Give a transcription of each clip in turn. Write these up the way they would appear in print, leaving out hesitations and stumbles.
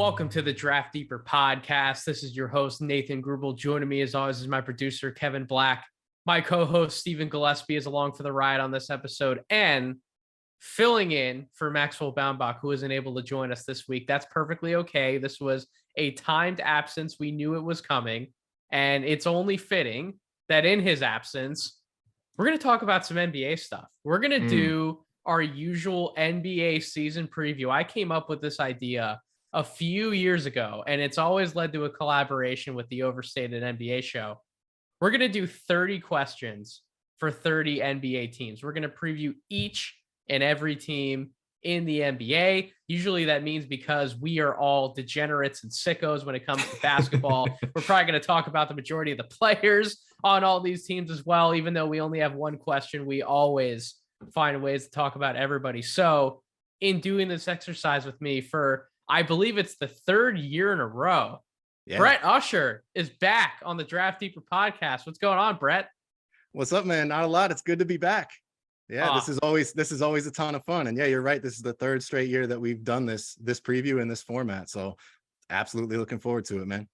Welcome to the Draft Deeper podcast. This is your host, Nathan Grubel. Joining me as always is my producer, Kevin Black. My co-host, Stephen Gillespie, is along for the ride on this episode and filling in for Maxwell Baumbach, who isn't able to join us this week. That's perfectly okay. This was a timed absence. We knew it was coming, and it's only fitting that in his absence, we're going to talk about some NBA stuff. We're going to do our usual NBA season preview. I came up with this idea a few years ago, and it's always led to a collaboration with the Overstated NBA show. We're going to do 30 questions for 30 NBA teams. We're going to preview each and every team in the NBA. Usually that means because we are all degenerates and sickos when it comes to basketball, we're probably going to talk about the majority of the players on all these teams as well. Even though we only have one question, we always find ways to talk about everybody. So in doing this exercise with me for, I believe it's the third year in a row, Brett Usher is back on the Draft Deeper podcast. What's going on, Brett? What's up, man? Not a lot. It's good to be back. Yeah, this is always a ton of fun. And yeah, you're right. This is the third straight year that we've done this preview in this format. So absolutely looking forward to it, man.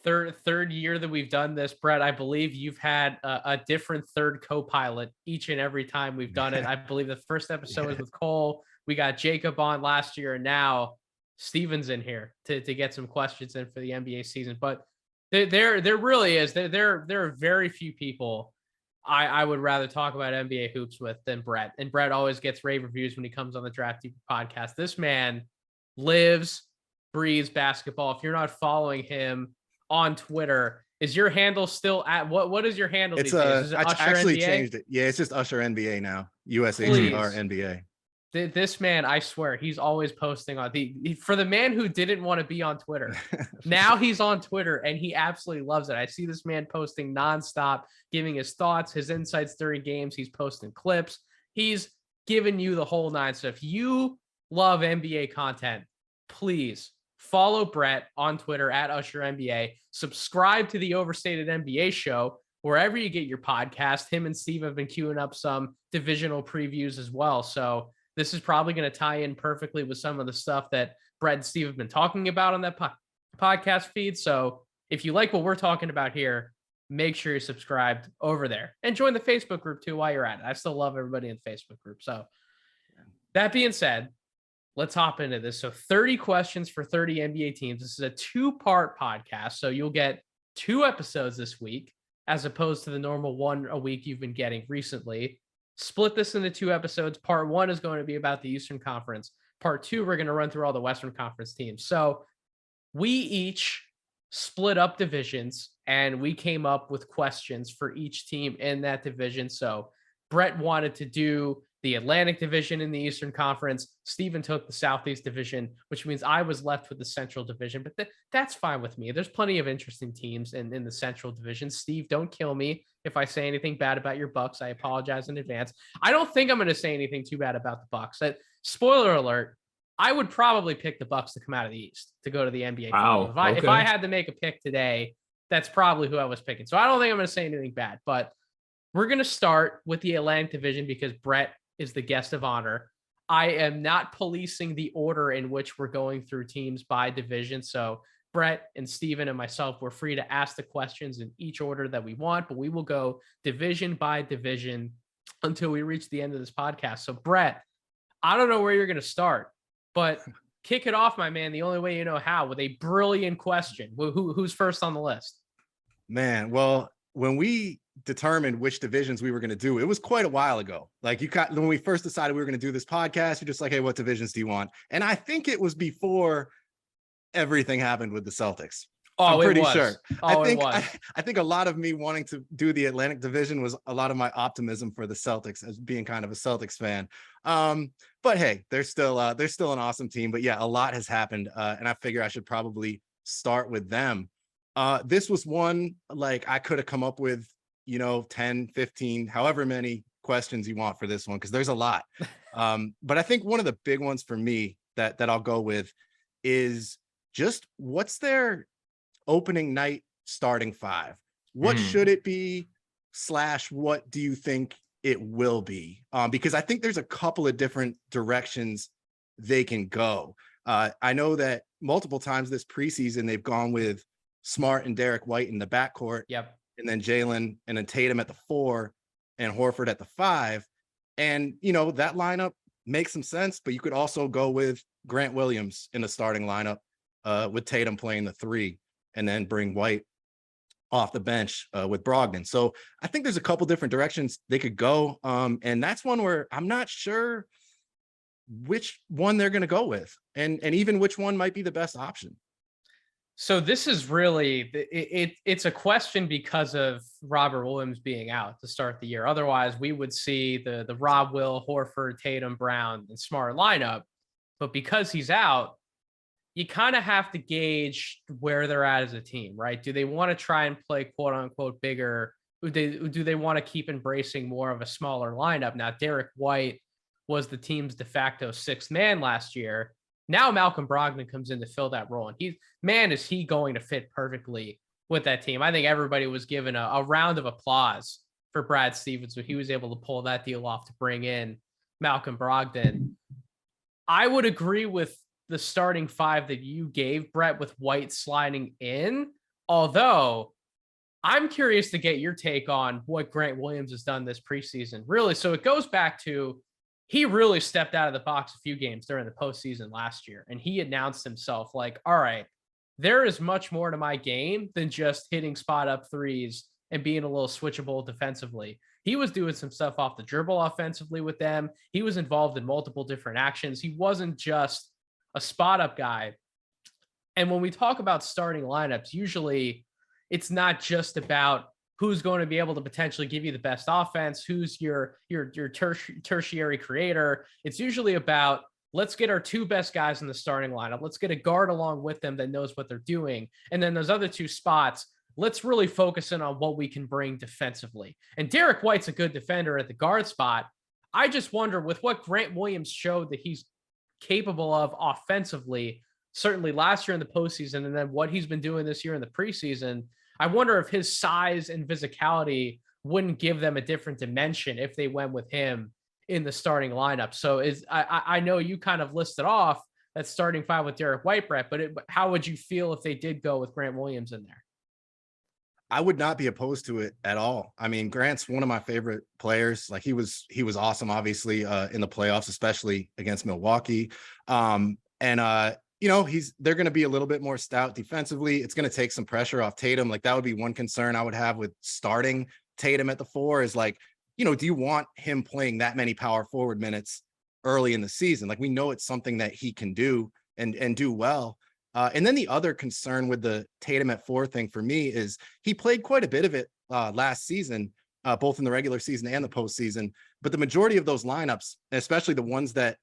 Third year that we've done this, Brett. I believe you've had a different third co-pilot each and every time we've done it. I believe the first episode was with Cole. We got Jacob on last year, and now Steven's in here to get some questions in for the NBA season. But there really is. There are very few people I would rather talk about NBA hoops with than Brett. And Brett always gets rave reviews when he comes on the Draft Deeper podcast. This man lives, breathes basketball. If you're not following him on Twitter, is your handle still at what is your handle these days? Is it I Usher actually NBA? changed it. Yeah, it's just Usher NBA now. USHER NBA. This man, I swear, he's always posting on for the man who didn't want to be on Twitter. Now he's on Twitter and he absolutely loves it. I see this man posting nonstop, giving his thoughts, his insights during games. He's posting clips. He's giving you the whole nine. So if you love NBA content, please follow Brett on Twitter at Usher NBA. Subscribe to the Overstated NBA show wherever you get your podcast. Him and Steve have been queuing up some divisional previews as well. So this is probably going to tie in perfectly with some of the stuff that Brett and Steve have been talking about on that podcast feed. So if you like what we're talking about here, make sure you're subscribed over there and join the Facebook group too while you're at it. I still love everybody in the Facebook group. So that being said, let's hop into this. So 30 questions for 30 NBA teams. This is a two-part podcast. So you'll get 2 episodes this week as opposed to the normal 1 a week you've been getting recently. Split this into 2 episodes. Part 1 is going to be about the Eastern Conference. Part 2, we're going to run through all the Western Conference teams. So we each split up divisions and we came up with questions for each team in that division. So Brett wanted to do the Atlantic Division in the Eastern Conference. Steven took the Southeast Division, which means I was left with the Central Division, but that's fine with me. There's plenty of interesting teams in the Central Division. Steve, don't kill me if I say anything bad about your Bucks. I apologize in advance. I don't think I'm going to say anything too bad about the Bucks. Spoiler alert, I would probably pick the Bucks to come out of the East to go to the NBA. Wow. If I had to make a pick today, that's probably who I was picking. So I don't think I'm going to say anything bad, but we're going to start with the Atlantic Division because Brett is the guest of honor. I am not policing the order in which we're going through teams by division. So Brett and Steven and myself, we're free to ask the questions in each order that we want, but we will go division by division until we reach the end of this podcast. So Brett, I don't know where you're going to start, but kick it off, my man, the only way you know how, with a brilliant question. Who's first on the list? Man, well, when we determined which divisions we were going to do, it was quite a while ago. Like when we first decided we were going to do this podcast, you're just like, hey, what divisions do you want? And I think it was before everything happened with the Celtics. I'm pretty sure. I think a lot of me wanting to do the Atlantic Division was a lot of my optimism for the Celtics as being kind of a Celtics fan. But hey, they're still an awesome team. But yeah, a lot has happened, and I figure I should probably start with them. This was one, like, I could have come up with 10, 15, however many questions you want for this one, because there's a lot. But I think one of the big ones for me that I'll go with is just what's their opening night starting 5? What should it be / what do you think it will be? Because I think there's a couple of different directions they can go. I know that multiple times this preseason they've gone with Smart and Derek White in the backcourt, Yep. and then Jalen and then Tatum at the 4 and Horford at the 5. And, that lineup makes some sense, but you could also go with Grant Williams in the starting lineup with Tatum playing the 3 and then bring White off the bench with Brogdon. So I think there's a couple different directions they could go. And that's one where I'm not sure which one they're going to go with and even which one might be the best option. So this is really it's a question because of Robert Williams being out to start the year. Otherwise, we would see the Rob, Will, Horford, Tatum, Brown, and Smart lineup. But because he's out, you kind of have to gauge where they're at as a team, right? Do they want to try and play quote unquote bigger? Do they want to keep embracing more of a smaller lineup? Now, Derek White was the team's de facto sixth man last year. Now Malcolm Brogdon comes in to fill that role. And is he going to fit perfectly with that team? I think everybody was given a round of applause for Brad Stevens when he was able to pull that deal off to bring in Malcolm Brogdon. I would agree with the starting 5 that you gave, Brett, with White sliding in. Although I'm curious to get your take on what Grant Williams has done this preseason. Really, so it goes back to he really stepped out of the box a few games during the postseason last year. And he announced himself like, all right, there is much more to my game than just hitting spot up threes and being a little switchable defensively. He was doing some stuff off the dribble offensively with them. He was involved in multiple different actions. He wasn't just a spot up guy. And when we talk about starting lineups, usually it's not just about who's going to be able to potentially give you the best offense, who's your tertiary creator. It's usually about, let's get our 2 best guys in the starting lineup. Let's get a guard along with them that knows what they're doing. And then those other 2 spots, let's really focus in on what we can bring defensively. And Derek White's a good defender at the guard spot. I just wonder, with what Grant Williams showed that he's capable of offensively, certainly last year in the postseason, and then what he's been doing this year in the preseason, I wonder if his size and physicality wouldn't give them a different dimension if they went with him in the starting lineup. So I know you kind of listed off that starting 5 with Derek White, Brett, but how would you feel if they did go with Grant Williams in there? I would not be opposed to it at all. I mean, Grant's one of my favorite players. Like he was awesome, obviously, in the playoffs, especially against Milwaukee. They're going to be a little bit more stout defensively. It's going to take some pressure off Tatum. Like that would be one concern I would have with starting Tatum at the 4 is like, do you want him playing that many power forward minutes early in the season? Like we know it's something that he can do and do well. And then the other concern with the Tatum at 4 thing for me is he played quite a bit of it last season, both in the regular season and the postseason. But the majority of those lineups, especially the ones that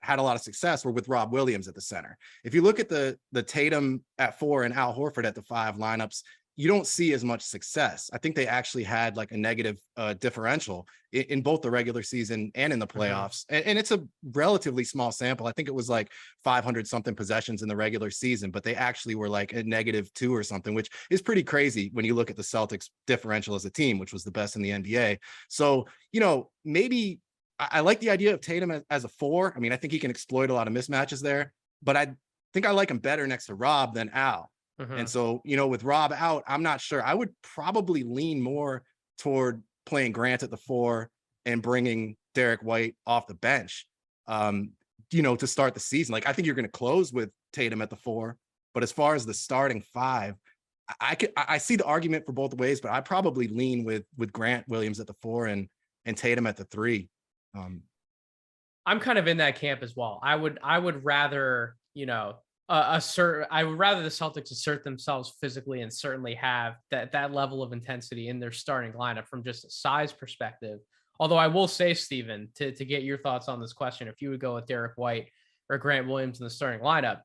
had a lot of success, were with Rob Williams at the center. If you look at the Tatum at 4 and Al Horford at the 5 lineups, you don't see as much success. I think they actually had like a negative differential in both the regular season and in the playoffs. And it's a relatively small sample. I think it was like 500 something possessions in the regular season, but they actually were like a -2 or something, which is pretty crazy when you look at the Celtics differential as a team, which was the best in the NBA. So, maybe I like the idea of Tatum as a 4. I mean, I think he can exploit a lot of mismatches there, but I think I like him better next to Rob than Al. And so, with Rob out, I'm not sure. I would probably lean more toward playing Grant at the 4 and bringing Derek White off the bench, to start the season. Like, I think you're going to close with Tatum at the 4. But as far as the starting 5, I see the argument for both ways, but I probably lean with Grant Williams at the 4 and Tatum at the 3. I'm kind of in that camp as well. I would rather, I would rather the Celtics assert themselves physically and certainly have that level of intensity in their starting lineup from just a size perspective. Although I will say, Steven, to get your thoughts on this question, if you would go with Derek White or Grant Williams in the starting lineup,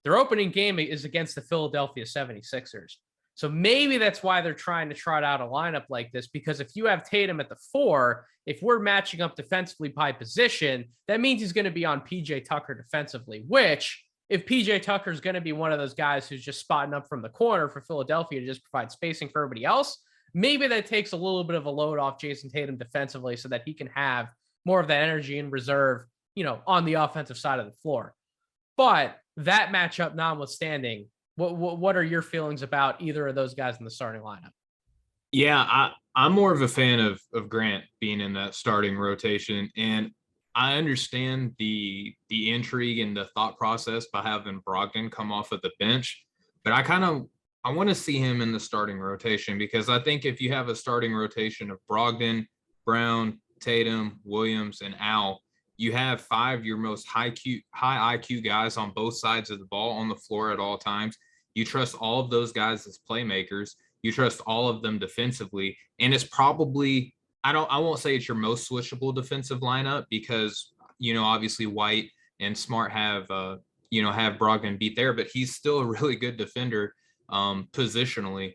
their opening game is against the Philadelphia 76ers. So maybe that's why they're trying to trot out a lineup like this, because if you have Tatum at the 4, if we're matching up defensively by position, that means he's going to be on PJ Tucker defensively, which, if PJ Tucker is going to be one of those guys who's just spotting up from the corner for Philadelphia to just provide spacing for everybody else, maybe that takes a little bit of a load off Jason Tatum defensively so that he can have more of that energy in reserve, on the offensive side of the floor. But that matchup notwithstanding, what are your feelings about either of those guys in the starting lineup? Yeah, I'm more of a fan of Grant being in that starting rotation, and I understand the intrigue and the thought process by having Brogdon come off of the bench, but I want to see him in the starting rotation because I think if you have a starting rotation of Brogdon, Brown, Tatum, Williams, and Al, you have five your most high IQ guys on both sides of the ball on the floor at all times. You trust all of those guys as playmakers. You trust all of them defensively, and it's probably I won't say it's your most switchable defensive lineup because obviously White and Smart have have Brogdon beat there, but he's still a really good defender positionally.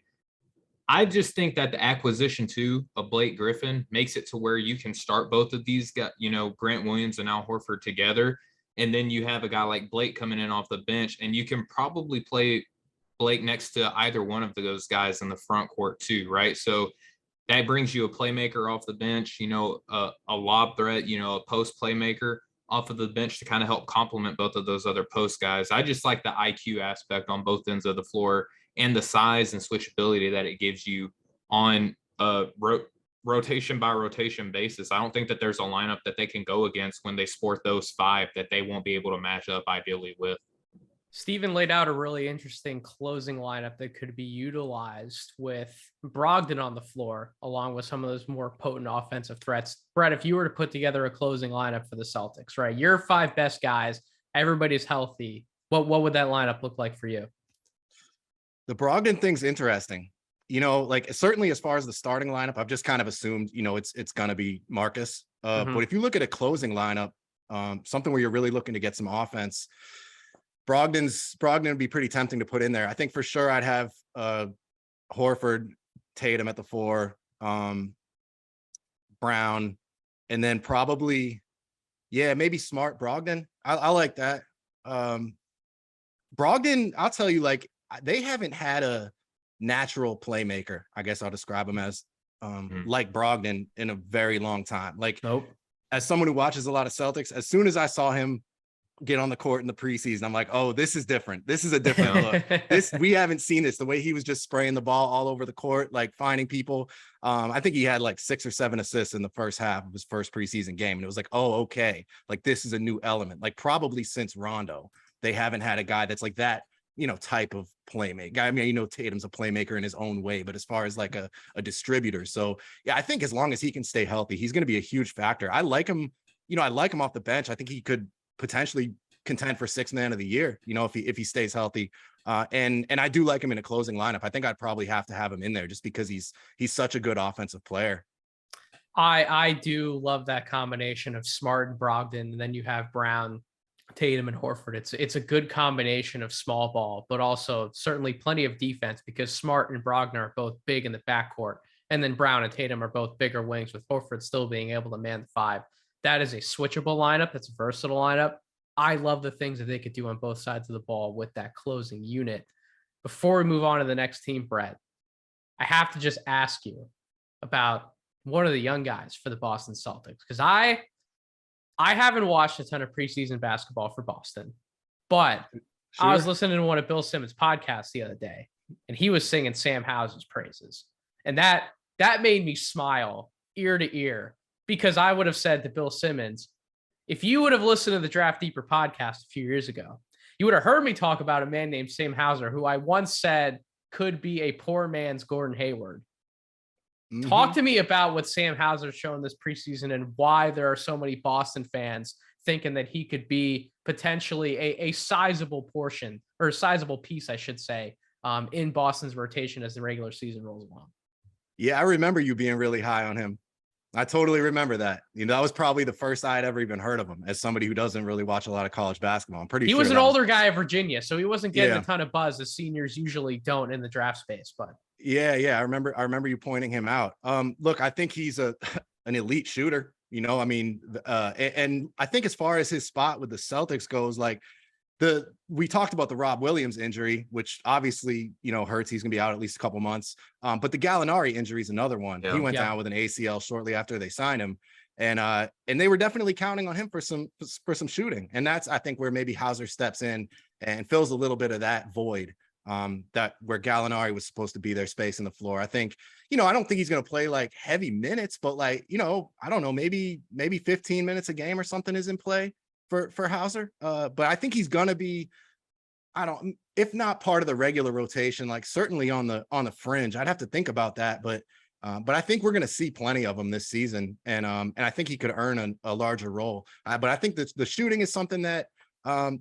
I just think that the acquisition too of Blake Griffin makes it to where you can start both of these guys, Grant Williams and Al Horford together, and then you have a guy like Blake coming in off the bench, and you can probably play Blake next to either one of those guys in the front court too, right? So that brings you a playmaker off the bench, a lob threat, a post playmaker off of the bench to kind of help complement both of those other post guys. I just like the IQ aspect on both ends of the floor and the size and switchability that it gives you on a rotation by rotation basis. I don't think that there's a lineup that they can go against when they sport those five that they won't be able to match up ideally with. Steven laid out a really interesting closing lineup that could be utilized with Brogdon on the floor, along with some of those more potent offensive threats. Brett, if you were to put together a closing lineup for the Celtics, right? Your five best guys, everybody's healthy. What would that lineup look like for you? The Brogdon thing's interesting. Like certainly as far as the starting lineup, I've just kind of assumed, it's gonna be Marcus. But if you look at a closing lineup, something where you're really looking to get some offense, Brogdon would be pretty tempting to put in there. I think for sure I'd have Horford, Tatum at the 4, Brown, and then probably, maybe Smart, Brogdon. I like that. Brogdon, I'll tell you, like they haven't had a natural playmaker, I guess I'll describe him as, like Brogdon in a very long time. Like, nope. As someone who watches a lot of Celtics, as soon as I saw him get on the court in the preseason, I'm like, oh, this is different. This is a different look. We haven't seen this. The way he was just spraying the ball all over the court, like finding people. I think he had like 6 or 7 assists in the first half of his first preseason game. And it was like, oh, okay. Like this is a new element. Like probably since Rondo, they haven't had a guy that's like that, type of playmaker. I mean, Tatum's a playmaker in his own way, but as far as like a distributor. So yeah, I think as long as he can stay healthy, he's going to be a huge factor. I like him, I like him off the bench. I think he could potentially contend for 6th man of the year, if he stays healthy. And I do like him in a closing lineup. I think I'd probably have to have him in there just because he's such a good offensive player. I do love that combination of Smart and Brogdon, and then you have Brown, Tatum, and Horford. It's a good combination of small ball, but also certainly plenty of defense because Smart and Brogdon are both big in the backcourt, and then Brown and Tatum are both bigger wings, with Horford still being able to man the 5. That is a switchable lineup. That's a versatile lineup. I love the things that they could do on both sides of the ball with that closing unit. Before we move on to the next team, Brett, I have to just ask you about one of the young guys for the Boston Celtics, because I haven't watched a ton of preseason basketball for Boston, but sure. I was listening to one of Bill Simmons' podcasts the other day, and he was singing Sam Hauser's praises. And that made me smile ear to ear, because I would have said to Bill Simmons, if you would have listened to the Draft Deeper podcast a few years ago, you would have heard me talk about a man named Sam Hauser, who I once said could be a poor man's Gordon Hayward. Mm-hmm. Talk to me about what Sam Hauser's shown this preseason and why there are so many Boston fans thinking that he could be potentially a sizable portion, or a sizable piece, I should say, in Boston's rotation as the regular season rolls along. Yeah, I remember you being really high on him. I totally remember that. That was probably the first I had ever even heard of him, as somebody who doesn't really watch a lot of college basketball. I'm pretty sure he was an older guy at Virginia, so he wasn't getting a ton of buzz as seniors usually don't in the draft space. But yeah, I remember you pointing him out. Look, I think he's an elite shooter. And I think as far as his spot with the Celtics goes, like we talked about the Rob Williams injury, which obviously, hurts. He's going to be out at least a couple months. But the Gallinari injury is another one. Yeah. He went down with an ACL shortly after they signed him. And they were definitely counting on him for some shooting. And that's, I think, where maybe Hauser steps in and fills a little bit of that void, that where Gallinari was supposed to be their space in the floor. I think, I don't think he's going to play like heavy minutes, but like, I don't know, maybe 15 minutes a game or something is in play for Hauser. But I think he's going to be, if not part of the regular rotation, like certainly on the fringe. I'd have to think about that, but I think we're going to see plenty of him this season, and I think he could earn a larger role. But I think that the shooting is something that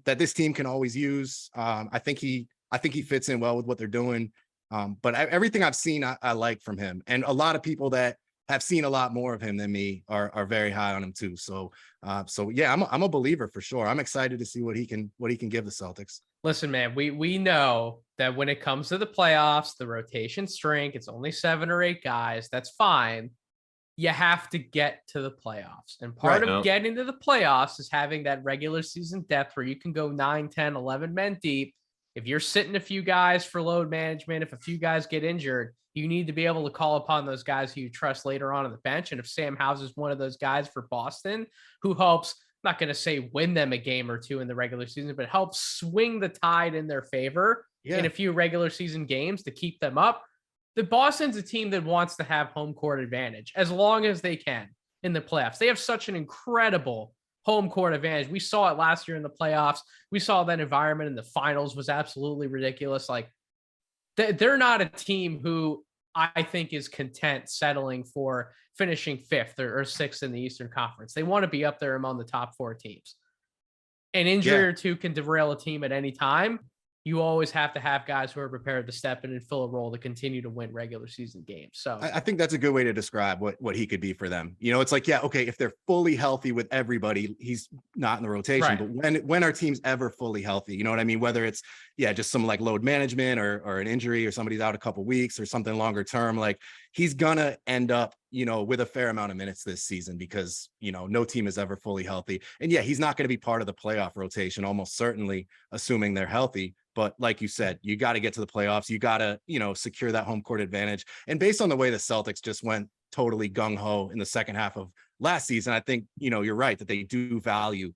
this team can always use. I think he fits in well with what they're doing. But everything I've seen, I like from him, and a lot of people that have seen a lot more of him than me are very high on him too. So yeah, I'm a believer for sure. I'm excited to see what he can give the Celtics. Listen, man, we know that when it comes to the playoffs, the rotation strength, it's only 7 or 8 guys. That's fine. You have to get to the playoffs. And part of getting to the playoffs is having that regular season depth where you can go 9, 10, 11 men deep. If you're sitting a few guys for load management, if a few guys get injured, you need to be able to call upon those guys who you trust later on in the bench. And if Sam Hauser is one of those guys for Boston who helps, I'm not going to say win them a game or two in the regular season, but help swing the tide in their favor in a few regular season games to keep them up. The Boston's a team that wants to have home court advantage as long as they can in the playoffs. They have such an incredible home court advantage. We saw it last year in the playoffs. We saw that environment in the finals was absolutely ridiculous. Like they're not a team who I think is content settling for finishing 5th or 6th in the Eastern Conference. They want to be up there among the top 4 teams. An injury or two can derail a team at any time. You always have to have guys who are prepared to step in and fill a role to continue to win regular season games. So I think that's a good way to describe what he could be for them. It's like, yeah, okay, if they're fully healthy with everybody, he's not in the rotation. Right. But when our teams ever fully healthy, you know what I mean? Whether it's just some like load management or an injury or somebody's out a couple weeks or something longer term, like he's gonna end up, with a fair amount of minutes this season because, no team is ever fully healthy. And yeah, he's not going to be part of the playoff rotation, almost certainly, assuming they're healthy. But like you said, you got to get to the playoffs. You got to, secure that home court advantage. And based on the way the Celtics just went totally gung-ho in the second half of last season, I think, you're right that they do value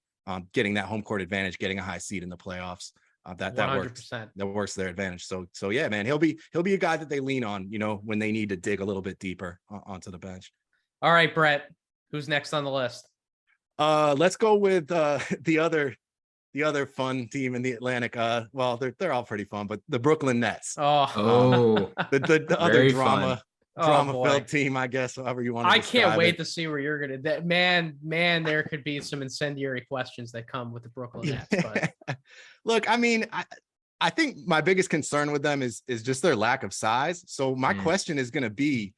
getting that home court advantage, getting a high seed in the playoffs. That 100%. Works. That works to their advantage. So yeah, man, he'll be a guy that they lean on, when they need to dig a little bit deeper onto the bench. All right, Brett, who's next on the list? Let's go with the other fun team in the Atlantic. Well, they're all pretty fun, but the Brooklyn Nets. The other drama-filled team, I guess, however you want to describe it. I can't wait to see where you're gonna. That man, there could be some incendiary questions that come with the Brooklyn Nets. But look, I mean, I think my biggest concern with them is just their lack of size. So my question is going to be,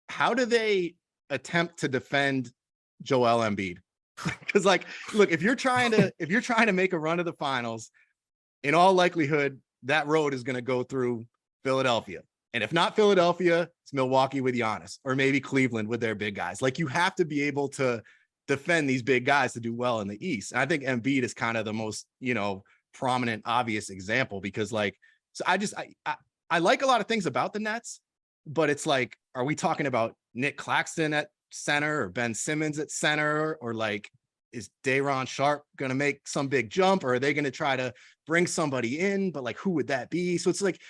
how do they attempt to defend Joel Embiid? Because like, look, if you're trying to make a run of the finals, in all likelihood, that road is going to go through Philadelphia. And if not Philadelphia, it's Milwaukee with Giannis, or maybe Cleveland with their big guys. Like you have to be able to defend these big guys to do well in the East. And I think Embiid is kind of the most, prominent, obvious example because like, so I like a lot of things about the Nets, but it's like, are we talking about Nick Claxton at center or Ben Simmons at center, or like, is Day'Ron Sharpe going to make some big jump, or are they going to try to bring somebody in? But like, who would that be? So it's like,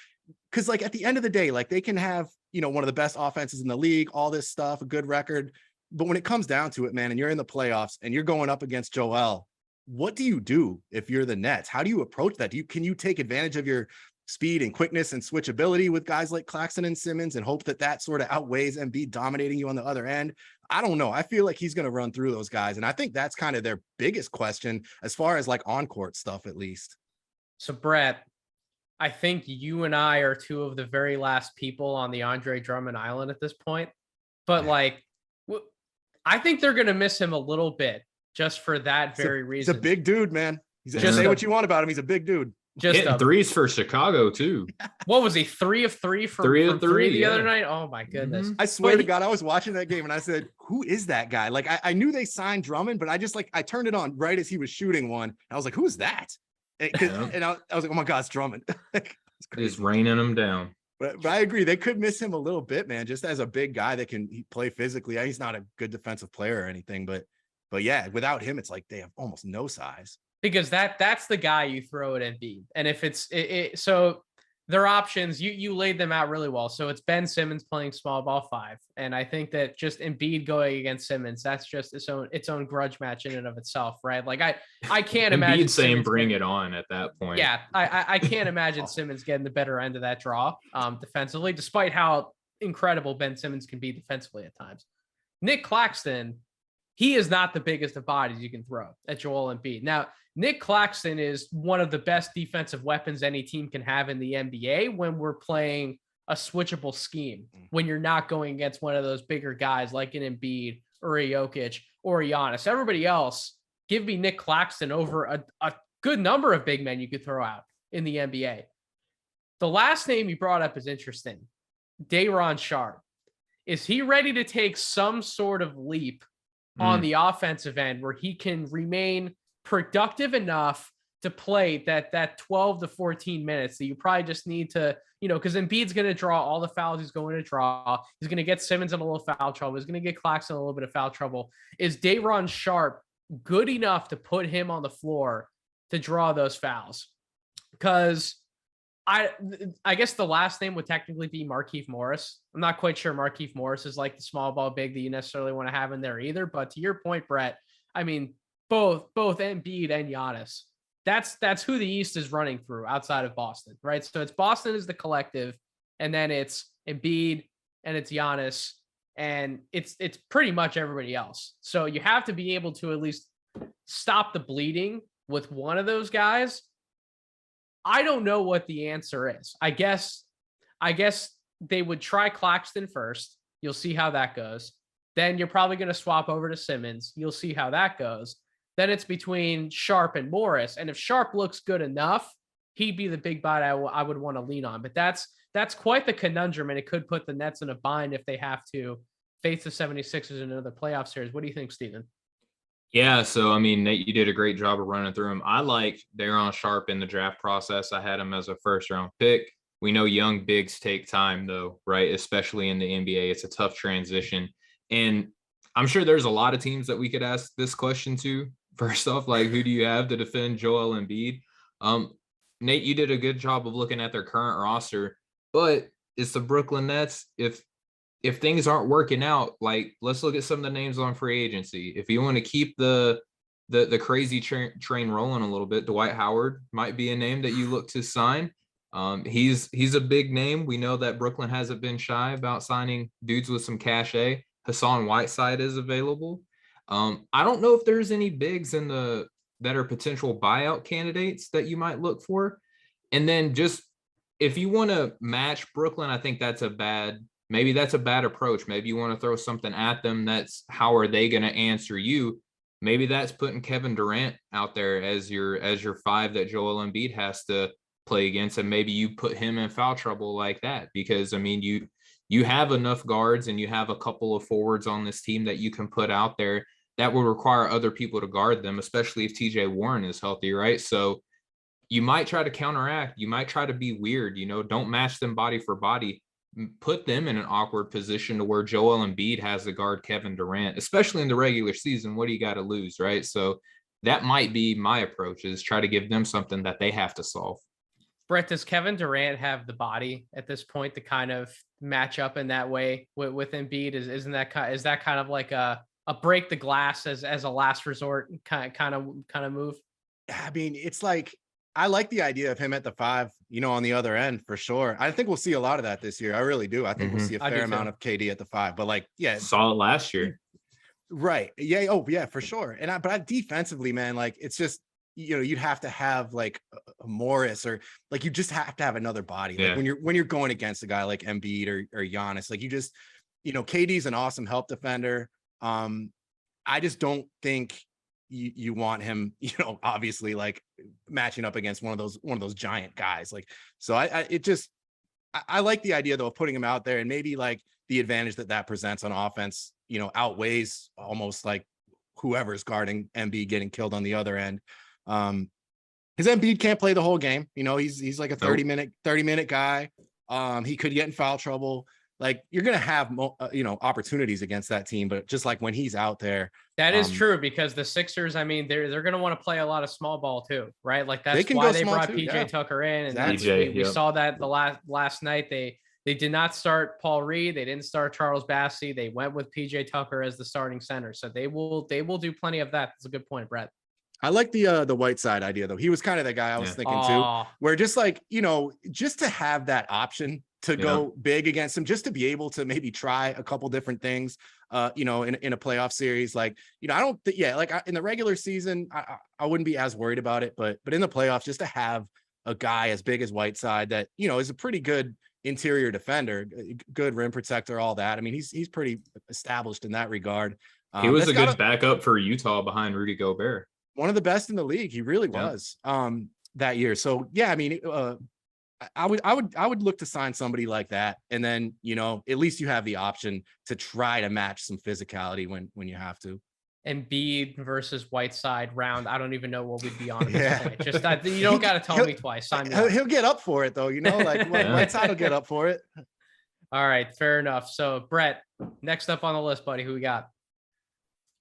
because like at the end of the day, like they can have, one of the best offenses in the league, all this stuff, a good record. But when it comes down to it, man, and you're in the playoffs and you're going up against Joel, what do you do if you're the Nets? How do you approach that? Can you take advantage of your speed and quickness and switchability with guys like Claxton and Simmons and hope that sort of outweighs Embiid dominating you on the other end? I don't know. I feel like he's going to run through those guys. And I think that's kind of their biggest question as far as like on-court stuff, at least. So Brett, I think you and I are two of the very last people on the Andre Drummond Island at this point. But like, I think they're going to miss him a little bit just for that very reason. He's a big dude, man. Just say what you want about him. He's a big dude. Just hitting threes for Chicago too. What was he? 3 of 3 from three the other night? Oh my goodness. I swear to God, I was watching that game and I said, who is that guy? Like I knew they signed Drummond, but I just like, I turned it on right as he was shooting one. And I was like, who is that? And I was like, oh my God, it's Drummond. Just raining him down. But I agree. They could miss him a little bit, man, just as a big guy that can play physically. He's not a good defensive player or anything, but yeah, without him, it's like they have almost no size. Because that's the guy you throw at Embiid. And if it's so their options, you laid them out really well. So it's Ben Simmons playing small ball 5. And I think that just Embiid going against Simmons, that's just its own grudge match in and of itself, right? Like I can't imagine Embiid saying Simmons bring it on at that point. Yeah, I can't imagine Simmons getting the better end of that draw defensively, despite how incredible Ben Simmons can be defensively at times. Nick Claxton, he is not the biggest of bodies you can throw at Joel Embiid. Now, Nick Claxton is one of the best defensive weapons any team can have in the NBA when we're playing a switchable scheme, when you're not going against one of those bigger guys like an Embiid or a Jokic or a Giannis. Everybody else, give me Nick Claxton over a good number of big men you could throw out in the NBA. The last name you brought up is interesting. Day'Ron Sharpe. Is he ready to take some sort of leap on the offensive end where he can remain productive enough to play that 12 to 14 minutes that you probably just need to, because Embiid's going to draw all the fouls he's going to draw. He's going to get Simmons in a little foul trouble. He's going to get Claxton in a little bit of foul trouble. Is Day'Ron Sharpe good enough to put him on the floor to draw those fouls? Because I guess the last name would technically be Markieff Morris. I'm not quite sure Markieff Morris is like the small ball big that you necessarily want to have in there either. But to your point, Brett, I mean, both Embiid and Giannis, that's who the East is running through outside of Boston, right? So it's Boston as the collective, and then it's Embiid and it's Giannis, and it's pretty much everybody else. So you have to be able to at least stop the bleeding with one of those guys. I don't know what the answer is. I guess they would try Claxton first. You'll see how that goes. Then you're probably going to swap over to Simmons. You'll see how that goes. Then it's between Sharpe and Morris. And if Sharpe looks good enough, he'd be the big bite I would want to lean on. But that's quite the conundrum, and it could put the Nets in a bind if they have to face the 76ers in another playoff series. What do you think, Steven? Yeah, so I mean, Nate, you did a great job of running through him. I liked Day'Ron Sharpe in the draft process. I had him as a first-round pick. We know young bigs take time, though, right? Especially in the NBA, it's a tough transition. And I'm sure there's a lot of teams that we could ask this question to. First off, like, who do you have to defend Joel Embiid? Nate, you did a good job of looking at their current roster, but it's the Brooklyn Nets. If things aren't working out, like, let's look at some of the names on free agency. If you want to keep the crazy train rolling a little bit, Dwight Howard might be a name that you look to sign. He's a big name. We know that Brooklyn hasn't been shy about signing dudes with some cachet. Hassan Whiteside is available. I don't know if there's any bigs that are potential buyout candidates that you might look for. And then just if you want to match Brooklyn, I think that's a bad approach. Maybe you want to throw something at them. That's how are they going to answer you? Maybe that's putting Kevin Durant out there as your 5 that Joel Embiid has to play against. And maybe you put him in foul trouble like that, because I mean, you have enough guards and you have a couple of forwards on this team that you can put out there that will require other people to guard them, especially if TJ Warren is healthy, right? So you might try to counteract. You might try to be weird, don't match them body for body. Put them in an awkward position to where Joel Embiid has to guard Kevin Durant, especially in the regular season. What do you got to lose, right? So that might be my approach, is try to give them something that they have to solve. Brett, does Kevin Durant have the body at this point to kind of match up in that way with Embiid? Is that kind of like a break the glass as a last resort kind of move? I mean, it's like, I like the idea of him at the 5, on the other end for sure. I think we'll see a lot of that this year. I really do. I think we'll see a fair amount of KD at the 5, but like, yeah. Saw it last year. Right. Yeah. Oh yeah, for sure. But defensively, man, like, it's just, you'd have to have like a Morris, or like, you just have to have another body. Like when you're going against a guy like Embiid or Giannis, like, you just, KD's an awesome help defender. I just don't think you want him, obviously, like, matching up against one of those giant guys. Like, so I like the idea though of putting him out there, and maybe like the advantage that presents on offense, outweighs almost like whoever's guarding Embiid getting killed on the other end. Because Embiid can't play the whole game. He's like a 30 minute guy. He could get in foul trouble. Like you're gonna have opportunities against that team, but just like when he's out there, that is true because the Sixers, I mean, they're gonna want to play a lot of small ball too, right? Like that's why they brought PJ Tucker in, and Exactly. we saw that the last night. They did not start Paul Reed, they didn't start Charles Bassey. They went with PJ Tucker as the starting center, so they will do plenty of that. That's a good point, Brett. I like the Whiteside idea though. He was kind of the guy I was thinking too, where just like, just to have that option to go big against him, just to be able to maybe try a couple different things, in a playoff series. Like, I don't think, in the regular season, I wouldn't be as worried about it, but in the playoffs, just to have a guy as big as Whiteside that, is a pretty good interior defender, good rim protector, all that. I mean, he's pretty established in that regard. He was a good backup for Utah behind Rudy Gobert. One of the best in the league. He really was that year. So yeah, I mean, I would look to sign somebody like that. And then, at least you have the option to try to match some physicality when you have to. Embiid versus Whiteside round. I don't even know what we'd be on at this point. Just you don't got to tell me twice. Sign me he'll get up for it though. Whiteside will get up for it. All right. Fair enough. So Brett, next up on the list, buddy, who we got?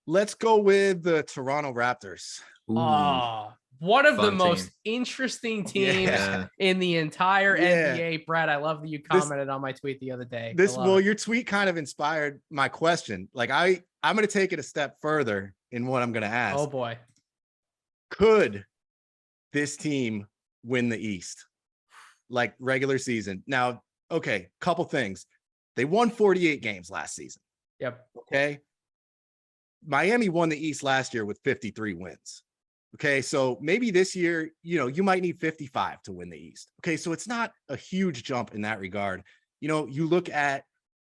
Let's go with the Toronto Raptors. One of the most interesting teams in the entire NBA. Brad, I love that you commented on my tweet the other day. Your tweet kind of inspired my question. Like I'm going to take it a step further in what I'm going to ask. Oh boy. Could this team win the East? Like regular season. Now, okay, couple things. They won 48 games last season. Yep. Okay. Miami won the East last year with 53 wins. Okay, so maybe this year, you might need 55 to win the East. Okay, so it's not a huge jump in that regard. You look at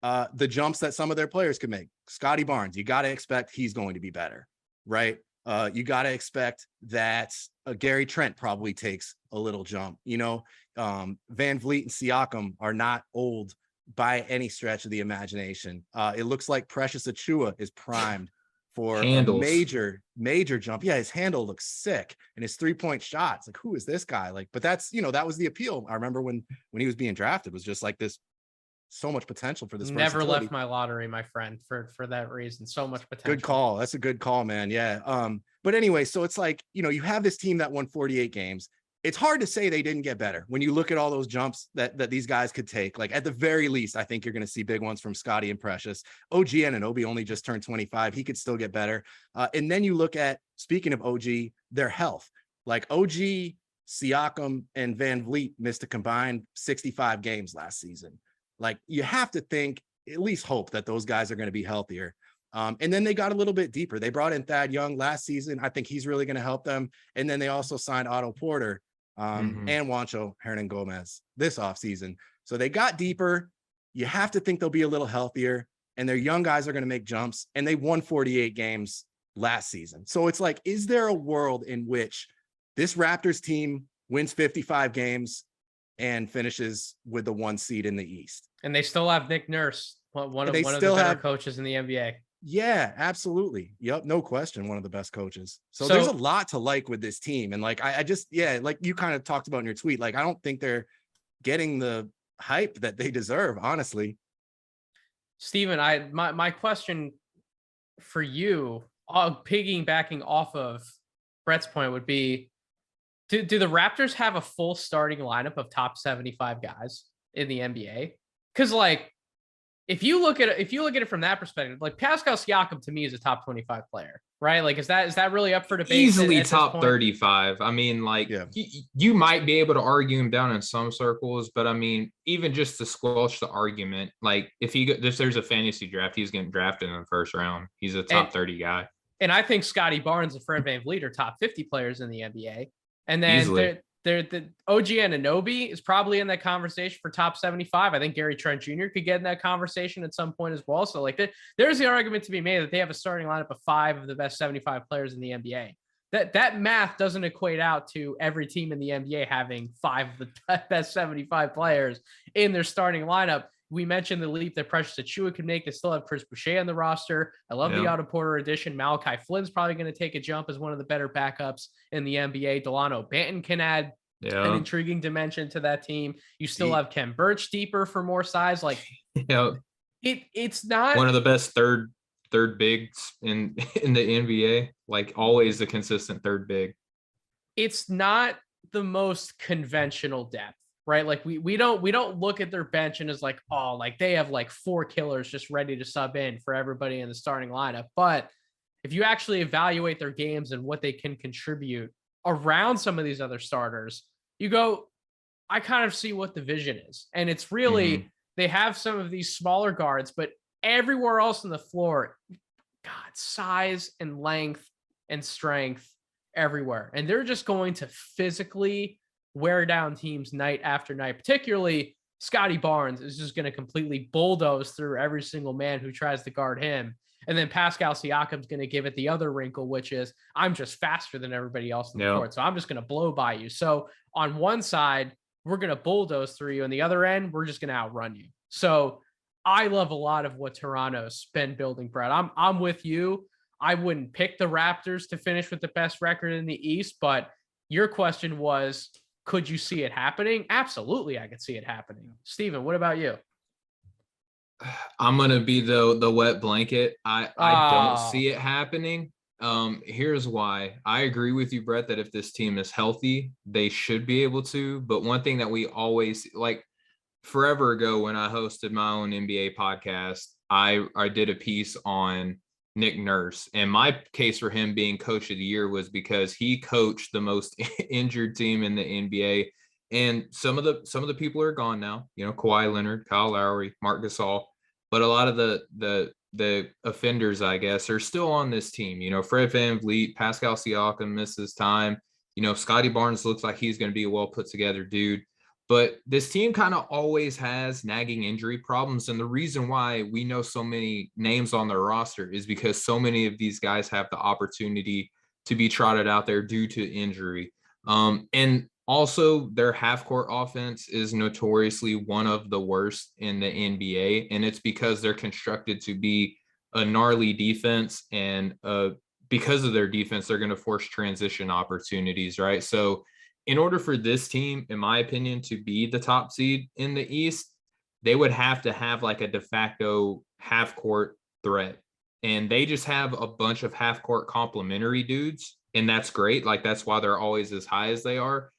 the jumps that some of their players could make. Scotty Barnes, you got to expect he's going to be better, right? You got to expect that Gary Trent probably takes a little jump. Van Vliet and Siakam are not old by any stretch of the imagination. It looks like Precious Achiuwa is primed for Handles. a major jump. Yeah, his handle looks sick, and his 3-point shots. Like, who is this guy? Like, but that's that was the appeal. I remember when he was being drafted, was just like this, so much potential for this. Never left my lottery, my friend, for that reason. So much potential. Good call. That's a good call, man. Yeah. But anyway, so it's like you have this team that won 48 games. It's hard to say they didn't get better when you look at all those jumps that these guys could take. Like at the very least, I think you're going to see big ones from Scotty and Precious. OG Anunoby only just turned 25. He could still get better. And then you look at, speaking of OG, their health. Like OG, Siakam, and Van Vliet missed a combined 65 games last season. Like you have to think, at least hope that those guys are going to be healthier. And then they got a little bit deeper. They brought in Thad Young last season. I think he's really going to help them. And then they also signed Otto Porter and Juancho Hernan-Gomez this offseason. So they got deeper. You have to think they'll be a little healthier, and their young guys are going to make jumps, and they won 48 games last season. So it's like, is there a world in which this Raptors team wins 55 games and finishes with the 1 seed in the East? And they still have Nick Nurse, one of the better coaches in the NBA. Yeah, absolutely. Yep. No question. One of the best coaches. So there's a lot to like with this team. And like, I just, like you kind of talked about in your tweet, like, I don't think they're getting the hype that they deserve, honestly. Steven, my question for you, piggybacking off of Brett's point, would be, do the Raptors have a full starting lineup of top 75 guys in the NBA? Because like, if you look at it from that perspective, like Pascal Siakam to me is a top 25 player, right? Like, is that really up for debate? Easily top 35. I mean, like you might be able to argue him down in some circles, but I mean, even just to squelch the argument, like if there's a fantasy draft, he's getting drafted in the first round. He's a top 30 guy. And I think Scotty Barnes and Fred VanVleet are top 50 players in the NBA. And then the OG Anunoby is probably in that conversation for top 75. I think Gary Trent Jr. could get in that conversation at some point as well. So like there's the argument to be made that they have a starting lineup of 5 of the best 75 players in the NBA. That math doesn't equate out to every team in the NBA having 5 of the best 75 players in their starting lineup. We mentioned the leap that Precious Achiuwa could make. They still have Chris Boucher on the roster. I love the Otto Porter addition. Malachi Flynn's probably going to take a jump as one of the better backups in the NBA. Delano Banton can add Yeah. intriguing dimension to that team. You still He- have Ken Birch deeper for more size. Like Yeah. it's not One of the best third bigs in in the NBA. Like always the consistent third big. it's not the most conventional depth, right? Like we don't look at their bench and is like, oh, like they have like 4 killers just ready to sub in for everybody in the starting lineup. But if you actually evaluate their games and what they can contribute around some of these other starters, you go, I kind of see what the vision is. And it's really they have some of these smaller guards, but everywhere else on the floor, God, size and length and strength everywhere. And they're just going to physically wear down teams night after night. Particularly Scotty Barnes is just going to completely bulldoze through every single man who tries to guard him. And then Pascal Siakam's going to give it the other wrinkle, which is I'm just faster than everybody else on the court. So I'm just going to blow by you. So on one side, we're going to bulldoze through you. On the other end, we're just going to outrun you. So I love a lot of what Toronto's been building, Brett. I'm with you. I wouldn't pick the Raptors to finish with the best record in the East, but your question was, could you see it happening? Absolutely, I could see it happening. Steven, what about you? I'm gonna be the wet blanket. I don't see it happening. Here's why. I agree with you, Brett, that if this team is healthy, they should be able to. But one thing that we always like forever ago when I hosted my own NBA podcast, I did a piece on Nick Nurse, and my case for him being coach of the year was because he coached the most injured team in the NBA. And some of the people are gone now, you know, Kawhi Leonard, Kyle Lowry, Marc Gasol, but a lot of the offenders, I guess, are still on this team. You know, Fred VanVleet, Pascal Siakam misses time. You know, Scotty Barnes looks like he's going to be a well put together dude. But this team kind of always has nagging injury problems. And the reason why we know so many names on their roster is because so many of these guys have the opportunity to be trotted out there due to injury. And also, their half-court offense is notoriously one of the worst in the NBA. And it's because they're constructed to be a gnarly defense. And because of their defense, they're going to force transition opportunities, right? So in order for this team, in my opinion, to be the top seed in the East, they would have to have like a de facto half-court threat. And they just have a bunch of half-court complementary dudes, and that's great. Like, that's why they're always as high as they are.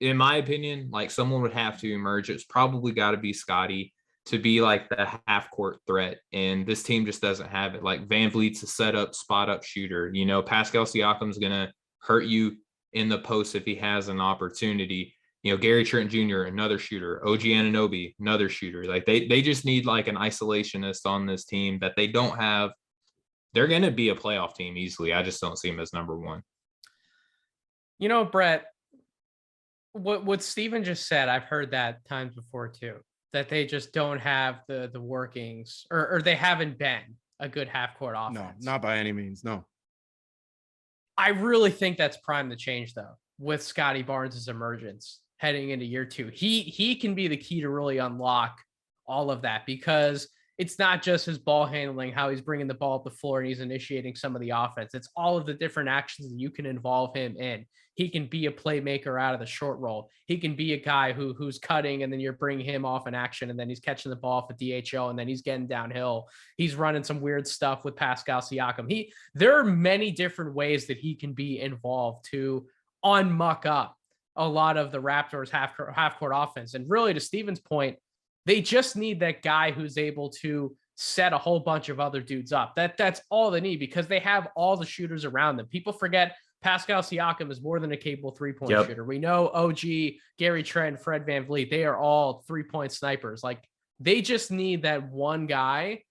In my opinion, like, someone would have to emerge. It's probably got to be Scotty to be like the half-court threat. And this team just doesn't have it. Like, VanVleet's a set-up, spot-up shooter. You know, Pascal Siakam's going to hurt you in the post if he has an opportunity. You know, Gary Trent Jr., another shooter. OG Anunoby, another shooter. Like they just need like an isolationist on this team that they don't have. They're going to be a playoff team easily. I just don't see them as number one. You know, Brett, what Steven just said, I've heard that times before too, that they just don't have the workings or they haven't been a good half-court offense. No, not by any means. No. I really think that's primed to change though with Scotty Barnes' emergence heading into year 2. He can be the key to really unlock all of that because it's not just his ball handling, how he's bringing the ball up the floor and he's initiating some of the offense. It's all of the different actions that you can involve him in. He can be a playmaker out of the short roll. He can be a guy who's cutting and then you're bringing him off in action and then he's catching the ball for DHO and then he's getting downhill. He's running some weird stuff with Pascal Siakam. There are many different ways that he can be involved to unmuck up a lot of the Raptors half-court offense. And really, to Steven's point, they just need that guy who's able to set a whole bunch of other dudes up. That's all they need because they have all the shooters around them. People forget Pascal Siakam is more than a capable three-point shooter. We know OG, Gary Trent, Fred VanVleet, they are all three-point snipers. Like, they just need that one guy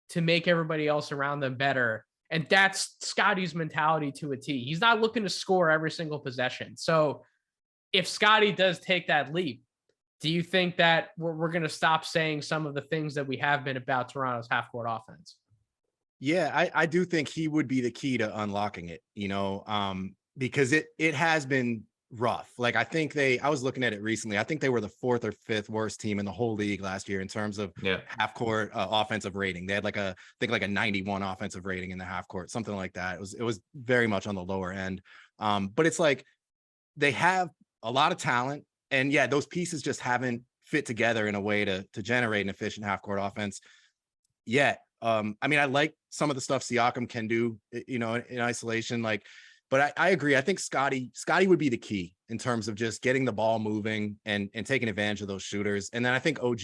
to make everybody else around them better. And that's Scotty's mentality to a T. He's not looking to score every single possession. So if Scotty does take that leap, do you think that we're going to stop saying some of the things that we have been about Toronto's half-court offense? Yeah, I do think he would be the key to unlocking it, you know, because it has been rough. Like, I was looking at it recently. I think they were the 4th or 5th worst team in the whole league last year in terms of half-court offensive rating. They had I think a 91 offensive rating in the half-court, something like that. It was very much on the lower end. But it's like they have a lot of talent. And yeah, those pieces just haven't fit together in a way to generate an efficient half court offense yet. I mean, I like some of the stuff Siakam can do, you know, in isolation, like, but I agree. I think Scotty would be the key in terms of just getting the ball moving and taking advantage of those shooters. And then I think OG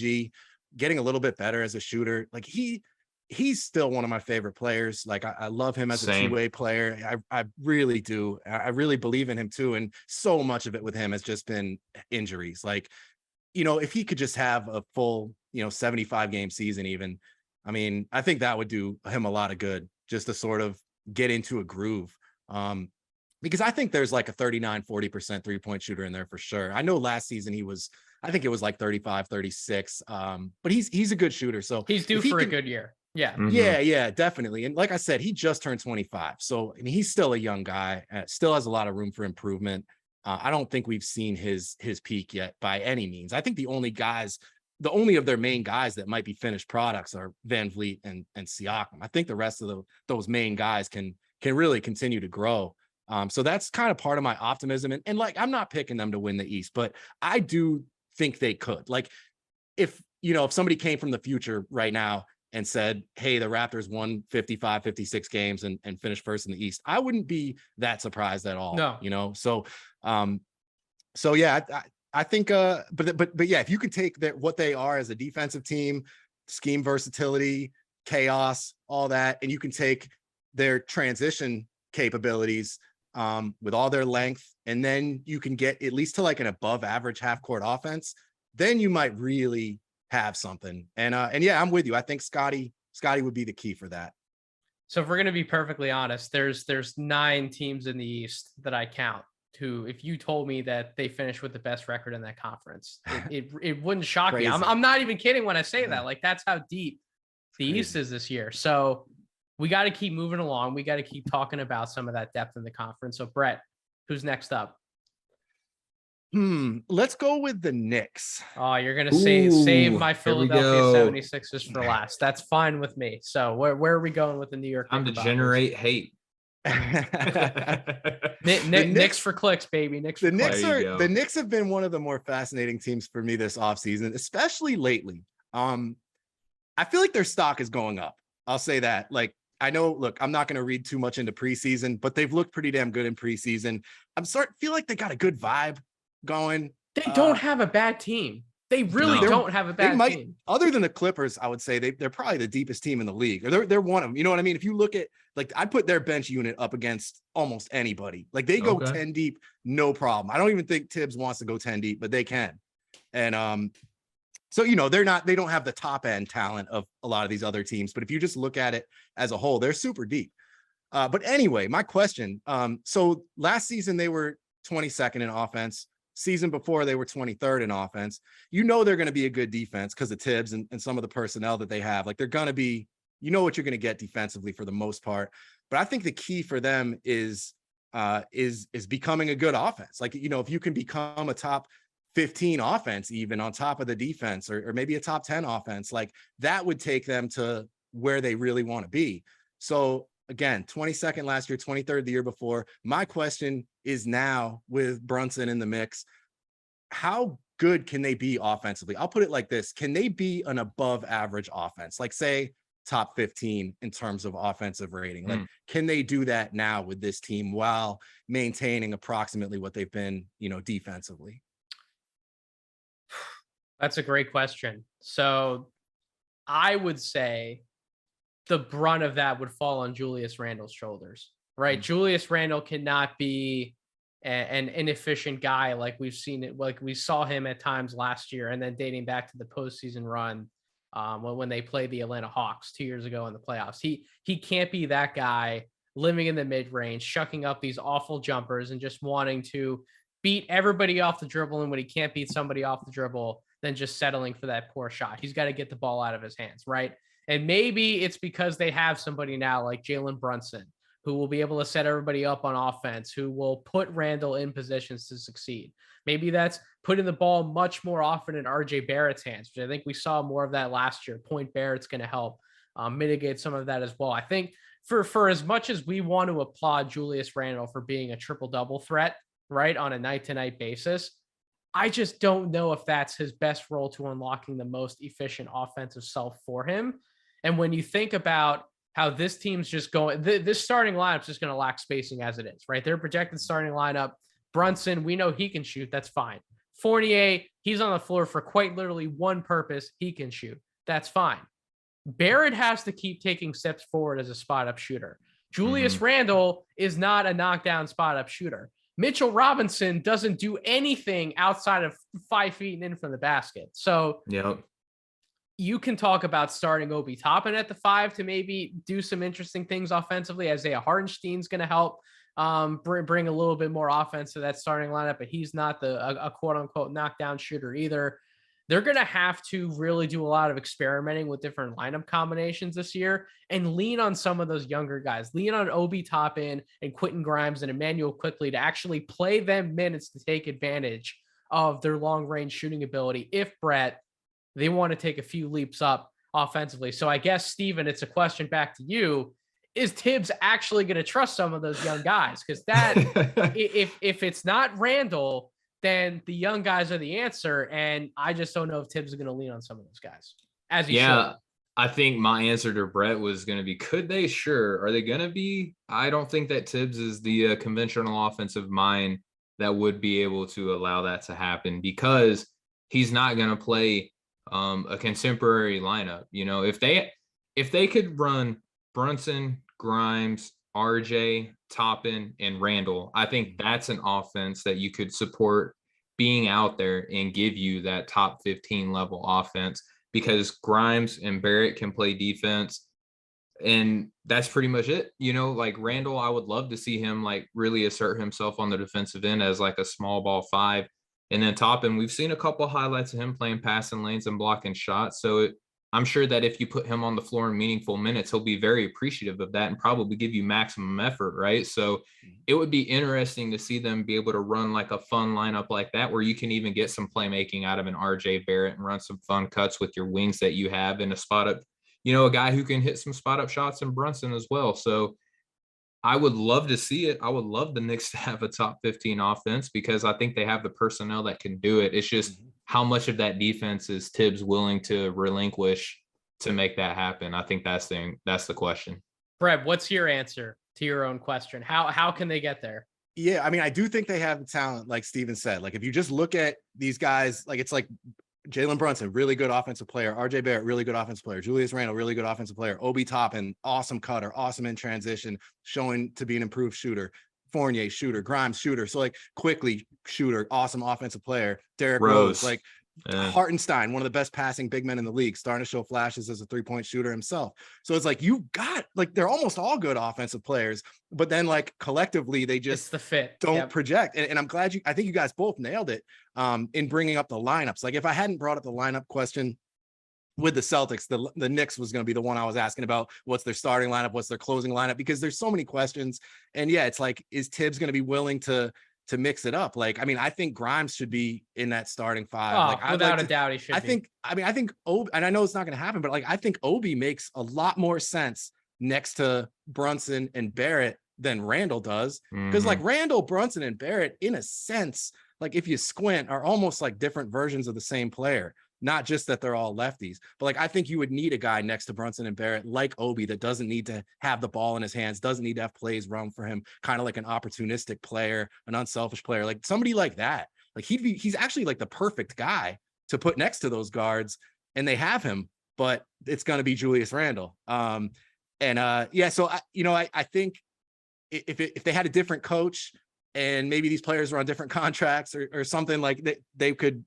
getting a little bit better as a shooter. Like he's still one of my favorite players. Like I love him as a two-way player. I really do. I really believe in him too. And so much of it with him has just been injuries. Like, you know, if he could just have a full, you know, 75 game season even, I mean, I think that would do him a lot of good just to sort of get into a groove. Because I think there's like a 39-40% 3-point shooter in there for sure. I know last season I think it was like 35, 36. But he's a good shooter. So he's due for a good year. Yeah. Yeah, definitely. And like I said, he just turned 25. So I mean, he's still a young guy, still has a lot of room for improvement. I don't think we've seen his peak yet by any means. I think the only of their main guys that might be finished products are Van Vliet and Siakam. I think the rest of those main guys can really continue to grow. So that's kind of part of my optimism. And like, I'm not picking them to win the East, but I do think they could. Like if somebody came from the future right now and said, hey, the Raptors won 55, 56 games and finished first in the East, I wouldn't be that surprised at all. No. You know, so yeah, I think, but yeah, if you can take what they are as a defensive team, scheme versatility, chaos, all that, and you can take their transition capabilities with all their length, and then you can get at least to like an above average half court offense, then you might really have something. And yeah, I'm with you. I think Scotty would be the key for that. So if we're going to be perfectly honest, there's 9 teams in the East that I count who, if you told me that they finished with the best record in that conference, it wouldn't shock me. I'm not even kidding when I say that. Like, that's how deep the East is this year. So we got to keep moving along. We got to keep talking about some of that depth in the conference. So Brett, who's next up? Let's go with the Knicks. Oh, you're going to save my Philadelphia 76ers for last. That's fine with me. So where are we going with the New York? I'm to generate hate. Knicks for clicks, baby. The Knicks have been one of the more fascinating teams for me this offseason, especially lately. I feel like their stock is going up. I'll say that. Like, I know, look, I'm not going to read too much into preseason, but they've looked pretty damn good in preseason. Feel like they got a good vibe going. They don't have a bad team. They really don't have a bad team. Other than the Clippers, I would say they're probably the deepest team in the league. Or they're one of them. You know what I mean? If you look at, like, I'd put their bench unit up against almost anybody. Like, they go 10 deep, no problem. I don't even think Tibbs wants to go 10 deep, but they can. And so, you know, they don't have the top end talent of a lot of these other teams. But if you just look at it as a whole, they're super deep. But anyway, my question. So last season, they were 22nd in offense. Season before, they were 23rd in offense. You know they're going to be a good defense because of Tibbs and some of the personnel that they have. Like, they're going to be, you know what you're going to get defensively for the most part. But I think the key for them is becoming a good offense. Like, you know, if you can become a top 15 offense, even on top of the defense, or maybe a top 10 offense, like, that would take them to where they really want to be. So again, 22nd last year, 23rd the year before. My question is now, with Brunson in the mix, how good can they be offensively? I'll put it like this. Can they be an above average offense? Like, say, top 15 in terms of offensive rating? Like, can they do that now with this team while maintaining approximately what they've been, you know, defensively? That's a great question. So I would say the brunt of that would fall on Julius Randle's shoulders, right? Julius Randle cannot be an inefficient guy like we've seen it, like we saw him at times last year, and then dating back to the postseason run when they played the Atlanta Hawks 2 years ago in the playoffs. He can't be that guy living in the mid-range, shucking up these awful jumpers and just wanting to beat everybody off the dribble. And when he can't beat somebody off the dribble, then just settling for that poor shot. He's got to get the ball out of his hands, right? And maybe it's because they have somebody now like Jalen Brunson, who will be able to set everybody up on offense, who will put Randle in positions to succeed. Maybe that's putting the ball much more often in RJ Barrett's hands, which I think we saw more of that last year. Point Barrett's going to help mitigate some of that as well. I think for as much as we want to applaud Julius Randle for being a triple-double threat, right, on a night-to-night basis. I just don't know if that's his best role to unlocking the most efficient offensive self for him. And when you think about how this team's just going, this starting lineup's just going to lack spacing as it is, right? Their projected starting lineup, Brunson, we know he can shoot. That's fine. Fournier, he's on the floor for quite literally one purpose. He can shoot. That's fine. Barrett has to keep taking steps forward as a spot up shooter. Julius Randle is not a knockdown spot up shooter. Mitchell Robinson doesn't do anything outside of 5 feet and in from the basket. So you can talk about starting Obi Toppin at the 5 to maybe do some interesting things offensively. Isaiah Hartenstein's going to help bring a little bit more offense to that starting lineup, but he's not a quote unquote knockdown shooter either. They're going to have to really do a lot of experimenting with different lineup combinations this year and lean on some of those younger guys. Lean on Obi Toppin and Quentin Grimes and Emmanuel Quickley to actually play them minutes to take advantage of their long-range shooting ability if, Brett, they want to take a few leaps up offensively. So I guess, Steven, it's a question back to you. Is Tibbs actually going to trust some of those young guys? Because that, if it's not Randle, then the young guys are the answer. And I just don't know if Tibbs is going to lean on some of those guys as he should. I think my answer to Brett was going to be, could they? Sure. Are they going to be? I don't think that Tibbs is the conventional offensive mind that would be able to allow that to happen, because he's not going to play a contemporary lineup. You know, if they could run Brunson, Grimes, RJ, Toppin, and Randle, I think that's an offense that you could support being out there and give you that top 15 level offense, because Grimes and Barrett can play defense. And that's pretty much it. You know, like Randle, I would love to see him like really assert himself on the defensive end as like a small ball 5. And then Toppin, we've seen a couple of highlights of him playing passing lanes and blocking shots. So I'm sure that if you put him on the floor in meaningful minutes, he'll be very appreciative of that and probably give you maximum effort, right? So it would be interesting to see them be able to run like a fun lineup like that, where you can even get some playmaking out of an RJ Barrett and run some fun cuts with your wings that you have in a spot up, you know, a guy who can hit some spot up shots in Brunson as well. So I would love to see it. I would love the Knicks to have a top 15 offense, because I think they have the personnel that can do it. It's just how much of that defense is Tibbs willing to relinquish to make that happen? I think that's the question. Brett, what's your answer to your own question? How can they get there? Yeah, I mean, I do think they have the talent, like Steven said. Like, if you just look at these guys, like, it's like Jalen Brunson, really good offensive player. RJ Barrett, really good offensive player. Julius Randle, really good offensive player. Obi Toppin, awesome cutter, awesome in transition, showing to be an improved shooter. Fournier, shooter. Grimes, shooter. So, like, Quickley, shooter, awesome offensive player. Derrick Rose, like, Hartenstein, one of the best passing big men in the league, starting to show flashes as a 3-point shooter himself. So it's like, you got, like, they're almost all good offensive players, but then, like, collectively they just the fit don't project. And I'm glad I think you guys both nailed it in bringing up the lineups. Like, if I hadn't brought up the lineup question with the Celtics, the Knicks was going to be the one I was asking about. What's their starting lineup? What's their closing lineup? Because there's so many questions. And yeah, it's like, is Tibbs going to be willing to mix it up? Like, I mean, I think Grimes should be in that starting 5. Oh, like, without a doubt, he should. I think Obi, and I know it's not going to happen, but like, I think Obi makes a lot more sense next to Brunson and Barrett than Randle does. Because like Randle, Brunson, and Barrett, in a sense, like if you squint, are almost like different versions of the same player. Not just that they're all lefties, but like, I think you would need a guy next to Brunson and Barrett like Obi that doesn't need to have the ball in his hands, doesn't need to have plays run for him, kind of like an opportunistic player, an unselfish player, like somebody like that. Like, he's actually like the perfect guy to put next to those guards, and they have him, but it's going to be Julius Randle. So I think if they had a different coach and maybe these players were on different contracts or something, like they could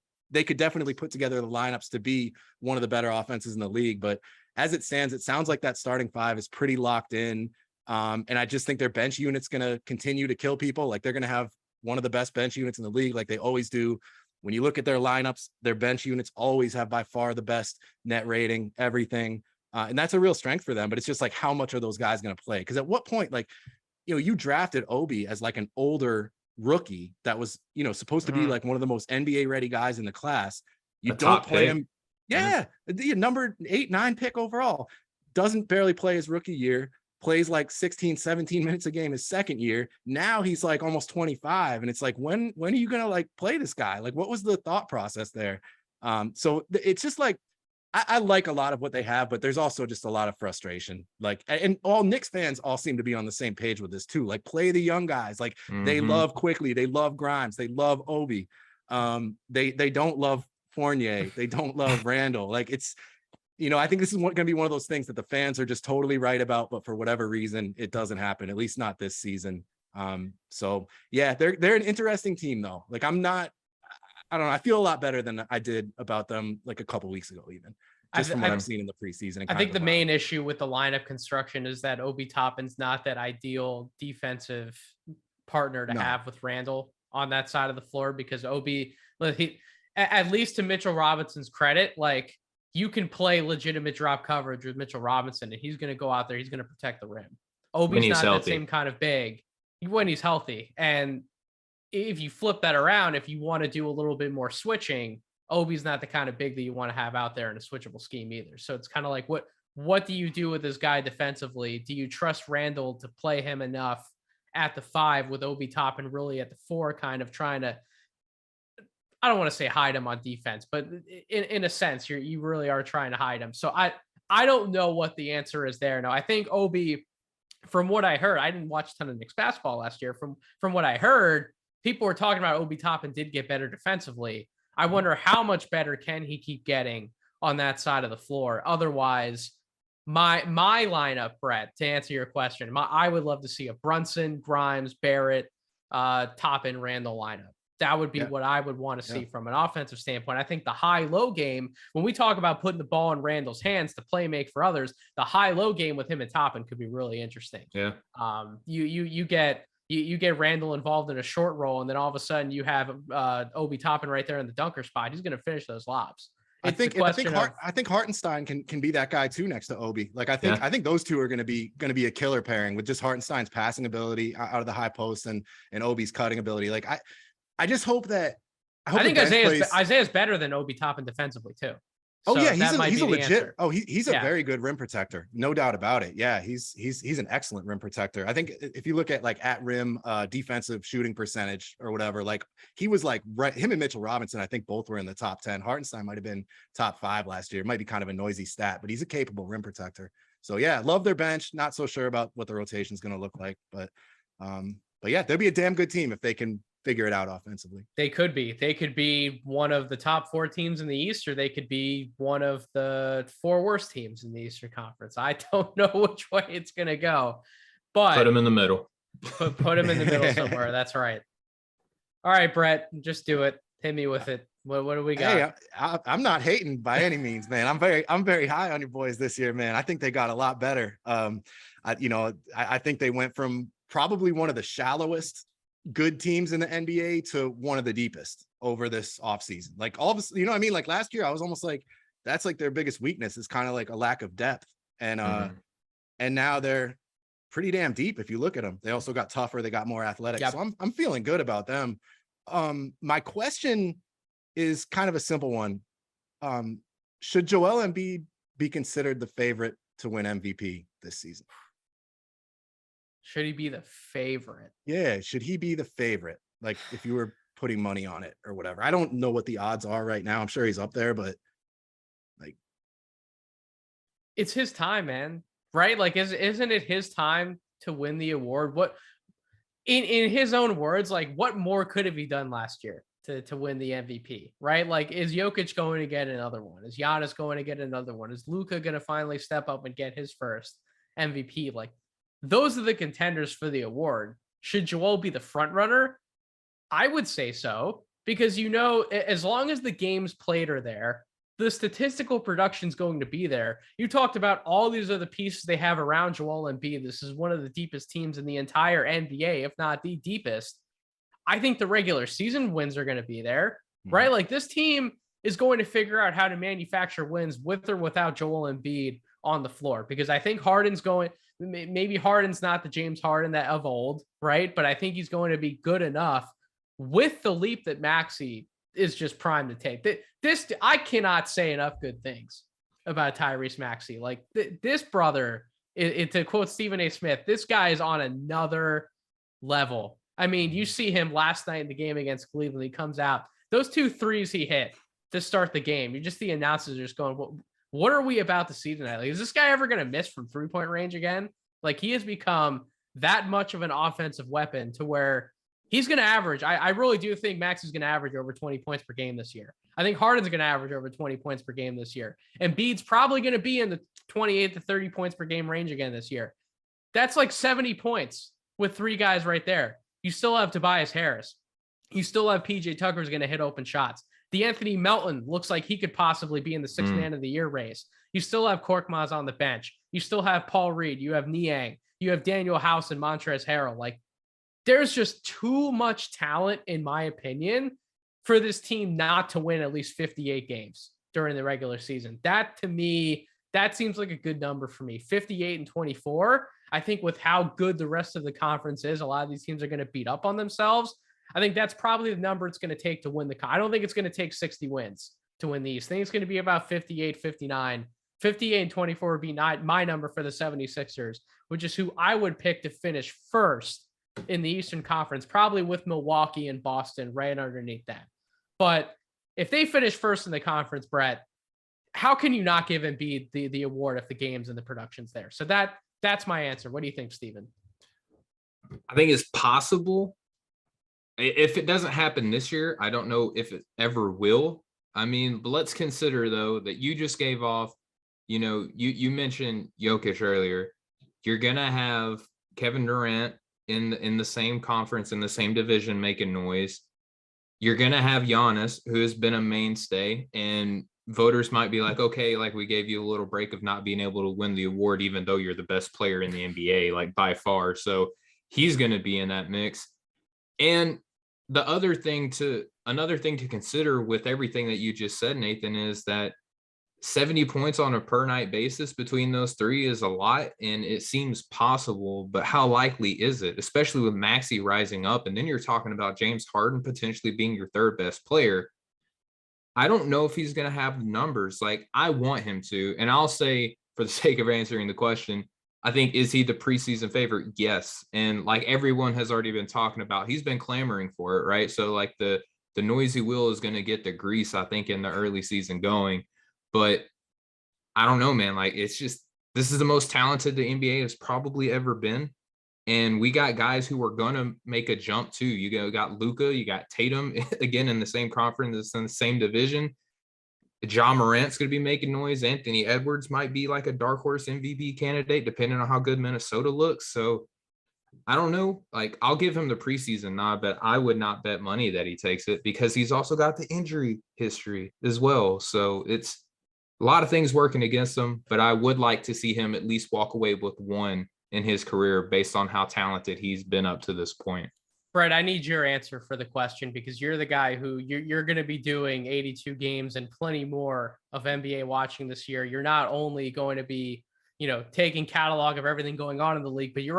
definitely put together the lineups to be one of the better offenses in the league. But as it stands, it sounds like that starting 5 is pretty locked in. And I just think their bench unit's going to continue to kill people. Like, they're going to have one of the best bench units in the league, like they always do. When you look at their lineups, their bench units always have by far the best net rating, everything. And that's a real strength for them. But it's just like, how much are those guys going to play? Because at what point, like, you drafted Obi as like an older rookie that was, supposed to be like one of the most NBA ready guys in the class. You don't play him. Yeah. The number 8, 9 pick overall, doesn't barely play his rookie year, plays like 16, 17 minutes a game his second year. Now he's like almost 25. And it's like, when are you going to like play this guy? Like, what was the thought process there? So it's just like, I like a lot of what they have, but there's also just a lot of frustration. Like, and all Knicks fans all seem to be on the same page with this too. Like, play the young guys. Like, they love Quickly, they love Grimes, they love Obi. They don't love Fournier, they don't love Randall. Like, it's, I think this is going to be one of those things that the fans are just totally right about, but for whatever reason, it doesn't happen. At least not this season. So yeah, they're an interesting team though. Like, I don't know. I feel a lot better than I did about them like a couple weeks ago, even just from what I've seen in the preseason. I think the main issue with the lineup construction is that Obi Toppin's not that ideal defensive partner to have with Randall on that side of the floor, because Obi, at least to Mitchell Robinson's credit, like, you can play legitimate drop coverage with Mitchell Robinson and he's going to go out there. He's going to protect the rim. Obi's not that same kind of big when he's healthy. And if you flip that around, if you want to do a little bit more switching, Obi's not the kind of big that you want to have out there in a switchable scheme either. So it's kind of like, what do you do with this guy defensively? Do you trust Randall to play him enough at the 5 with Obi Toppin really at the 4, kind of trying to, I don't want to say hide him on defense, but in a sense, you really are trying to hide him. So I don't know what the answer is there. No, I think Obi, from what I heard, I didn't watch a ton of Knicks basketball last year. From what I heard, people were talking about Obi Toppin did get better defensively. I wonder how much better can he keep getting on that side of the floor. Otherwise, my lineup, Brett, to answer your question, I would love to see a Brunson, Grimes, Barrett, Toppin, Randall lineup. That would be what I would want to see from an offensive standpoint. I think the high-low game, when we talk about putting the ball in Randall's hands to play make for others, the high-low game with him and Toppin could be really interesting. Yeah. You get Randall involved in a short roll, and then all of a sudden you have Obi Toppin right there in the dunker spot. He's going to finish those lobs. I think Hartenstein can be that guy too next to Obi. Like, I think those two are going to be a killer pairing with just Hartenstein's passing ability out of the high post and Obi's cutting ability. Like, I just hope that I think Isaiah's better than Obi Toppin defensively too. So he's a legit. He's a very good rim protector, no doubt about it. Yeah, he's an excellent rim protector. I think if you look at like at rim defensive shooting percentage or whatever, like he was like him and Mitchell Robinson, I think both were in the top 10. Hartenstein might have been top 5 last year. It might be kind of a noisy stat, but he's a capable rim protector. So yeah, love their bench. Not so sure about what the rotation is going to look like, but yeah, they'll be a damn good team if they can figure it out offensively. They could be one of the top 4 teams in the East, or they could be one of the 4 worst teams in the Eastern Conference. I don't know which way it's going to go, but put them in the middle. Put them in the middle somewhere. That's right. All right, Brett, just do it. Hit me with it. What do we got? Hey, I'm not hating by any means, man. I'm very high on your boys this year, man. I think they got a lot better. I think they went from probably one of the shallowest good teams in the NBA to one of the deepest over this offseason. Like, all of a, what I mean? Like, last year I was almost like, that's like their biggest weakness is kind of like a lack of depth. And and now they're pretty damn deep if you look at them. They also got tougher, they got more athletic. Yep. So I'm feeling good about them. My question is kind of a simple one. Should Joel Embiid be considered the favorite to win MVP this season? Should he be the favorite? Yeah, should he be the favorite? Like, if you were putting money on it or whatever. I don't know what the odds are right now. I'm sure he's up there, but like, it's his time, man. Right? Like, isn't it his time to win the award? What, in his own words, like, what more could have he done last year to win the MVP? Right? Like, is Jokic going to get another one? Is Giannis going to get another one? Is Luka going to finally step up and get his first MVP? Like, those are the contenders for the award. Should Joel be the front runner? I would say so, because, as long as the games played are there, the statistical production is going to be there. You talked about all these other pieces they have around Joel Embiid. This is one of the deepest teams in the entire NBA, if not the deepest. I think the regular season wins are going to be there, right? Like, this team is going to figure out how to manufacture wins with or without Joel Embiid on the floor, because I think maybe Harden's not the James Harden that of old, right? But I think he's going to be good enough with the leap that Maxey is just primed to take. I cannot say enough good things about Tyrese Maxey. Like, this brother To quote Stephen A. Smith, this guy is on another level. I mean, you see him last night in the game against Cleveland. He comes out, those 2 threes he hit to start the game. You just, the announcers are just going, what are we about to see tonight? Like, is this guy ever going to miss from 3-point range again? Like, he has become that much of an offensive weapon to where he's going to average. I really do think Max is going to average over 20 points per game this year. I think Harden's going to average over 20 points per game this year. And Embiid's probably going to be in the 28 to 30 points per game range again this year. That's like 70 points with 3 guys right there. You still have Tobias Harris. You still have PJ Tucker who's going to hit open shots. DeAnthony Melton looks like he could possibly be in the 6th man of the year race. You still have Korkmaz on the bench. You still have Paul Reed. You have Niang. You have Daniel House and Montrezl Harrell. Like, there's just too much talent, in my opinion, for this team not to win at least 58 games during the regular season. That, to me, that seems like a good number for me. 58 and 24. I think with how good the rest of the conference is, a lot of these teams are going to beat up on themselves. I think that's probably the number it's going to take to win the. I don't think it's going to take 60 wins to win these. I think it's going to be about 58, 59. 58 and 24 would be not my number for the 76ers, which is who I would pick to finish first in the Eastern Conference, probably with Milwaukee and Boston right underneath that. But if they finish first in the conference, Brett, how can you not give Embiid the award if the games and the production's there? So that's my answer. What do you think, Steven? I think it's possible. If it doesn't happen this year, I don't know if it ever will. I mean, but let's consider, though, that you just gave off, you mentioned Jokic earlier. You're going to have Kevin Durant in the same conference, in the same division, making noise. You're going to have Giannis, who has been a mainstay, and voters might be like, okay, like, we gave you a little break of not being able to win the award, even though you're the best player in the NBA, like, by far. So he's going to be in that mix. And another thing to consider with everything that you just said, Nathan, is that 70 points on a per night basis between those 3 is a lot, and it seems possible, but how likely is it, especially with Maxey rising up? And then you're talking about James Harden potentially being your 3rd best player. I don't know if he's going to have the numbers. Like, I want him to, and I'll say, for the sake of answering the question, I think, is he the preseason favorite? Yes. And like everyone has already been talking about, he's been clamoring for it, right? So like the noisy wheel is going to get the grease, I think, in the early season going. But I don't know, man. Like, it's just, this is the most talented the NBA has probably ever been. And we got guys who are going to make a jump too. You got Luka, you got Tatum, again, in the same conference, in the same division. Ja Morant's going to be making noise. Anthony Edwards might be like a dark horse MVP candidate, depending on how good Minnesota looks. So I don't know. Like, I'll give him the preseason nod, but I would not bet money that he takes it, because he's also got the injury history as well. So it's a lot of things working against him, but I would like to see him at least walk away with one in his career based on how talented he's been up to this point. Brett, I need your answer for the question, because you're the guy who you're going to be doing 82 games and plenty more of NBA watching this year. You're not only going to be, taking catalog of everything going on in the league, but you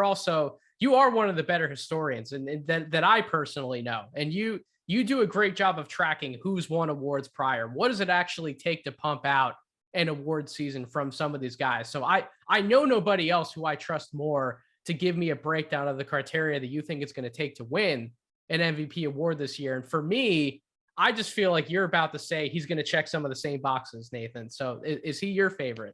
are one of the better historians and that I personally know. And you do a great job of tracking who's won awards prior. What does it actually take to pump out an award season from some of these guys? So I know nobody else who I trust more to give me a breakdown of the criteria that you think it's going to take to win an MVP award this year. And for me, I just feel like you're about to say he's going to check some of the same boxes, Nathan. So is he your favorite?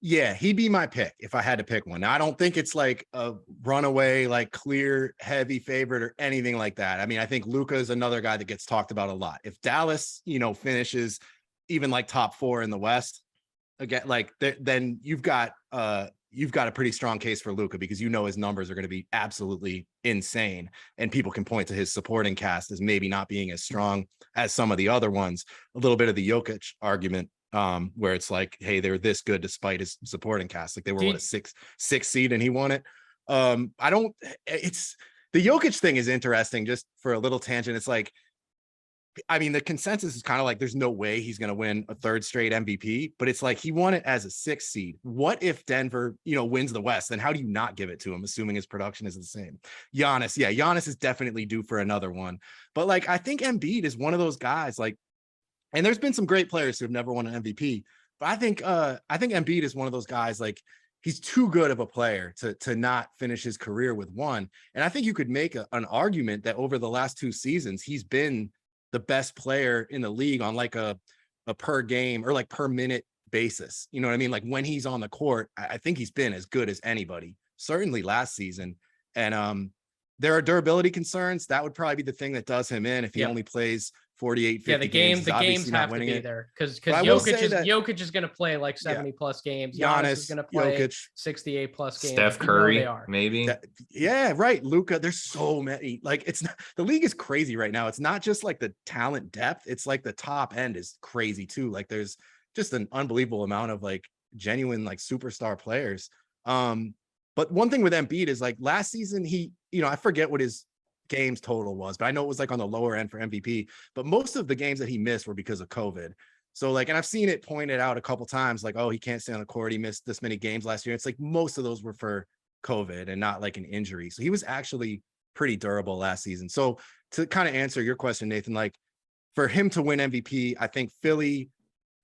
Yeah, he'd be my pick if I had to pick one. Now, I don't think it's like a runaway, like clear, heavy favorite or anything like that. I mean, I think Luka is another guy that gets talked about a lot. If Dallas, finishes even like top 4 in the West, again, like then you've got a pretty strong case for Luka, because his numbers are going to be absolutely insane, and people can point to his supporting cast as maybe not being as strong as some of the other ones. A little bit of the Jokic argument, where it's like, hey, they're this good despite his supporting cast. Like, they were a six seed and he won it. It's the Jokic thing is interesting. Just for a little tangent, it's like, I mean, the consensus is kind of like, there's no way he's going to win a 3rd straight MVP, but it's like, he won it as a 6th seed. What if Denver, wins the West? Then how do you not give it to him, assuming his production is the same? Giannis is definitely due for another one. But like, I think Embiid is one of those guys, like, and there's been some great players who have never won an MVP, but I think Embiid is one of those guys, like, he's too good of a player to not finish his career with one. And I think you could make an argument that over the last 2 seasons, he's been the best player in the league on like a per game or like per minute basis. You know what I mean? Like when he's on the court, I think he's been as good as anybody, certainly last season. And there are durability concerns. That would probably be the thing that does him in if he only plays 48, 50 games. The games have to be there because Jokic is going to play like 70 plus games. Giannis is going to play Jokic, 68 plus games. Steph Curry, maybe. Yeah, right. Luka. There's so many. Like it's not, the league is crazy right now. It's not just like the talent depth. It's like the top end is crazy too. Like there's just an unbelievable amount of like genuine like superstar players. But one thing with Embiid is like last season I forget what his games total was, but I know it was like on the lower end for MVP, but most of the games that he missed were because of COVID. So like, and I've seen it pointed out a couple times, like, oh, he can't stay on the court. He missed this many games last year. It's like most of those were for COVID and not like an injury. So he was actually pretty durable last season. So to kind of answer your question, Nathan, like for him to win MVP, I think Philly,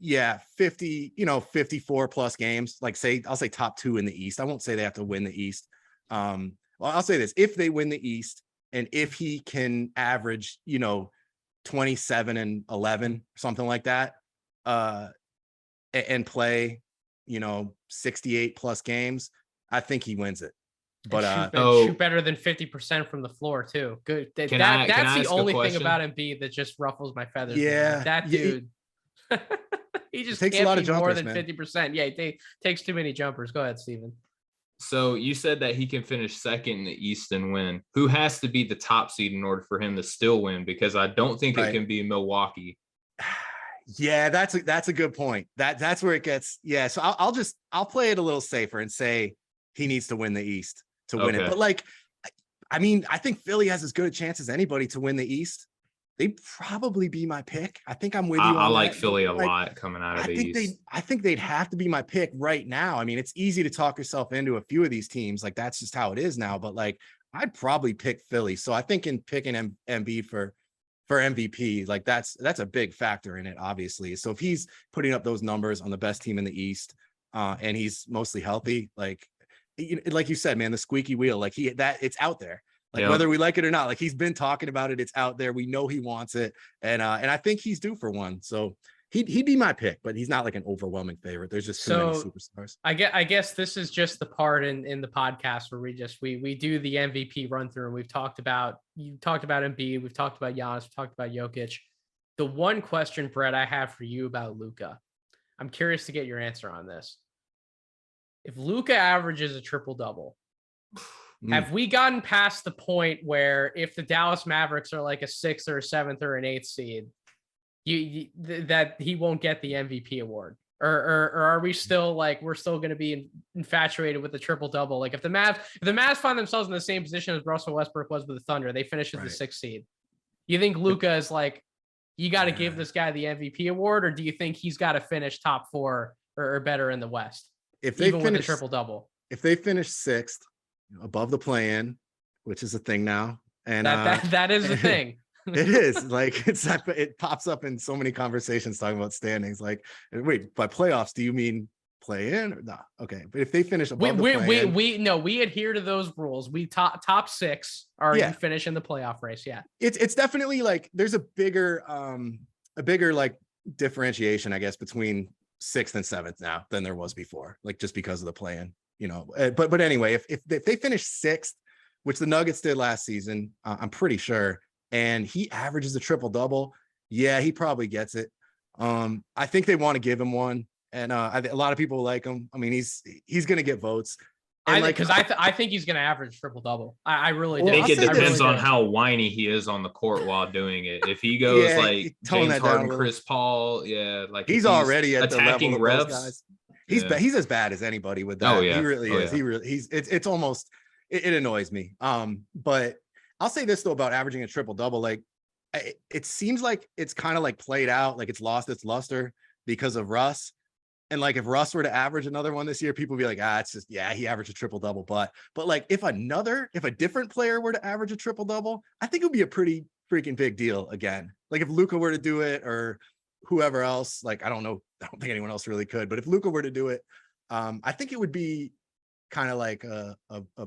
50, 54 plus games, like I'll say top 2 in the East. I won't say they have to win the East. Well, I'll say this, if they win the East, and if he can average, 27 and 11, something like that, and play, 68 plus games, I think he wins it. But shoot better than 50% from the floor too. Good. That's the only thing about Embiid that just ruffles my feathers. Yeah, that dude. He just takes a lot of jumpers, more than 50%. Yeah, he takes too many jumpers. Go ahead, Steven. So you said that he can finish second in the East and win. Who has to be the top seed in order for him to still win? Because I don't think it can be Milwaukee. Yeah, that's a good point. That's where it gets. Yeah, so I'll play it a little safer and say he needs to win the East to win it. But like, I mean, I think Philly has as good a chance as anybody to win the East. They'd probably be my pick. I think I'm with you. I like Philly a lot coming out of the East. I think they'd have to be my pick right now. I mean, it's easy to talk yourself into a few of these teams. Like that's just how it is now. But like, I'd probably pick Philly. So I think in picking Embiid for MVP, like that's a big factor in it, obviously. So if he's putting up those numbers on the best team in the East, and he's mostly healthy, like you said, man, the squeaky wheel, like it's out there. Like whether we like it or not, like he's been talking about it, it's out there. We know he wants it, and I think he's due for one. So he'd be my pick, but he's not like an overwhelming favorite. There's just too many superstars. I guess this is just the part in the podcast where we do the MVP run through, and you talked about Embiid, we've talked about Giannis, we've talked about Jokic. The one question, Brett, I have for you about Luka, I'm curious to get your answer on this. If Luka averages a triple double. Have we gotten past the point where if the Dallas Mavericks are like a 6th or a 7th or an 8th seed, that he won't get the MVP award? Or are we still like, we're still going to be infatuated with the triple double? Like if the Mavs find themselves in the same position as Russell Westbrook was with the Thunder, they finish as the 6th seed. You think Luka is like, you got to give this guy the MVP award, or do you think he's got to finish top 4 or better in the West? If they finish with the triple double, if they finish 6th, above the play-in, which is a thing now, and that is a thing. It is like it pops up in so many conversations talking about standings. Like, wait, by playoffs, do you mean play-in or not? Okay, but if they finish above the play-in, we adhere to those rules. We top 6 are you finish in the playoff race. Yeah, it's definitely like there's a bigger like differentiation, I guess, between 6th and 7th now than there was before. Like just because of the play-in. But anyway, if they finish 6th, which the Nuggets did last season, I'm pretty sure, and he averages a triple double, he probably gets it. I think they want to give him one, and a lot of people like him. I mean, he's going to get votes. I think he's going to average triple double. I really do. I think it depends on how whiny he is on the court while doing it. If he goes like James Harden, Chris Paul, like he's already at attacking the level of those guys. He's as bad as anybody with that. He really is. It's almost it annoys me. But I'll say this though about averaging a triple double. Like it seems like it's kind of like played out, like it's lost its luster because of Russ. And like if Russ were to average another one this year, people would be like, it's just he averaged a triple double. But like if a different player were to average a triple double, I think it would be a pretty freaking big deal again. Like if Luka were to do it or whoever else, like I don't know. I don't think anyone else really could, but if Luka were to do it, I think it would be kind of like a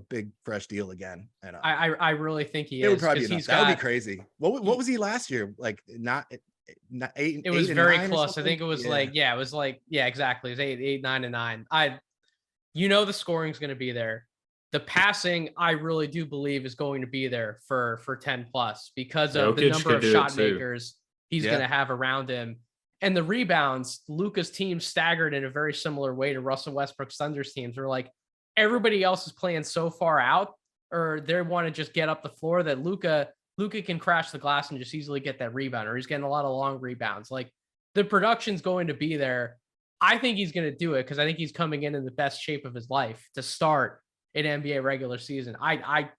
big fresh deal again. And I really think he it would is, probably be 'cause enough. he's That would be got crazy. What was he last year? Like not eight. it was 8 and very 9 or close. I think something? it was Yeah. like, yeah, it was like, yeah, exactly. It was 8, 9, and 9. The scoring's going to be there. The passing, I really do believe, is going to be there for 10 plus because of the Jokic number could of do it shot too. makers he's Yeah. going to have around him. And the rebounds, Luka's team staggered in a very similar way to Russell Westbrook's Thunder's teams, where like everybody else is playing so far out, or they want to just get up the floor, that Luka can crash the glass and just easily get that rebound, or he's getting a lot of long rebounds. Like, the production's going to be there. I think he's going to do it because I think he's coming in the best shape of his life to start an NBA regular season. I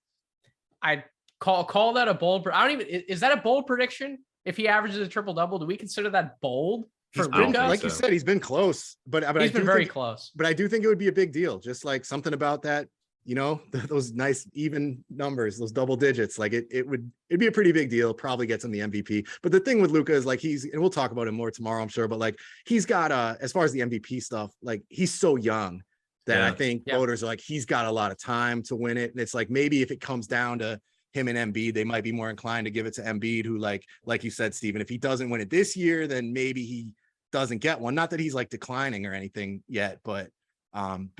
call that a bold. I don't even, is that a bold prediction? If he averages a triple double, do we consider that bold for He's been, Luka? like you said, he's been close, but I He's been do very think, close. but I do think it would be a big deal. Just like something about that, those nice even numbers, those double digits, like it'd be a pretty big deal. Probably gets him the MVP. But the thing with Luka is like and we'll talk about him more tomorrow, I'm sure. But like he's got as far as the MVP stuff, like he's so young that I think voters are like, he's got a lot of time to win it. And it's like, maybe if it comes down to him and Embiid, they might be more inclined to give it to Embiid, who like you said, Steven, if he doesn't win it this year, then maybe he doesn't get one. Not that he's like declining or anything yet, but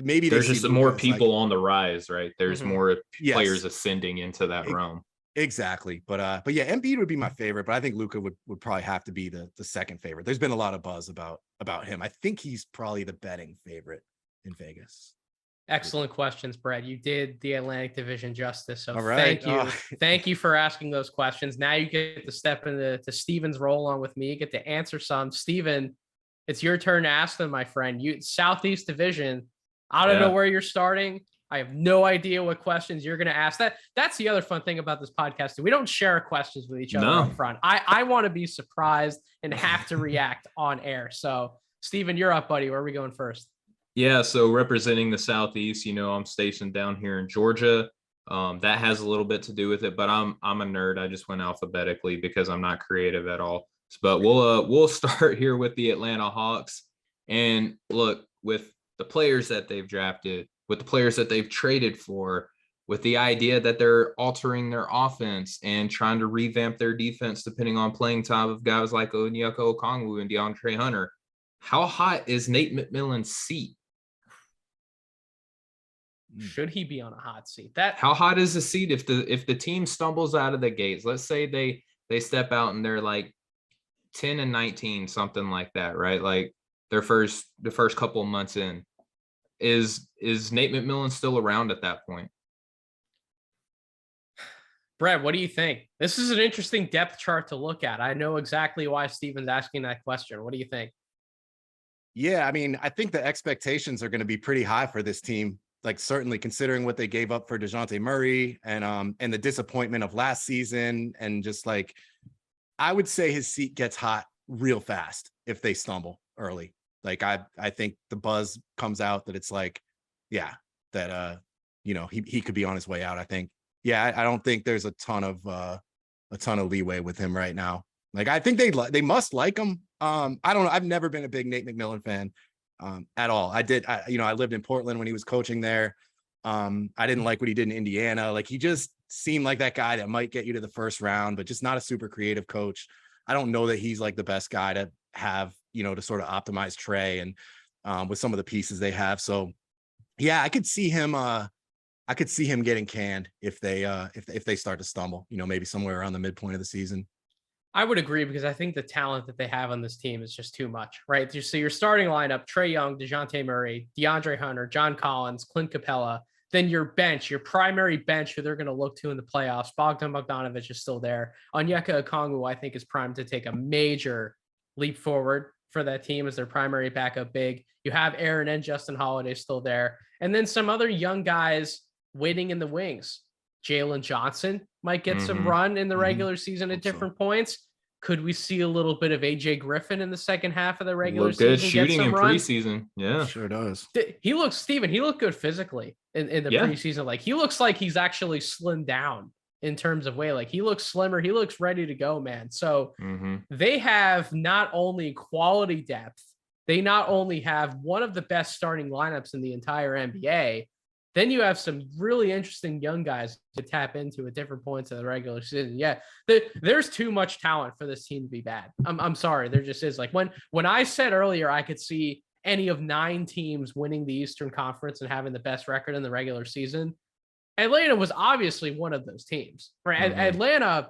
maybe there's just more people on the rise, right? There's more players ascending into that realm. Exactly. But yeah, Embiid would be my favorite, but I think Luka would probably have to be the second favorite. There's been a lot of buzz about him. I think he's probably the betting favorite in Vegas. Excellent questions, Brett. You did the Atlantic Division justice. So all right. Thank you. Thank you for asking those questions. Now you get to step into Steven's role along with me. You get to answer some. Steven, it's your turn to ask them, my friend. Southeast Division. I don't know where you're starting. I have no idea what questions you're going to ask. That's the other fun thing about this podcast. We don't share questions with each other up front. I want to be surprised and have to react on air. So, Steven, you're up, buddy. Where are we going first? Yeah, so representing the Southeast, I'm stationed down here in Georgia. That has a little bit to do with it, but I'm a nerd. I just went alphabetically because I'm not creative at all. But we'll start here with the Atlanta Hawks. And look, with the players that they've drafted, with the players that they've traded for, with the idea that they're altering their offense and trying to revamp their defense depending on playing time of guys like Onyeka Okongwu and DeAndre Hunter, how hot is Nate McMillan's seat? Should he be on a hot seat? How hot is the seat if the team stumbles out of the gates? Let's say they step out and they're like 10 and 19, something like that, right? Like the first couple of months in. Is Nate McMillan still around at that point? Brad, what do you think? This is an interesting depth chart to look at. I know exactly why Steven's asking that question. What do you think? Yeah, I mean, I think the expectations are going to be pretty high for this team. Like, certainly considering what they gave up for DeJounte Murray and the disappointment of last season, and just like, I would say his seat gets hot real fast if they stumble early. Like, I think the buzz comes out that it's like, yeah, that he could be on his way out. I think, yeah, I don't think there's a ton of leeway with him right now. Like, I think they must like him. I don't know. I've never been a big Nate McMillan fan at all. I lived in Portland when he was coaching there. I didn't like what he did in Indiana. Like, he just seemed like that guy that might get you to the first round, but just not a super creative coach. I don't know that he's like the best guy to have, to sort of optimize Trey and with some of the pieces they have. So yeah, I could see him getting canned if they start to stumble, maybe somewhere around the midpoint of the season. I would agree, because I think the talent that they have on this team is just too much, right? So your starting lineup: Trae Young, DeJounte Murray, DeAndre Hunter, John Collins, Clint Capella. Then your bench, your primary bench, who they're going to look to in the playoffs. Bogdan Bogdanović is still there. Onyeka Okongwu, I think, is primed to take a major leap forward for that team as their primary backup big. You have Aaron and Justin Holiday still there. And then some other young guys waiting in the wings. Jalen Johnson might get some run in the regular season at different points. Could we see a little bit of AJ Griffin in the second half of the regular season? Good shooting in preseason. Yeah, sure does. He looks good physically in the preseason. Like, he looks like he's actually slimmed down in terms of weight. Like, he looks slimmer. He looks ready to go, man. So they have not only quality depth, they not only have one of the best starting lineups in the entire NBA, then you have some really interesting young guys to tap into at different points of the regular season. Yeah, there's too much talent for this team to be bad. I'm sorry, there just is. Like when I said earlier, I could see any of 9 teams winning the Eastern Conference and having the best record in the regular season. Atlanta was obviously one of those teams, right? Mhm. Atlanta,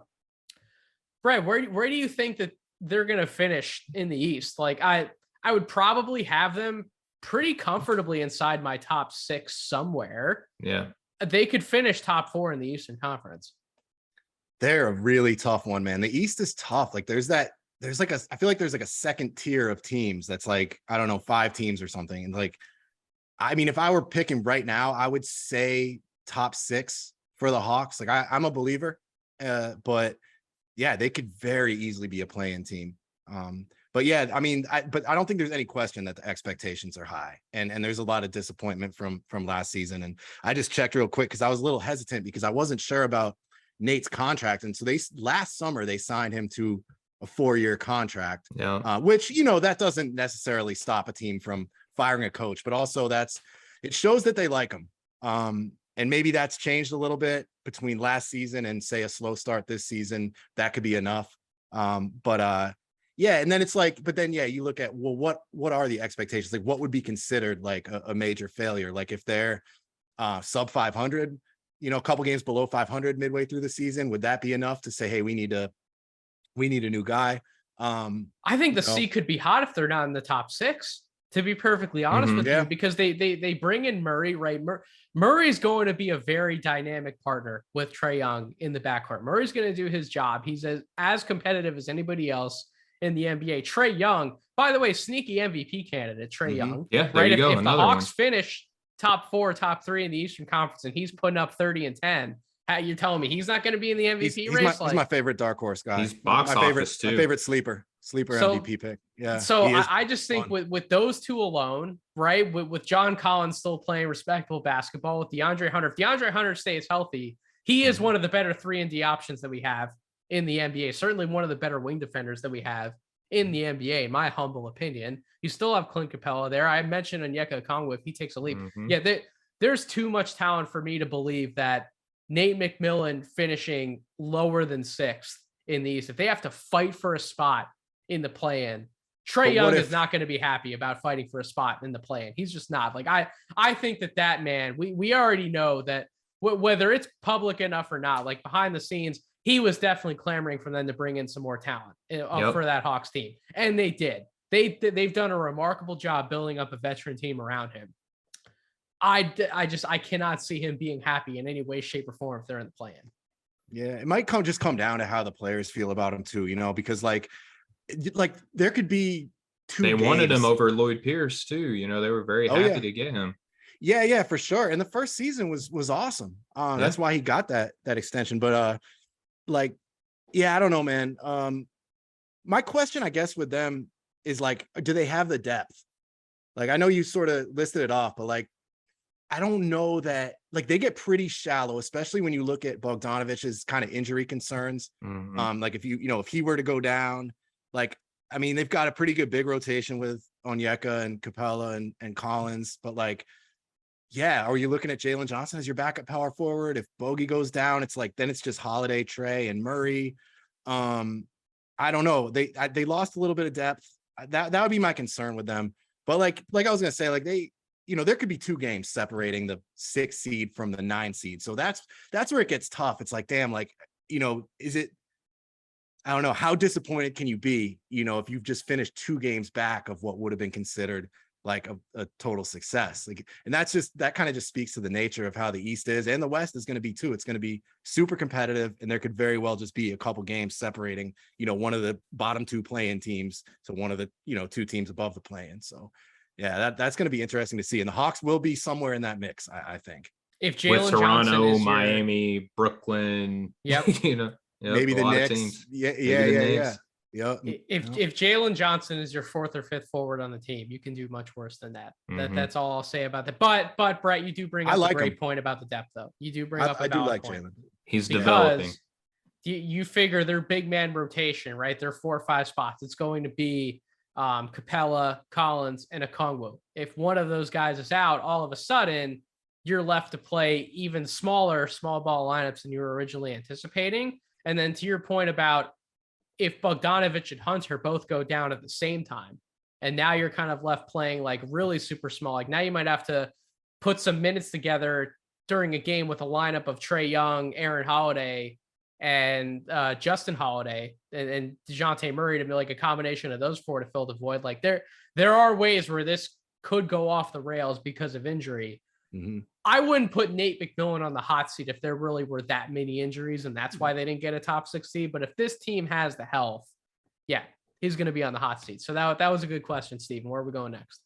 Brad, where do you think that they're going to finish in the East? Like I would probably have them pretty comfortably inside my top 6 somewhere. Yeah. They could finish top 4 in the Eastern Conference. They're a really tough one, man. The East is tough. Like there's like I feel like there's like a second tier of teams that's like, I don't know, 5 teams or something. And like, I mean, if I were picking right now, I would say top 6 for the Hawks. Like I'm a believer, but yeah, they could very easily be a play-in team. But yeah, I mean, but I don't think there's any question that the expectations are high, and there's a lot of disappointment from last season. And I just checked real quick because I was a little hesitant because I wasn't sure about Nate's contract, and so last summer they signed him to a 4-year contract. Yeah. Which, you know, that doesn't necessarily stop a team from firing a coach, but also it shows that they like him. And maybe that's changed a little bit between last season and say a slow start this season. That could be enough. Yeah. And then it's like, but then, yeah, you look at, well, what are the expectations? Like what would be considered like a major failure? Like if they're sub 500, you know, a couple games below 500 midway through the season, would that be enough to say, hey, we need a new guy? I think the C could be hot if they're not in the top 6. To be perfectly honest with you, because they bring in Murray, right? Murray's going to be a very dynamic partner with Trae Young in the backcourt. Murray's going to do his job. He's as competitive as anybody else in the NBA. Trae Young, by the way, sneaky MVP candidate, Trae Young. Yeah, there you go. If the Hawks finish top 4, top 3 in the Eastern Conference, and he's putting up 30 and 10, you're telling me he's not going to be in the MVP race? He's my favorite dark horse guy. He's box office too. My favorite sleeper MVP pick. Yeah. So I just think with those two alone, right? With John Collins still playing respectable basketball, with DeAndre Hunter, if DeAndre Hunter stays healthy, he is one of the better 3-and-D options that we have in the NBA. Certainly one of the better wing defenders that we have in the NBA, in my humble opinion. You still have Clint Capella there. I mentioned Onyeka Okongwu if he takes a leap. Yeah, there's too much talent for me to believe that Nate McMillan finishing lower than 6th in the East, if they have to fight for a spot in the play-in, Trae Young is not going to be happy about fighting for a spot in the play-in. He's just not. Like I think that man, we already know that whether it's public enough or not, like behind the scenes, he was definitely clamoring for them to bring in some more talent for that Hawks team, and they did. They've done a remarkable job building up a veteran team around him. I cannot see him being happy in any way, shape, or form if they're in the play-in. Yeah, it might come down to how the players feel about him too, you know, because like there could be 2 They wanted him over Lloyd Pierce too, you know, they were very happy to get him. Yeah, for sure. And the first season was awesome. That's why he got that extension. But like, yeah, I don't know, man. My question, I guess, with them is like, do they have the depth? Like, I know you sort of listed it off, but like, I don't know that, like, they get pretty shallow, especially when you look at Bogdanovich's kind of injury concerns. Like if if he were to go down, like, I mean, they've got a pretty good big rotation with Onyeka and Capella and Collins, but like, yeah, are you looking at Jalen Johnson as your backup power forward? If Bogey goes down, it's like, then it's just Holiday, Trae, and Murray. I don't know. They lost a little bit of depth. That would be my concern with them. But like I was gonna say, like there could be 2 games separating the 6th seed from the 9th seed. So that's where it gets tough. It's like, damn, like, is it, I don't know, how disappointed can you be, if you've just finished 2 games back of what would have been considered like a total success. Like, and that kind of just speaks to the nature of how the East is, and the West is going to be too. It's going to be super competitive, and there could very well just be a couple games separating, one of the bottom 2 play-in teams to one of the, 2 teams above the play-in. So yeah, that's going to be interesting to see. And the Hawks will be somewhere in that mix, I think. If Jalen Toronto, Miami, Brooklyn, maybe the Knicks. Yeah. If Jalen Johnson is your 4th or 5th forward on the team, you can do much worse than that. That's all I'll say about that. But Brett, you do bring up a great point about the depth, though. You do bring up. I do like Jalen. He's developing. You figure their big man rotation, right? Their 4 or 5 spots. It's going to be Capella, Collins, and Okongwu. If one of those guys is out, all of a sudden you're left to play even smaller small ball lineups than you were originally anticipating. And then to your point about if Bogdanovich and Hunter both go down at the same time, and now you're kind of left playing like really super small. Like now you might have to put some minutes together during a game with a lineup of Trae Young, Aaron Holiday, and Justin Holiday and DeJounte Murray to be like a combination of those four to fill the void. Like there are ways where this could go off the rails because of injury. Mm-hmm. I wouldn't put Nate McMillan on the hot seat if there really were that many injuries, and that's why they didn't get a top 6 seed. But if this team has the health, yeah, he's going to be on the hot seat. So that was a good question, Stephen. Where are we going next?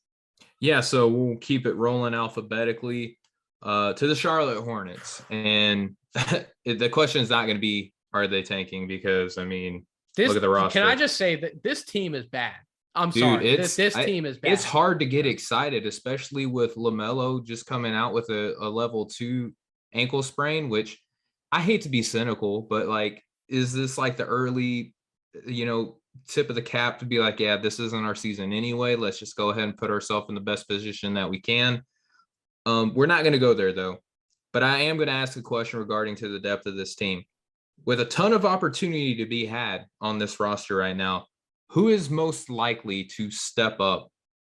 Yeah, so we'll keep it rolling alphabetically to the Charlotte Hornets. And the question is not going to be, are they tanking? Because, I mean, look at the roster. Can I just say that this team is bad? I'm Dude, sorry. This team is bad. It's hard to get excited, especially with LaMelo just coming out with a level 2 ankle sprain, which I hate to be cynical, but like, is this like the early, tip of the cap to be like, yeah, this isn't our season anyway. Let's just go ahead and put ourselves in the best position that we can. We're not going to go there though, but I am going to ask a question regarding to the depth of this team. With a ton of opportunity to be had on this roster right now, who is most likely to step up?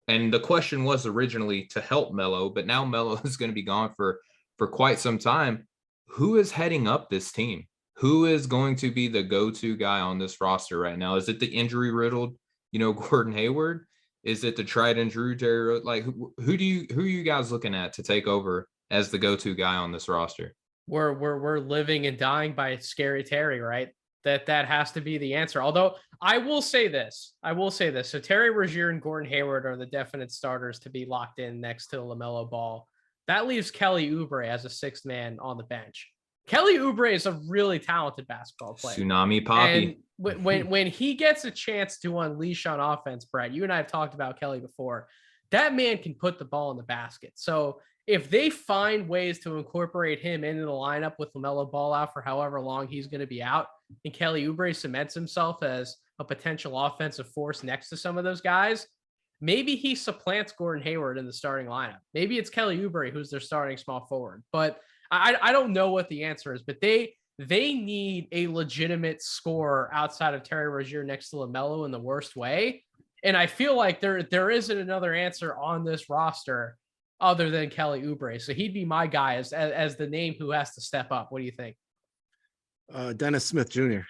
And the question was originally to help Melo, but now Melo is going to be gone for quite some time. Who is heading up this team? Who is going to be the go-to guy on this roster right now? Is it the injury-riddled, Gordon Hayward? Is it the tried and true Jerry? Like, who are you guys looking at to take over as the go-to guy on this roster? We're living and dying by Scary Terry, right? That has to be the answer. Although I will say this. So Terry Rozier and Gordon Hayward are the definite starters to be locked in next to LaMelo Ball. That leaves Kelly Oubre as a 6th man on the bench. Kelly Oubre is a really talented basketball player. Tsunami Poppy. And when he gets a chance to unleash on offense, Brett, you and I have talked about Kelly before. That man can put the ball in the basket. So if they find ways to incorporate him into the lineup with LaMelo Ball out for however long he's going to be out, and Kelly Oubre cements himself as a potential offensive force next to some of those guys, maybe he supplants Gordon Hayward in the starting lineup. Maybe it's Kelly Oubre who's their starting small forward. But I don't know what the answer is, but they need a legitimate scorer outside of Terry Rozier next to LaMelo in the worst way. And I feel like there isn't another answer on this roster other than Kelly Oubre. So he'd be my guy as the name who has to step up. What do you think? Dennis Smith Jr.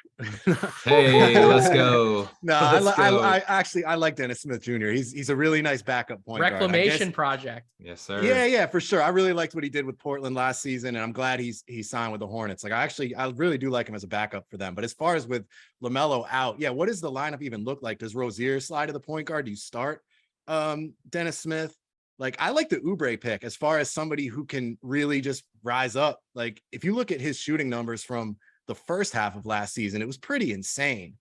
Hey, let's go. No, I like Dennis Smith Jr. He's a really nice backup point Reclamation project. Yes, sir. Yeah, for sure. I really liked what he did with Portland last season, and I'm glad he signed with the Hornets. Like I really do like him as a backup for them. But as far as with LaMelo out, yeah, what does the lineup even look like? Does Rozier slide to the point guard? Do you start Dennis Smith? Like, I like the Oubre pick as far as somebody who can really just rise up. Like, if you look at his shooting numbers from the first half of last season, it was pretty insane.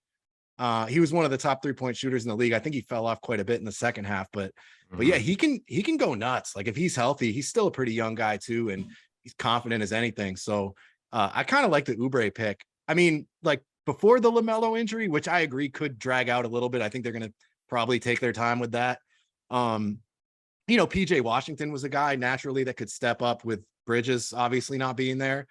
He was one of the top 3-point shooters in the league. I think he fell off quite a bit in the second half, but yeah, he can go nuts. Like, if he's healthy, he's still a pretty young guy too, and he's confident as anything. So I kind of like the Oubre pick. I mean, like before the LaMelo injury, which I agree could drag out a little bit. I think they're going to probably take their time with that. PJ Washington was a guy naturally that could step up with Bridges obviously not being there.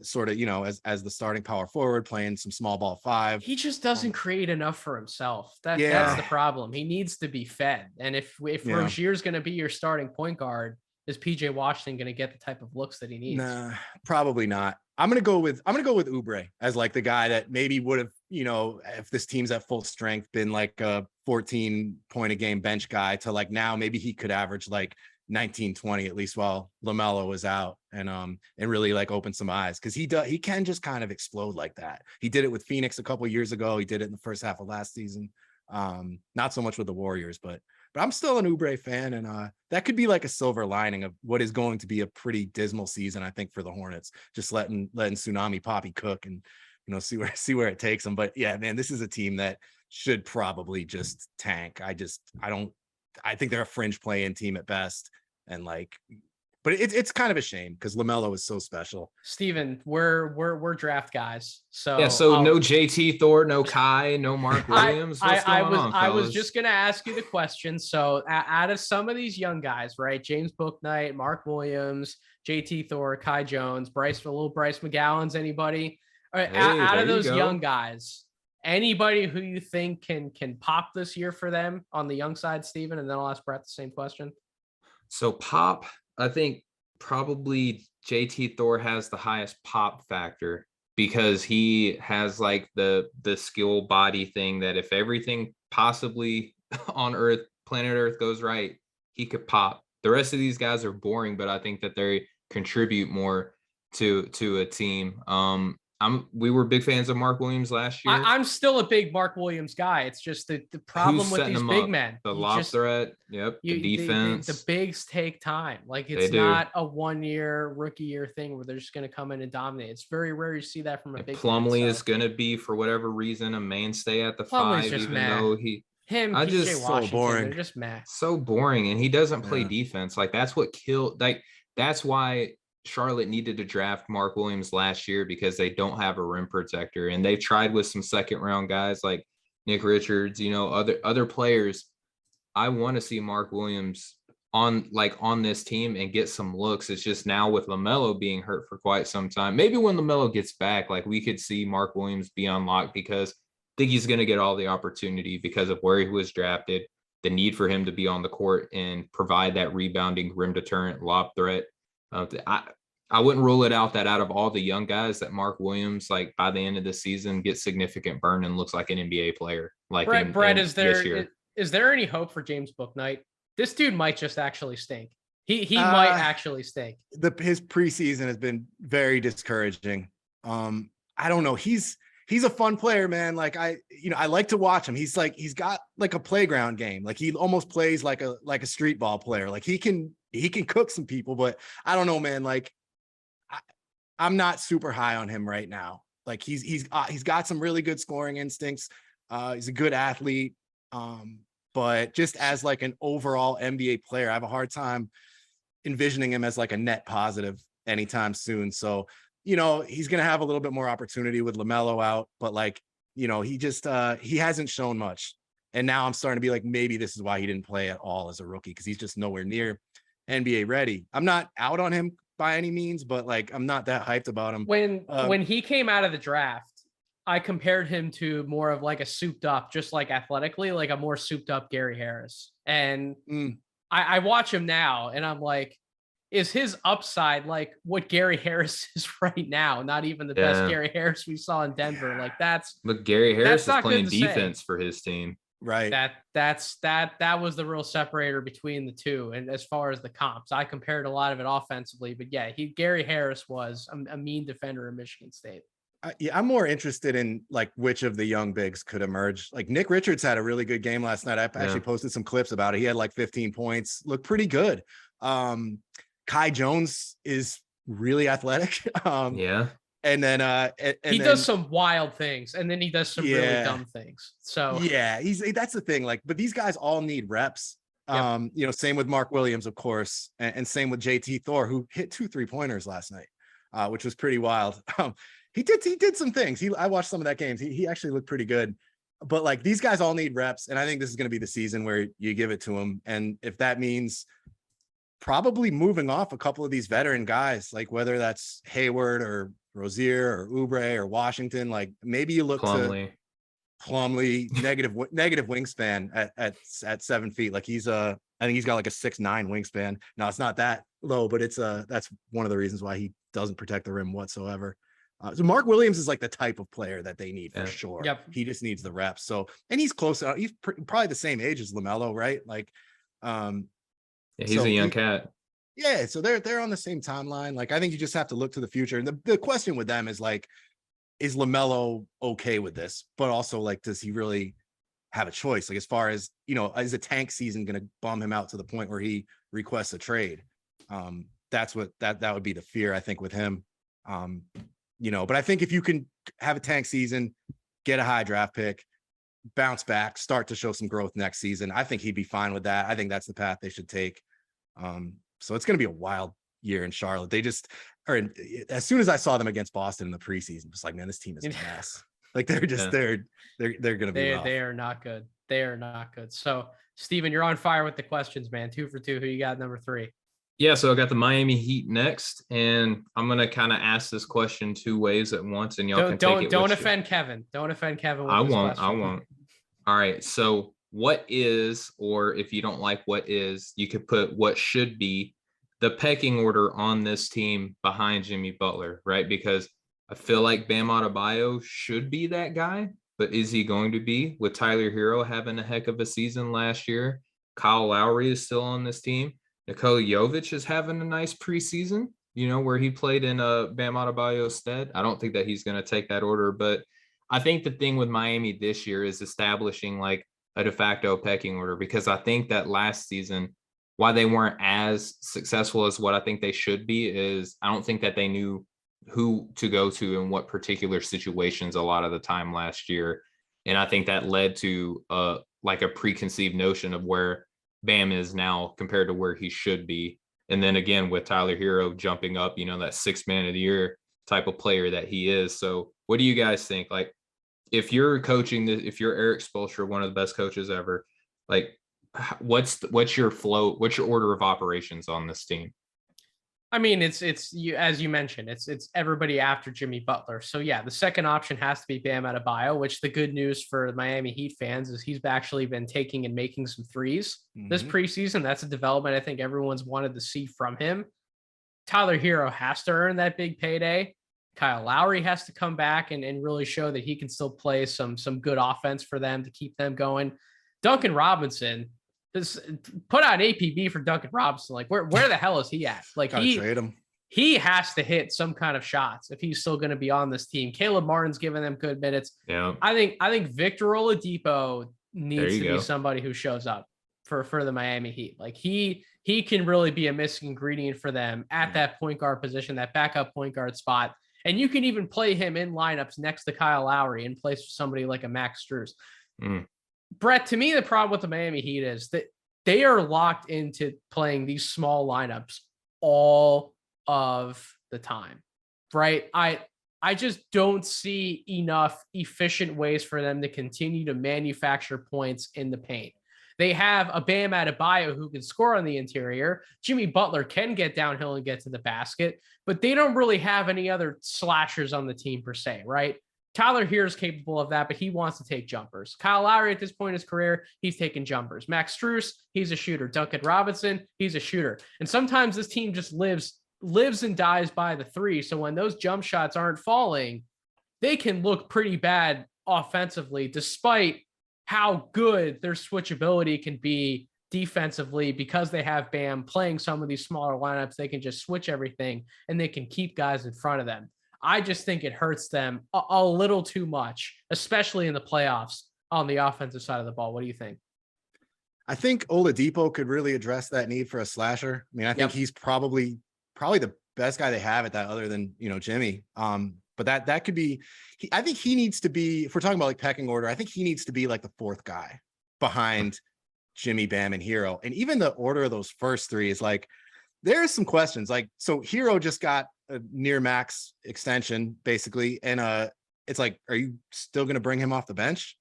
Sort of, as the starting power forward, playing some small ball 5. He just doesn't create enough for himself. That's the problem. He needs to be fed. And if Rozier's going to be your starting point guard, is PJ Washington going to get the type of looks that he needs? Nah, probably not. I'm gonna go with Oubre as like the guy that maybe would have, if this team's at full strength, been like a 14 point a game bench guy to like now maybe he could average like 19-20 at least while LaMelo is out and really like open some eyes, because he can just kind of explode like that. He did it with Phoenix a couple years ago. He did it in the first half of last season. Not so much with the Warriors, but I'm still an Oubre fan, and that could be like a silver lining of what is going to be a pretty dismal season, I think, for the Hornets. Just letting Tsunami Poppy cook and see where it takes them. But yeah, man, this is a team that should probably just tank. I think they're a fringe play-in team at best, and like but it's kind of a shame because LaMelo is so special. Steven, we're draft guys. Yeah, So so no JT Thor, no Kai, no Mark Williams. What's going on, I was fellas? just gonna ask you the question. So out of some of these young guys, right? James Bouknight, Mark Williams, JT Thor, Kai Jones, little Bryce McGowan's, anybody? All right, Hey, out there of you those go. young guys, anybody who you think can pop this year for them on the young side, Steven? And then I'll ask Brett the same question. So pop, I think probably JT Thor has the highest pop factor because he has like the skill body thing that if everything possibly on Earth, planet Earth goes right, he could pop. The rest of these guys are boring, but I think that they contribute more to a team. We were big fans of Mark Williams last year. I'm still a big Mark Williams guy. It's just the problem Who's with setting these him big up? men. The You lob just- threat, yep, the defense. The bigs take time. Like They it's do. not a 1 year rookie year thing where they're just going to come in and dominate. It's very rare you see that from a And big. Plumlee man, is going to be, for whatever reason, a mainstay at the Plumlee's 5, just even meh. though he him. I PJ just- so Washington, boring. they're just meh. so boring, and he doesn't play Yeah. defense. Like that's what killed. Like that's why Charlotte needed to draft Mark Williams last year because they don't have a rim protector, and they've tried with some second round guys like Nick Richards, other players. I want to see Mark Williams on this team and get some looks. It's just now with LaMelo being hurt for quite some time. Maybe when LaMelo gets back, like we could see Mark Williams be unlocked because I think he's going to get all the opportunity because of where he was drafted, the need for him to be on the court and provide that rebounding rim deterrent lob threat. I wouldn't rule it out that out of all the young guys that Mark Williams, like by the end of the season, gets significant burn and looks like an NBA player. Like Brett, is this year. there any hope for James Bouknight? This dude might just actually stink. He might actually stink. His preseason has been very discouraging. I don't know. He's a fun player, man. Like I like to watch him. He's got like a playground game. Like he almost plays like a street ball player. Like he can cook some people, but I don't know, man. Like I'm not super high on him right now. Like he's got some really good scoring instincts. He's a good athlete. But just as like an overall NBA player, I have a hard time envisioning him as like a net positive anytime soon. So, he's going to have a little bit more opportunity with LaMelo out, but like, he just, he hasn't shown much. And now I'm starting to be like, maybe this is why he didn't play at all as a rookie, because he's just nowhere near NBA ready. I'm not out on him by any means, but like, I'm not that hyped about him. When he came out of the draft, I compared him to more of like a souped up, just like athletically, like a more souped up Gary Harris. And I watch him now and I'm like, is his upside like what Gary Harris is right now? Not even the best Gary Harris we saw in Denver. Like but Gary Harris is not playing good to defense for his team. Right. That was the real separator between the two. And as far as the comps, I compared a lot of it offensively, but yeah, Gary Harris was a mean defender in Michigan State. I'm more interested in like which of the young bigs could emerge. Like Nick Richards had a really good game last night. I actually posted some clips about it. He had like 15 points, looked pretty good. Kai Jones is really athletic. And then he does some wild things, and then he does some really dumb things. So yeah, that's the thing. Like, but these guys all need reps. Yep. Same with Mark Williams, of course, and same with JT Thor, who hit 2 3-pointers last night, which was pretty wild. He did some things. I watched some of that games. He actually looked pretty good. But like these guys all need reps, and I think this is going to be the season where you give it to them. And if that means probably moving off a couple of these veteran guys, like whether that's Hayward or Rozier or Oubre or Washington, like maybe you look to Plumlee, negative wingspan at 7 feet. Like I think he's got like a 6'9" wingspan. Now it's not that low, but that's one of the reasons why he doesn't protect the rim whatsoever. So Mark Williams is like the type of player that they need for sure. Yep. He just needs the reps. So, and he's close. He's probably the same age as LaMelo, right? Like, he's a young cat. Yeah. So they're on the same timeline. Like, I think you just have to look to the future. And the question with them is like, is LaMelo okay with this? But also like, does he really have a choice? Like, as far as, is a tank season going to bum him out to the point where he requests a trade? That's what that would be the fear, I think, with him. But I think if you can have a tank season, get a high draft pick, bounce back, start to show some growth next season, I think he'd be fine with that. I think that's the path they should take. So it's going to be a wild year in Charlotte. They just, as soon as I saw them against Boston in the preseason, just like, man, this team is a mess. Like they're just they're gonna be rough. They are not good. They are not good. So Steven, you're on fire with the questions, man. 2 for 2. Who you got number 3? Yeah, so I got the Miami Heat next, and I'm gonna kind of ask this question 2 ways at once, and y'all don't offend Kevin. Don't offend Kevin. I won't. All right. So what is, or if you don't like what is, you could put what should be the pecking order on this team behind Jimmy Butler, right? Because I feel like Bam Adebayo should be that guy, but is he going to be, with Tyler Hero having a heck of a season last year? Kyle Lowry is still on this team. Nikola Jovic is having a nice preseason, where he played in Bam Adebayo's stead. I don't think that he's going to take that order, but I think the thing with Miami this year is establishing like a de facto pecking order, because I think that last season, why they weren't as successful as what I think they should be is I don't think that they knew who to go to in what particular situations a lot of the time last year. And I think that led to like a preconceived notion of where Bam is now compared to where he should be. And then again, with Tyler Hero jumping up, that 6th man of the year type of player that he is. So what do you guys think? Like, if you're coaching if you're Eric Spoelstra, one of the best coaches ever, like what's your flow? What's your order of operations on this team? I mean, it's you, as you mentioned, it's everybody after Jimmy Butler. So yeah, the second option has to be Bam Adebayo, which the good news for the Miami Heat fans is he's actually been taking and making some threes this preseason. That's a development I think everyone's wanted to see from him. Tyler Hero has to earn that big payday. Kyle Lowry has to come back and really show that he can still play some good offense for them to keep them going. Duncan Robinson, put out APB for Duncan Robinson. Like where the hell is he at? Like trade him. He has to hit some kind of shots if he's still going to be on this team. Caleb Martin's giving them good minutes. Yeah. I think Victor Oladipo needs to be somebody who shows up for the Miami Heat. Like he can really be a missing ingredient for them at that point guard position, that backup point guard spot. And you can even play him in lineups next to Kyle Lowry in place of somebody like a Max Strus. Brett, to me, the problem with the Miami Heat is that they are locked into playing these small lineups all of the time, right? I just don't see enough efficient ways for them to continue to manufacture points in the paint. They have a Bam Adebayo who can score on the interior. Jimmy Butler can get downhill and get to the basket, but they don't really have any other slashers on the team per se, right? Tyler Hero is capable of that, but he wants to take jumpers. Kyle Lowry at this point in his career, he's taking jumpers. Max Strus, he's a shooter. Duncan Robinson, he's a shooter. And sometimes this team just lives and dies by the three. So when those jump shots aren't falling, they can look pretty bad offensively, despite how good their switchability can be defensively, because they have Bam playing some of these smaller lineups. They can just switch everything and they can keep guys in front of them. I just think it hurts them a little too much, especially in the playoffs on the offensive side of the ball. What do you think? I think Oladipo could really address that need for a slasher. I mean, I think he's probably the best guy they have at that, other than, Jimmy. But that could be, I think he needs to be, if we're talking about like pecking order, I think he needs to be like the fourth guy behind Jimmy, Bam, and Hero. And even the order of those first three is like, there's some questions. Like, so Hero just got a near max extension basically. And it's like, are you still going to bring him off the bench?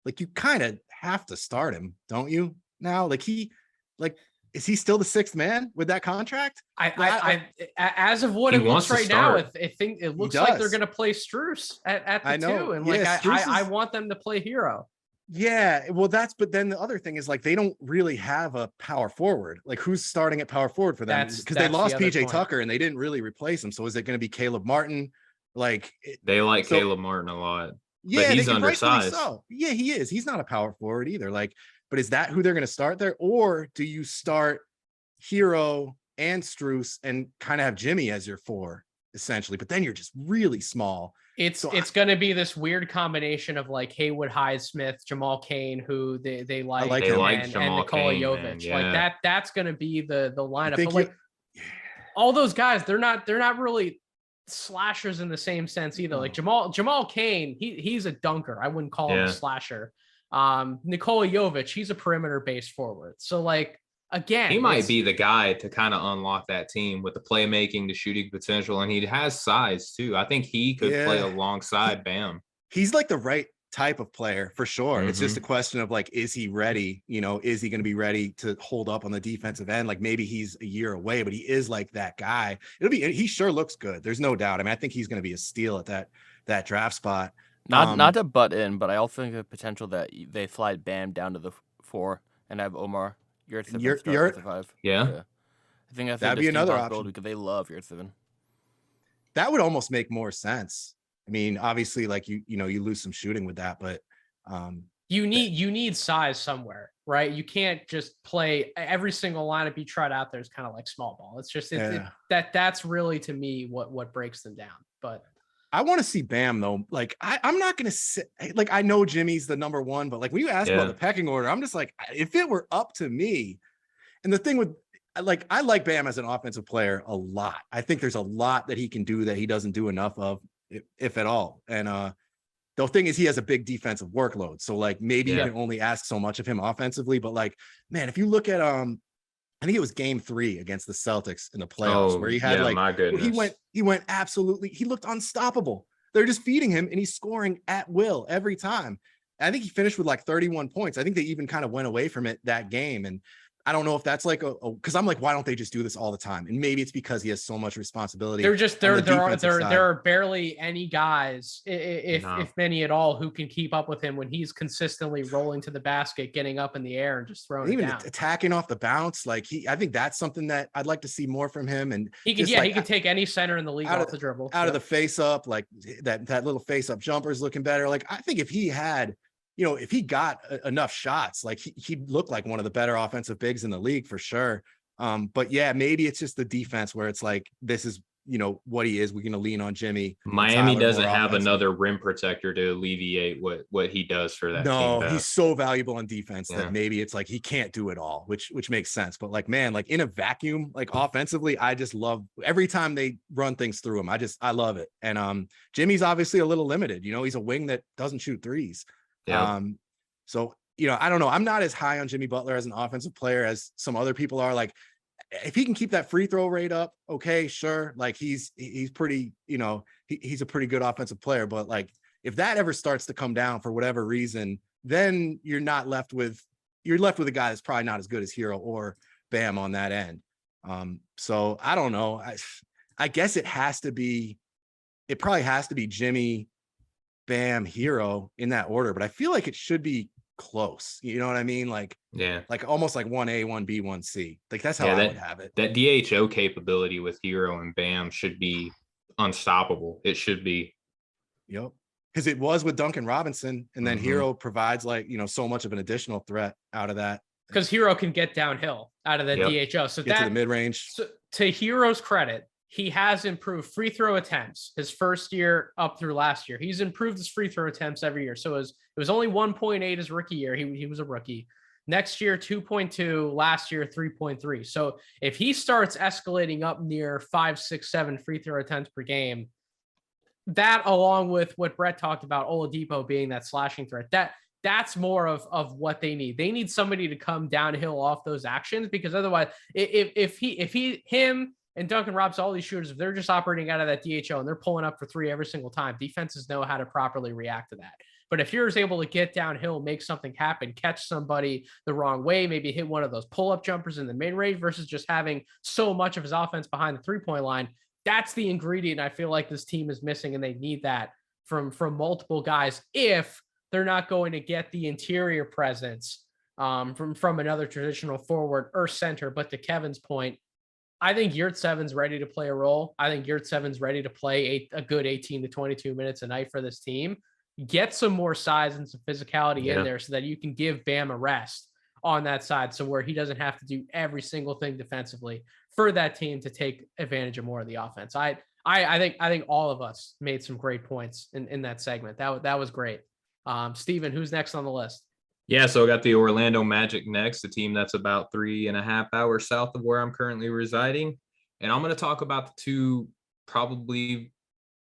Like, you kind of have to start him, don't you? Now, is he still the sixth man with that contract? I as of what it looks right now, it looks like they're going to play Strus at the two, and I want them to play Hero. Yeah, well, but then the other thing is like they don't really have a power forward. Like, who's starting at power forward for them? Because they lost PJ Tucker and they didn't really replace him. So is it going to be Caleb Martin? Caleb Martin a lot. Yeah, but he's undersized. So. Yeah, he is. He's not a power forward either. But is that who they're going to start there? Or do you start Hero and Strus and kind of have Jimmy as your four, essentially? But then you're just really small. It's going to be this weird combination of like Haywood Highsmith, Jamal Cain, who they like, and Nikola Jovic. Yeah. Like that's going to be the lineup. But all those guys, they're not really slashers in the same sense either. Like Jamal Cain, he's a dunker. I wouldn't call him a slasher. Nikola Jovic, he's a perimeter based forward. So like again, He might be the guy to kind of unlock that team with the playmaking, the shooting potential, and he has size too. I think he could play alongside Bam. He's like the right type of player for sure. It's just a Mm-hmm. question of like, is he ready? You know, is he going to be ready to hold up on the defensive end? Like maybe he's a year away, but he is like that guy. He sure looks good. There's no doubt. I mean, I think he's going to be a steal at that draft spot. Not to butt in, but I also think the potential that they slide Bam down to the 4 and have Omar Yurtseven start with the 5. Yeah. I think that's That'd be another option because they love Yurtseven. That would almost make more sense. I mean, obviously, like you lose some shooting with that, but you need size somewhere, right? You can't just play every single lineup you tried out there is kind of like small ball. It's just that's really to me what breaks them down. But I want to see Bam though. Like I'm not gonna say like I know Jimmy's the number one, but like when you ask about the pecking order, I'm just like, if it were up to me, and the thing with like I like Bam as an offensive player a lot. I think there's a lot that he can do that he doesn't do enough of, if at all. And the thing is he has a big defensive workload. So like maybe you can only ask so much of him offensively. But like, man, if you look at I think it was game 3 against the Celtics in the playoffs where he had my goodness. he went absolutely, he looked unstoppable. They're just feeding him and he's scoring at will every time. I think he finished with like 31 points. I think they even kind of went away from it that game. And I don't know if that's like because I'm like, why don't they just do this all the time? And maybe it's because he has so much responsibility. There are barely any guys, if many at all, who can keep up with him when he's consistently rolling to the basket, getting up in the air, and just throwing it down. Attacking off the bounce. Like I think that's something that I'd like to see more from him. And he can take any center in the league off the dribble, out of the face up, like that little face up jumper is looking better. Like I think if he had, if he got enough shots, like he'd look like one of the better offensive bigs in the league for sure. But yeah, maybe it's just the defense where it's like, this is, what he is. We're going to lean on Jimmy. Miami doesn't have another rim protector to alleviate what he does for that team. No, he's so valuable on defense that maybe it's like he can't do it all, which makes sense. But like, man, like in a vacuum, like offensively, I just love every time they run things through him. I love it. And Jimmy's obviously a little limited. He's a wing that doesn't shoot threes. Yeah. So, I don't know. I'm not as high on Jimmy Butler as an offensive player as some other people are. Like, if he can keep that free throw rate up, okay, sure. Like he's pretty, he's a pretty good offensive player. But like, if that ever starts to come down for whatever reason, then you're left with a guy that's probably not as good as Hero or Bam on that end. So I don't know. I guess it probably has to be Jimmy, Bam, Hero in that order, but I feel like it should be close. You know what I mean? Like, like almost like 1A, 1B, 1C. Like that's how I would have it. That DHO capability with Hero and Bam should be unstoppable. It should be. Yep. Because it was with Duncan Robinson, and then Hero provides like, so much of an additional threat out of that. Because Hero can get downhill out of the DHO. So get to the mid-range. So to Hero's credit, he has improved free throw attempts his first year up through last year. He's improved his free throw attempts every year. So it was only 1.8 his rookie year. He was a rookie. Next year, 2.2. Last year, 3.3. So if he starts escalating up near 5, 6, 7 free throw attempts per game, that along with what Brett talked about, Oladipo being that slashing threat, that's more of what they need. They need somebody to come downhill off those actions, because otherwise, if him and Duncan Robinson, all these shooters, if they're just operating out of that DHO and they're pulling up for 3 every single time, defenses know how to properly react to that. But if you're able to get downhill, make something happen, catch somebody the wrong way, maybe hit one of those pull-up jumpers in the mid-range versus just having so much of his offense behind the three-point line, that's the ingredient I feel like this team is missing, and they need that from multiple guys if they're not going to get the interior presence from another traditional forward or center. But to Kevin's point, I think Yurtseven's ready to play a role. I think Yurtseven's ready to play a good 18 to 22 minutes a night for this team. Get some more size and some physicality in there so that you can give Bam a rest on that side, so where he doesn't have to do every single thing defensively for that team to take advantage of more of the offense. I think all of us made some great points in that segment. That was great. Steven, who's next on the list? Yeah, so I got the Orlando Magic next, a team that's about 3.5 hours south of where I'm currently residing. And I'm going to talk about the two probably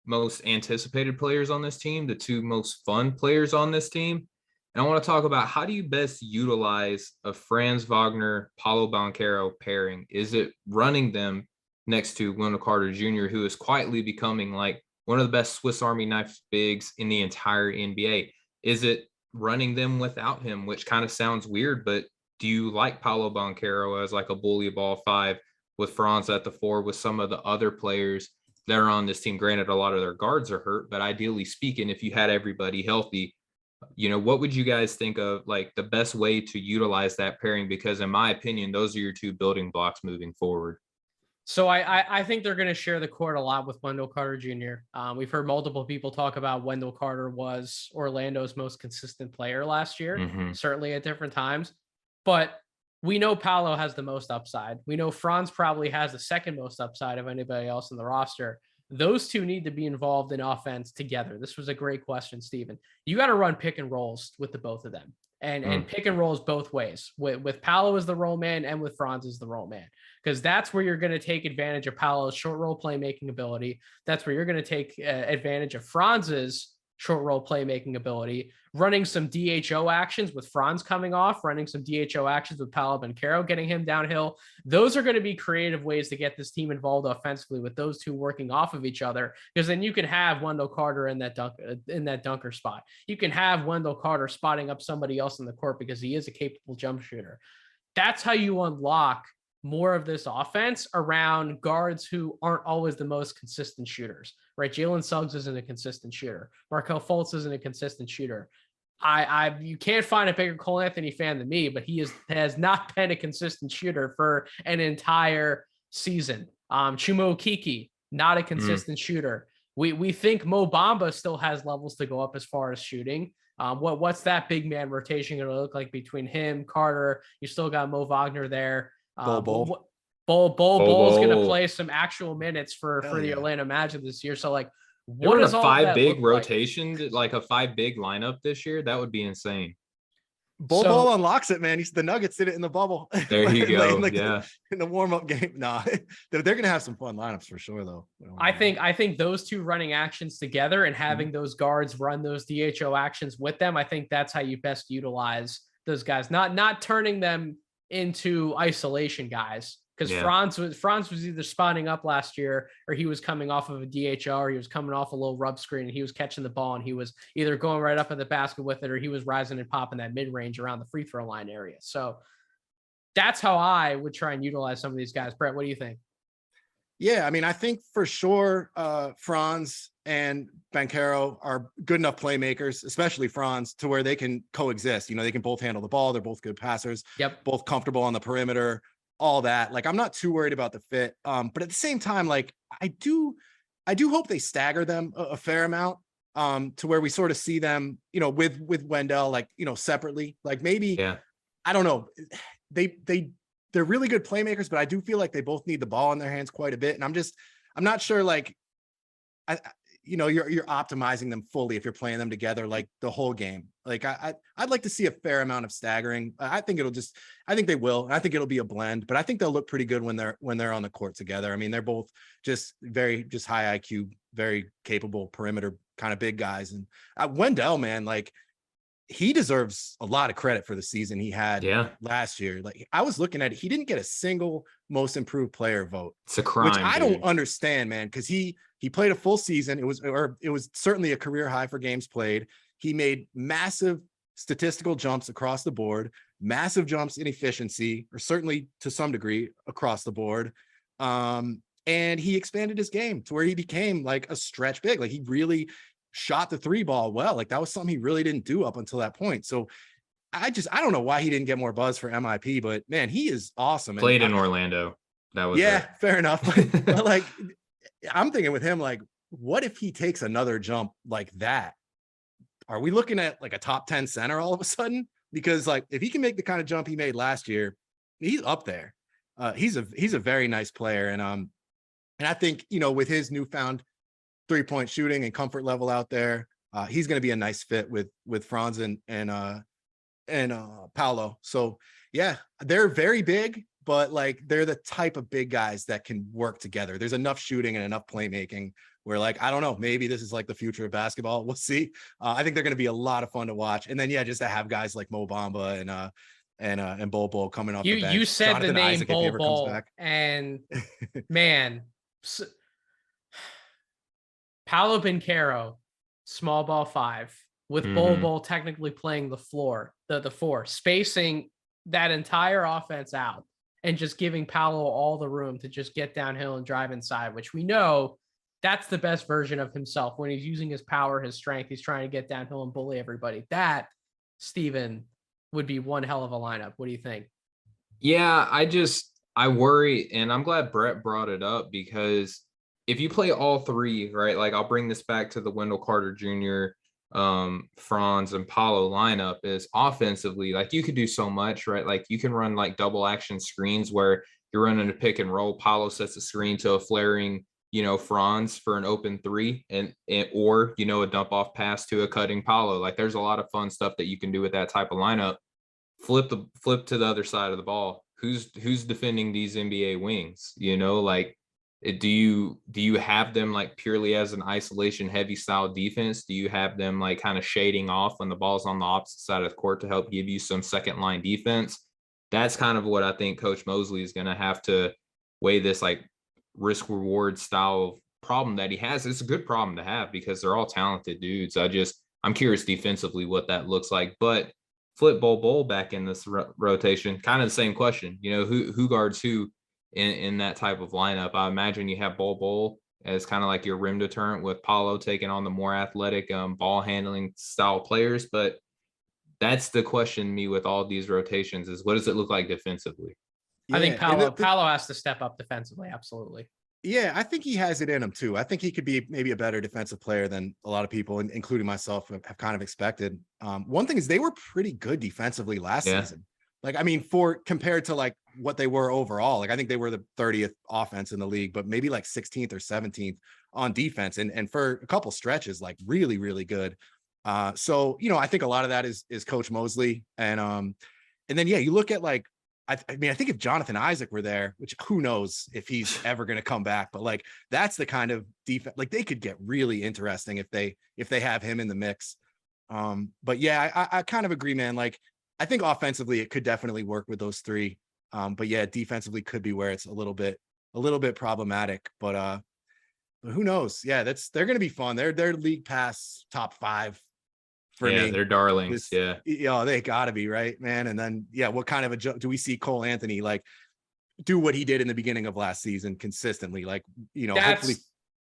most anticipated players on this team, the two most fun players on this team. And I want to talk about, how do you best utilize a Franz Wagner, Paulo Banchero pairing? Is it running them next to Wendell Carter Jr., who is quietly becoming like one of the best Swiss Army knife bigs in the entire NBA? Is it running them without him, which kind of sounds weird, but do you like Paulo Banchero as like a bully ball 5 with Franz at the 4 with some of the other players that are on this team? Granted, a lot of their guards are hurt, but ideally speaking, if you had everybody healthy, what would you guys think of like the best way to utilize that pairing? Because in my opinion, those are your 2 building blocks moving forward. So I think they're going to share the court a lot with Wendell Carter Jr. We've heard multiple people talk about Wendell Carter was Orlando's most consistent player last year, certainly at different times. But we know Paolo has the most upside. We know Franz probably has the second most upside of anybody else in the roster. Those two need to be involved in offense together. This was a great question, Steven. You got to run pick and rolls with the both of them, and pick and rolls both ways, with Paolo as the roll man and with Franz as the roll man, because that's where you're going to take advantage of Paolo's short roll playmaking ability. That's where you're going to take advantage of Franz's short roll playmaking ability, running some DHO actions with Franz coming off, running some DHO actions with Paolo Banchero, getting him downhill. Those are going to be creative ways to get this team involved offensively with those two working off of each other, because then you can have Wendell Carter in that dunker spot. You can have Wendell Carter spotting up somebody else in the court because he is a capable jump shooter. That's how you unlock more of this offense around guards who aren't always the most consistent shooters, right? Jalen Suggs isn't a consistent shooter. Markelle Fultz isn't a consistent shooter. You can't find a bigger Cole Anthony fan than me, but he has not been a consistent shooter for an entire season. Chuma Okeke, not a consistent shooter. We think Mo Bamba still has levels to go up as far as shooting. What's that big man rotation going to look like between him, Carter? You still got Mo Wagner there. Bol is going to play some actual minutes for the Orlando Magic this year. So like, what is a 5 big rotation, like a 5 big lineup this year? That would be insane. Bol unlocks it, man. The Nuggets did it in the bubble. There you go. In the warm-up game. Nah, they're going to have some fun lineups for sure, though. I think those two running actions together and having those guards run those DHO actions with them, I think that's how you best utilize those guys. Not turning them into isolation guys, because Franz was either spotting up last year, or he was coming off of a DHO, or he was coming off a little rub screen and he was catching the ball and he was either going right up at the basket with it, or he was rising and popping that mid-range around the free throw line area. So that's how I would try and utilize some of these guys. Brett, what do you think? Yeah, I mean, I think for sure Franz and Banchero are good enough playmakers, especially Franz, to where they can coexist. They can both handle the ball. They're both good passers. Yep. Both comfortable on the perimeter, all that. Like, I'm not too worried about the fit. But at the same time, like, I do hope they stagger them a fair amount, to where we sort of see them, with Wendell, like, separately. Like, maybe, I don't know. They're really good playmakers, but I do feel like they both need the ball in their hands quite a bit. And I'm not sure, like, you're optimizing them fully if you're playing them together, like, the whole game. Like, I'd like to see a fair amount of staggering. I think they will. And I think it'll be a blend, but I think they'll look pretty good when they're on the court together. I mean, they're both just high IQ, very capable perimeter kind of big guys. And Wendell, man, like, he deserves a lot of credit for the season he had last year. Like, I was looking at it, he didn't get a single most improved player vote. It's a crime, which I don't understand, man, because he played a full season. It was certainly a career high for games played. He made massive statistical jumps across the board, massive jumps in efficiency, or certainly to some degree across the board. And he expanded his game to where he became like a stretch big. Like, he really shot the 3 ball well. Like, that was something he really didn't do up until that point. So I don't know why he didn't get more buzz for MIP, but man, he is awesome. Played in Orlando. That was fair enough. But like, I'm thinking with him, like, what if he takes another jump like that? Are we looking at like a top 10 center all of a sudden? Because like, if he can make the kind of jump he made last year, he's up there. He's a very nice player. And I think, with his newfound 3-point shooting and comfort level out there, he's going to be a nice fit with Franz and Paolo. So yeah, they're very big, but like they're the type of big guys that can work together. There's enough shooting and enough playmaking where like, I don't know, maybe this is like the future of basketball. We'll see. I think they're going to be a lot of fun to watch. And then, yeah, just to have guys like Mo Bamba and Bol Bol coming off the bench. You said Jonathan the name Isaac, if he Bol ever comes Bol, back. and man, Paolo Banchero, small ball 5, with Bol Bol technically playing the floor, the 4, spacing that entire offense out and just giving Paolo all the room to just get downhill and drive inside, which we know that's the best version of himself when he's using his power, his strength. He's trying to get downhill and bully everybody. That, Steven, would be one hell of a lineup. What do you think? Yeah, I worry, and I'm glad Brett brought it up, because if you play all 3, right, like I'll bring this back to the Wendell Carter Jr., Franz and Paolo lineup, is offensively, like you could do so much, right? Like you can run like double action screens where you're running a pick and roll. Paolo sets a screen to a flaring, Franz for an open 3 and or, a dump off pass to a cutting Paolo. Like there's a lot of fun stuff that you can do with that type of lineup. Flip to the other side of the ball. Who's defending these NBA wings? Like, do you have them like purely as an isolation heavy style defense? Do you have them like kind of shading off when the ball's on the opposite side of the court to help give you some second line defense? That's kind of what I think Coach Mosley is going to have to weigh, this like risk reward style problem that he has. It's a good problem to have because they're all talented dudes. I'm curious defensively what that looks like, but flip Bol Bol back in this rotation, kind of the same question, who guards who in that type of lineup. I imagine you have Bol Bol as kind of like your rim deterrent, with Paolo taking on the more athletic ball handling style players. But that's the question to me with all these rotations, is what does it look like defensively? I think Paolo has to step up defensively. Absolutely. Yeah, I think he has it in him too. I think he could be maybe a better defensive player than a lot of people, including myself, have kind of expected. One thing is they were pretty good defensively last season. Like, I mean, compared to like what they were overall, like I think they were the 30th offense in the league, but maybe like 16th or 17th on defense. And for a couple stretches, like really, really good. So, I think a lot of that is Coach Mosley. And then, yeah, you look at like, I think if Jonathan Isaac were there, which who knows if he's ever going to come back, but like, that's the kind of defense, like they could get really interesting if they have him in the mix. But yeah, I kind of agree, man. Like, I think offensively it could definitely work with those 3. But yeah, defensively could be where it's a little bit problematic, but who knows? Yeah, they're going to be fun. They're league pass top 5 for me. They're darlings. They gotta be, right, man. And then, yeah, what kind of do we see Cole Anthony like do what he did in the beginning of last season consistently? Like, hopefully.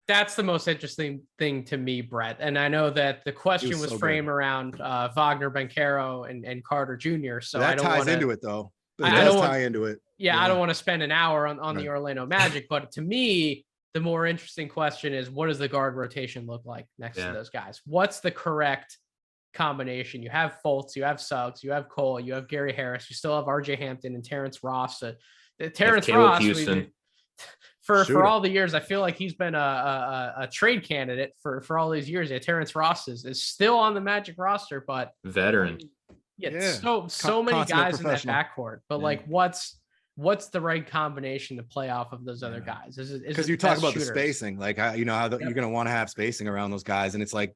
That's the most interesting thing to me, Brett. And I know that the question was framed around Wagner, Banchero, and Carter Jr. So that ties into it, though. I don't want to spend an hour on the Orlando Magic, but to me, the more interesting question is, what does the guard rotation look like next to those guys? What's the correct combination? You have Fultz, you have Suggs, you have Cole, you have Gary Harris, you still have RJ Hampton and Terrence Ross. Terrence Ross, Houston. For all the years, I feel like he's been a trade candidate for all these years. Yeah, Terrence Ross is still on the Magic roster, but veteran. So many guys in that backcourt. But like, what's the right combination to play off of those other guys? Because you talk about the spacing, like how you're going to want to have spacing around those guys, and it's like,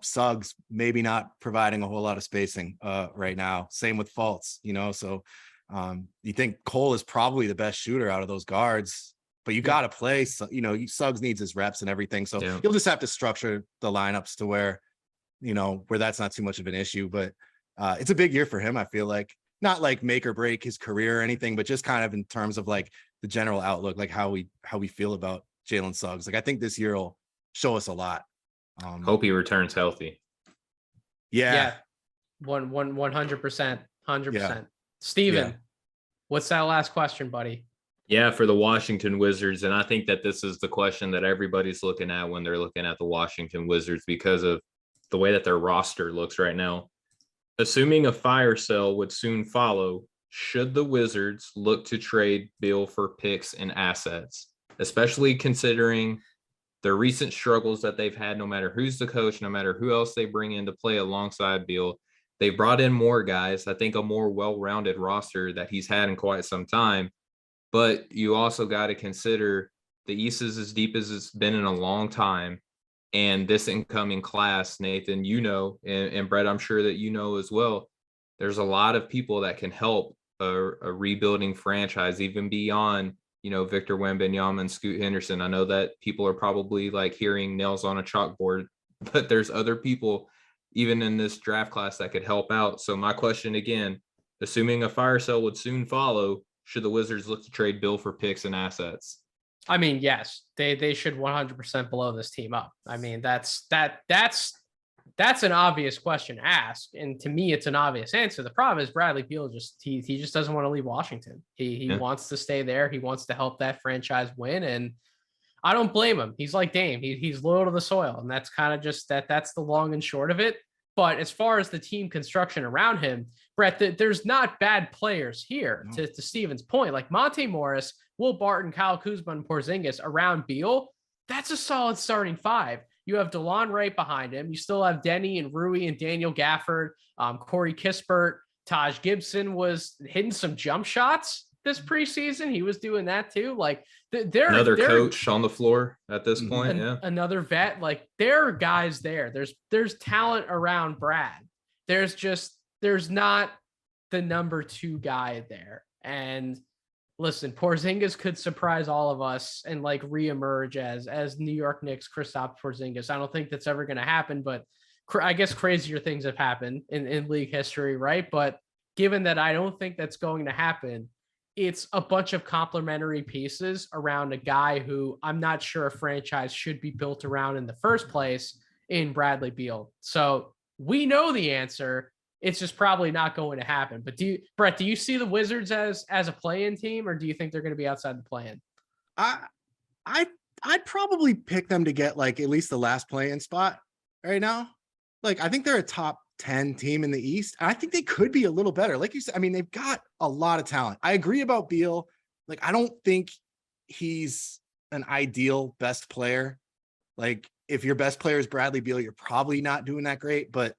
Suggs maybe not providing a whole lot of spacing right now. Same with Fultz, so you think Cole is probably the best shooter out of those guards, but you got to play. So, Suggs needs his reps and everything. So you'll just have to structure the lineups to where that's not too much of an issue. But it's a big year for him. I feel like, not like make or break his career or anything, but just kind of in terms of like the general outlook, like how we feel about Jalen Suggs. Like, I think this year will show us a lot. Hope he returns healthy. Yeah. 100%. 100%. Steven, what's that last question, buddy? Yeah, for the Washington Wizards. And I think that this is the question that everybody's looking at when they're looking at the Washington Wizards, because of the way that their roster looks right now. Assuming a fire sale would soon follow, should the Wizards look to trade Beal for picks and assets, especially considering the recent struggles that they've had, no matter who's the coach, no matter who else they bring in to play alongside Beal? They brought in more guys. I think a more well-rounded roster that he's had in quite some time. But you also got to consider the East is as deep as it's been in a long time. And this incoming class, Nathan, and Brett, I'm sure that you know as well, there's a lot of people that can help a rebuilding franchise, even beyond, Victor Wembanyama and Scoot Henderson. I know that people are probably like hearing nails on a chalkboard, but there's other people even in this draft class that could help out. So my question again, assuming a fire sale would soon follow, should the Wizards look to trade Bill for picks and assets? I mean, yes, they should 100% blow this team up. I mean, that's an obvious question to ask, and to me, it's an obvious answer. The problem is Bradley Beal he just doesn't want to leave Washington. He wants to stay there. He wants to help that franchise win, and I don't blame him. He's like Dame. He's loyal to the soil, and that's kind of just that's the long and short of it. But as far as the team construction around him, Brett, there's not bad players here. No. To Steven's point, like Monte Morris, Will Barton, Kyle Kuzma, and Porzingis around Beal, that's a solid starting five. You have DeLon Wright behind him. You still have Denny and Rui and Daniel Gafford, Corey Kispert. Taj Gibson was hitting some jump shots this preseason. He was doing that too. Like another coach on the floor at this point. Another vet. Like there are guys there. There's talent around Brad. There's not the number 2 guy there. And listen, Porzingis could surprise all of us and like reemerge as New York Knicks Kristaps Porzingis. I don't think that's ever going to happen, but I guess crazier things have happened in league history, right? But given that I don't think that's going to happen, it's a bunch of complementary pieces around a guy who I'm not sure a franchise should be built around in the first place in Bradley Beal. So we know the answer. It's just probably not going to happen. But Brett, do you see the Wizards as a play-in team, or do you think they're going to be outside the play-in? I'd probably pick them to get like at least the last play-in spot right now. Like I think they're a top 10 team in the East. I think they could be a little better. Like you said, I mean, they've got a lot of talent. I agree about Beal. Like I don't think he's an ideal best player. Like if your best player is Bradley Beal, you're probably not doing that great. But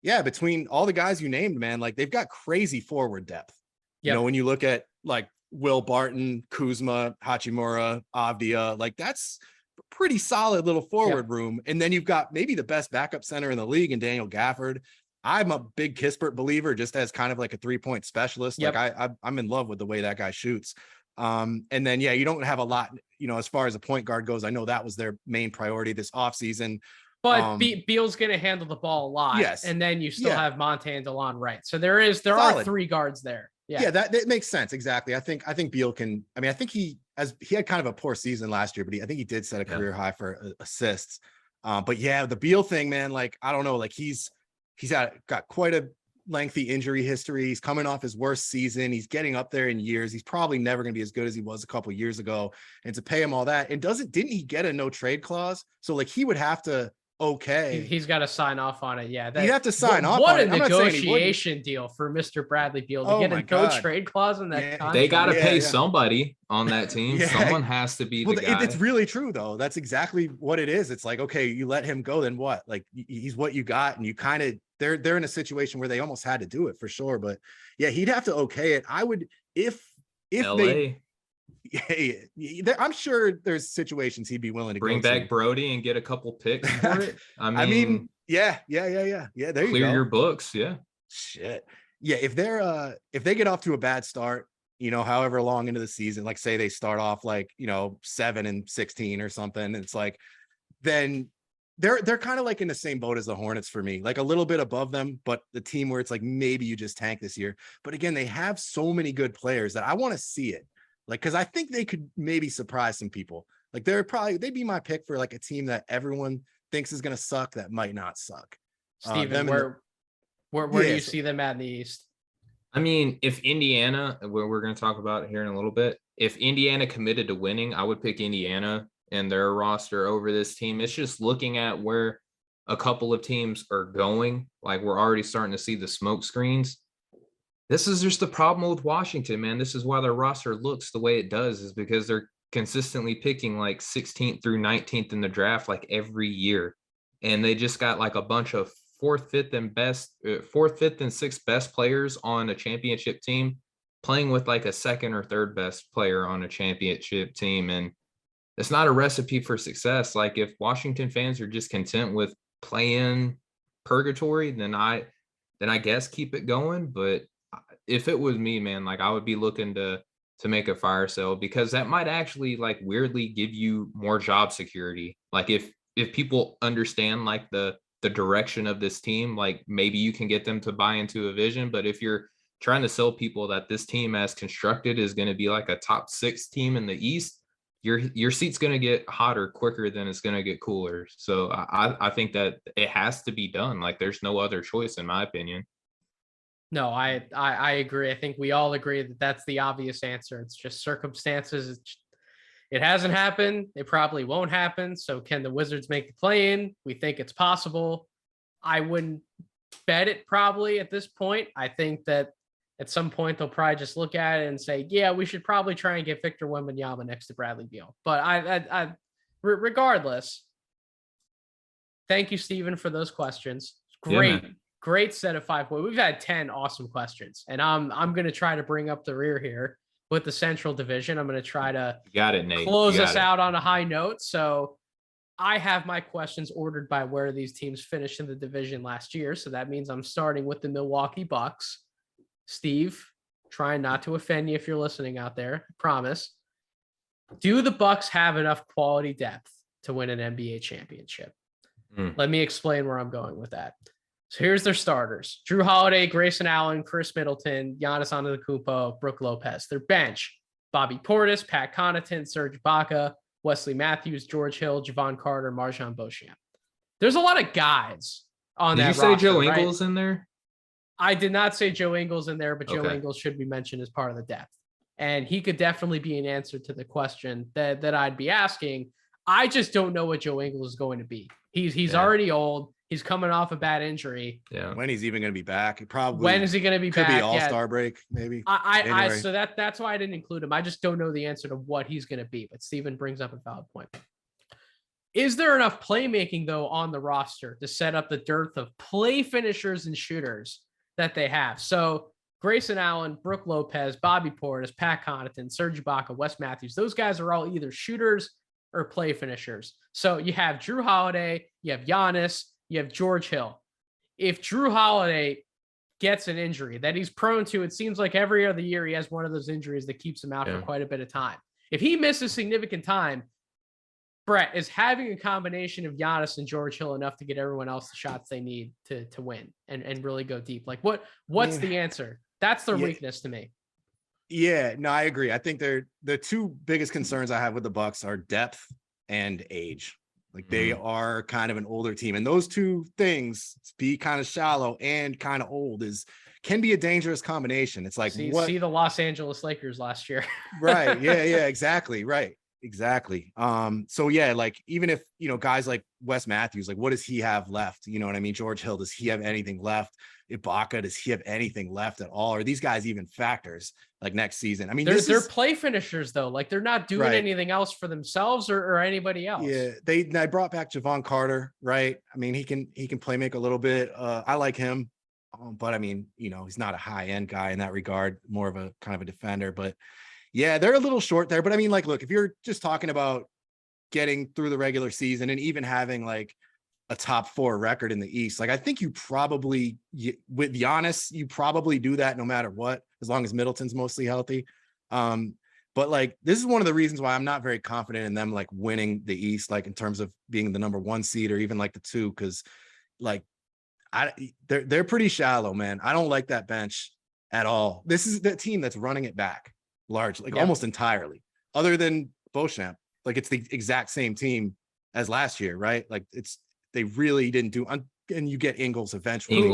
yeah, between all the guys you named, man, like they've got crazy forward depth. Yep. When you look at like Will Barton, Kuzma, Hachimura, Avdia, like that's pretty solid little forward room. And then you've got maybe the best backup center in the league in Daniel Gafford. I'm a big Kispert believer just as kind of like a 3-point specialist. Yep. Like I'm in love with the way that guy shoots. And then, you don't have a lot, as far as a point guard goes. I know that was their main priority this offseason. But Beal's going to handle the ball a lot. Yes. And then you still have Monte and DeLon Wright. So there are 3 guards there. Yeah, that makes sense. Exactly. I think Beal can. I mean, I think he had kind of a poor season last year, but I think he did set a career high for assists. But yeah, the Beal thing, man, like I don't know, like he's got quite a lengthy injury history. He's coming off his worst season. He's getting up there in years. He's probably never going to be as good as he was a couple years ago. And to pay him all that, and didn't he get a no trade clause? So like he would have to. Okay, he's got to sign off on it. Yeah, you have to sign off. What a negotiation deal for Mr. Bradley Beal to get a no trade clause in that contract. They got to pay somebody on that team. Someone has to be the guy. It's really true though. That's exactly what it is. It's like, okay, you let him go, then what? Like he's what you got, and you kind of they're in a situation where they almost had to do it for sure. But yeah, he'd have to okay it. I would if LA. they. Yeah, I'm sure there's situations he'd be willing to bring back Brody and get a couple picks for it. I mean, yeah. There you go. Clear your books, yeah. Shit, yeah. If they get off to a bad start, however long into the season, like say they start off like 7-16 or something, it's like then they're kind of like in the same boat as the Hornets for me, like a little bit above them, but the team where it's like maybe you just tank this year. But again, they have so many good players that I want to see it. Like, because I think they could maybe surprise some people. Like, they'd be my pick for like a team that everyone thinks is going to suck that might not suck. Steven, where do you see them at in the East? I mean, if Indiana, where we're going to talk about it here in a little bit, if Indiana committed to winning, I would pick Indiana and their roster over this team. It's just looking at where a couple of teams are going. Like, we're already starting to see the smoke screens. This is just the problem with Washington, man. This is why their roster looks the way it does, is because they're consistently picking like 16th through 19th in the draft like every year. And they just got like a bunch of fourth, fifth, and sixth best players on a championship team playing with like a second or third best player on a championship team. And it's not a recipe for success. Like if Washington fans are just content with playing purgatory, then I guess keep it going. But if it was me, man, like I would be looking to make a fire sale, because that might actually like weirdly give you more job security. Like if people understand like the direction of this team, like maybe you can get them to buy into a vision. But if you're trying to sell people that this team as constructed is going to be like a top 6 team in the East, your seat's going to get hotter quicker than it's going to get cooler. So I think that it has to be done. Like there's no other choice, in my opinion. No, I agree. I think we all agree that that's the obvious answer. It's just circumstances. It hasn't happened. It probably won't happen. So can the Wizards make the play-in? We think it's possible. I wouldn't bet it probably at this point. I think that at some point they'll probably just look at it and say, yeah, we should probably try and get Victor Wembanyama next to Bradley Beal. But regardless, thank you, Stephen, for those questions. Great. Yeah, great set of 5 points. We've had 10 awesome questions, and I'm going to try to bring up the rear here with the Central Division. I'm going to try to close us out on a high note. So I have my questions ordered by where these teams finished in the division last year. So that means I'm starting with the Milwaukee Bucks. Steve, trying not to offend you if you're listening out there, I promise. Do the Bucks have enough quality depth to win an NBA championship? Let me explain where I'm going with that. So here's their starters: Drew Holiday, Grayson Allen, Chris Middleton, Giannis Antetokounmpo, Brook Lopez. Their bench: Bobby Portis, Pat Connaughton, Serge Ibaka, Wesley Matthews, George Hill, Javon Carter, MarJon Beauchamp. There's a lot of guys on that roster. Did you say Joe Ingles in there? I did not say Joe Ingles in there, but Joe Ingles should be mentioned as part of the depth. And he could definitely be an answer to the question that I'd be asking. I just don't know what Joe Ingles is going to be. He's already old. He's coming off a bad injury. Yeah. When he's even going to be back? When is he going to be back? Could be All-Star break, maybe. So that's why I didn't include him. I just don't know the answer to what he's going to be. But Steven brings up a valid point. Is there enough playmaking though on the roster to set up the dearth of play finishers and shooters that they have? So Grayson Allen, Brook Lopez, Bobby Portis, Pat Connaughton, Serge Ibaka, Wes Matthews. Those guys are all either shooters or play finishers. So you have Drew Holiday, you have Giannis, you have George Hill. If Drew Holiday gets an injury that he's prone to, it seems like every other year he has one of those injuries that keeps him out for quite a bit of time. If he misses significant time, Brett, is having a combination of Giannis and George Hill enough to get everyone else the shots they need to win and really go deep? Like what's the answer? That's their weakness to me. Yeah, no, I agree. I think the 2 biggest concerns I have with the Bucks are depth and age. Like they are kind of an older team, and those 2 things, be kind of shallow and kind of old, can be a dangerous combination. It's like see the Los Angeles Lakers last year. Right. Yeah, exactly. Right. Exactly. So yeah, like even if, guys like Wes Matthews, like what does he have left? You know what I mean? George Hill, does he have anything left? Ibaka, does he have anything left at all? Are these guys even factors like next season? I mean, they're play finishers though. Like they're not doing anything else for themselves or anybody else. Yeah. They brought back Javon Carter, right? I mean, he can play make a little bit. I like him. But I mean, he's not a high end guy in that regard, more of a kind of a defender, but yeah, they're a little short there. But I mean, like, look, if you're just talking about getting through the regular season and even having like a top 4 record in the East, like I think you probably, with Giannis, you probably do that no matter what, as long as Middleton's mostly healthy. But like, this is one of the reasons why I'm not very confident in them like winning the East, like in terms of being the number 1 seed or even like the 2, because like they're pretty shallow, man. I don't like that bench at all. This is the team that's running it back largely, like almost entirely, other than Beauchamp. Like it's the exact same team as last year, right? Like they really didn't do, and you get Ingles eventually.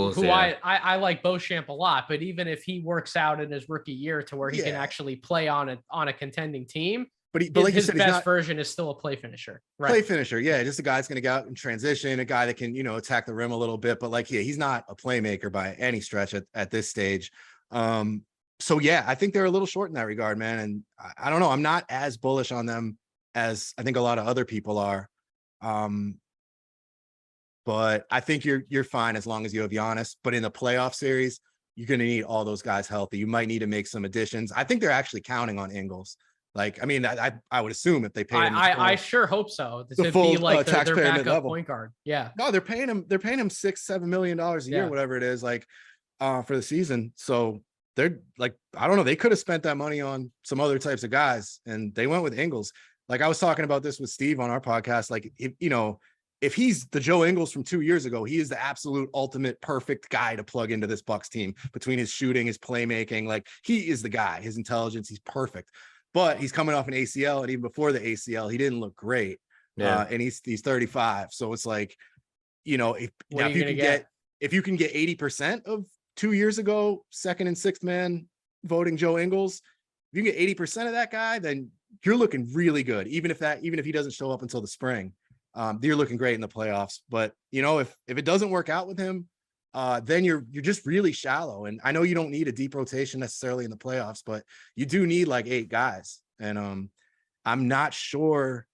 I like Beauchamp a lot, but even if he works out in his rookie year to where he can actually play on a contending team, but like his best version is still a play finisher, right? Play finisher, yeah, just a guy that's going to go out and transition, a guy that can attack the rim a little bit, but like he's not a playmaker by any stretch at this stage. So yeah, I think they're a little short in that regard, man. And I don't know. I'm not as bullish on them as I think a lot of other people are. but I think you're fine as long as you have Giannis. But in the playoff series, you're going to need all those guys healthy. You might need to make some additions. I think they're actually counting on Ingles. Like, I mean, I would assume if they paid him, I sure hope so. The full be like their taxpayer backup mid-level point guard. Yeah. No, they're paying him $6-7 million a year, whatever it is, like for the season. So they're like, I don't know, they could have spent that money on some other types of guys, and they went with Ingles. Like I was talking about this with Steve on our podcast. Like, if he's the Joe Ingles from 2 years ago, he is the absolute ultimate perfect guy to plug into this Bucks team between his shooting, his playmaking. Like he is the guy, his intelligence, he's perfect. But he's coming off an ACL, and even before the ACL, he didn't look great. Yeah. And he's 35. So it's like, if you can get 80% of 2 years ago, second and sixth man voting Joe Ingles, if you can get 80% of that guy, then you're looking really good. Even if he doesn't show up until the spring, you're looking great in the playoffs. But if it doesn't work out with him, then you're just really shallow. And I know you don't need a deep rotation necessarily in the playoffs, but you do need like 8 guys. And I'm not sure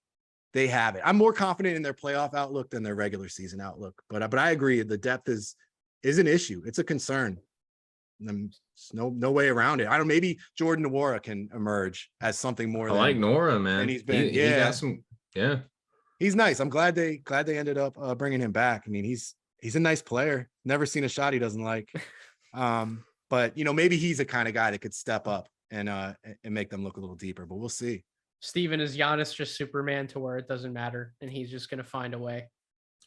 they have it. I'm more confident in their playoff outlook than their regular season outlook. But I agree, the depth is an issue. It's a concern. There's no way around it. Maybe Jordan Nwora can emerge as something more. I like Nwora, man. And he's been, he got some, he's nice. I'm glad they ended up bringing him back. I mean, he's a nice player. Never seen a shot he doesn't like. But maybe he's the kind of guy that could step up and make them look a little deeper. But we'll see. Steven, is Giannis just Superman to where it doesn't matter, and he's just going to find a way?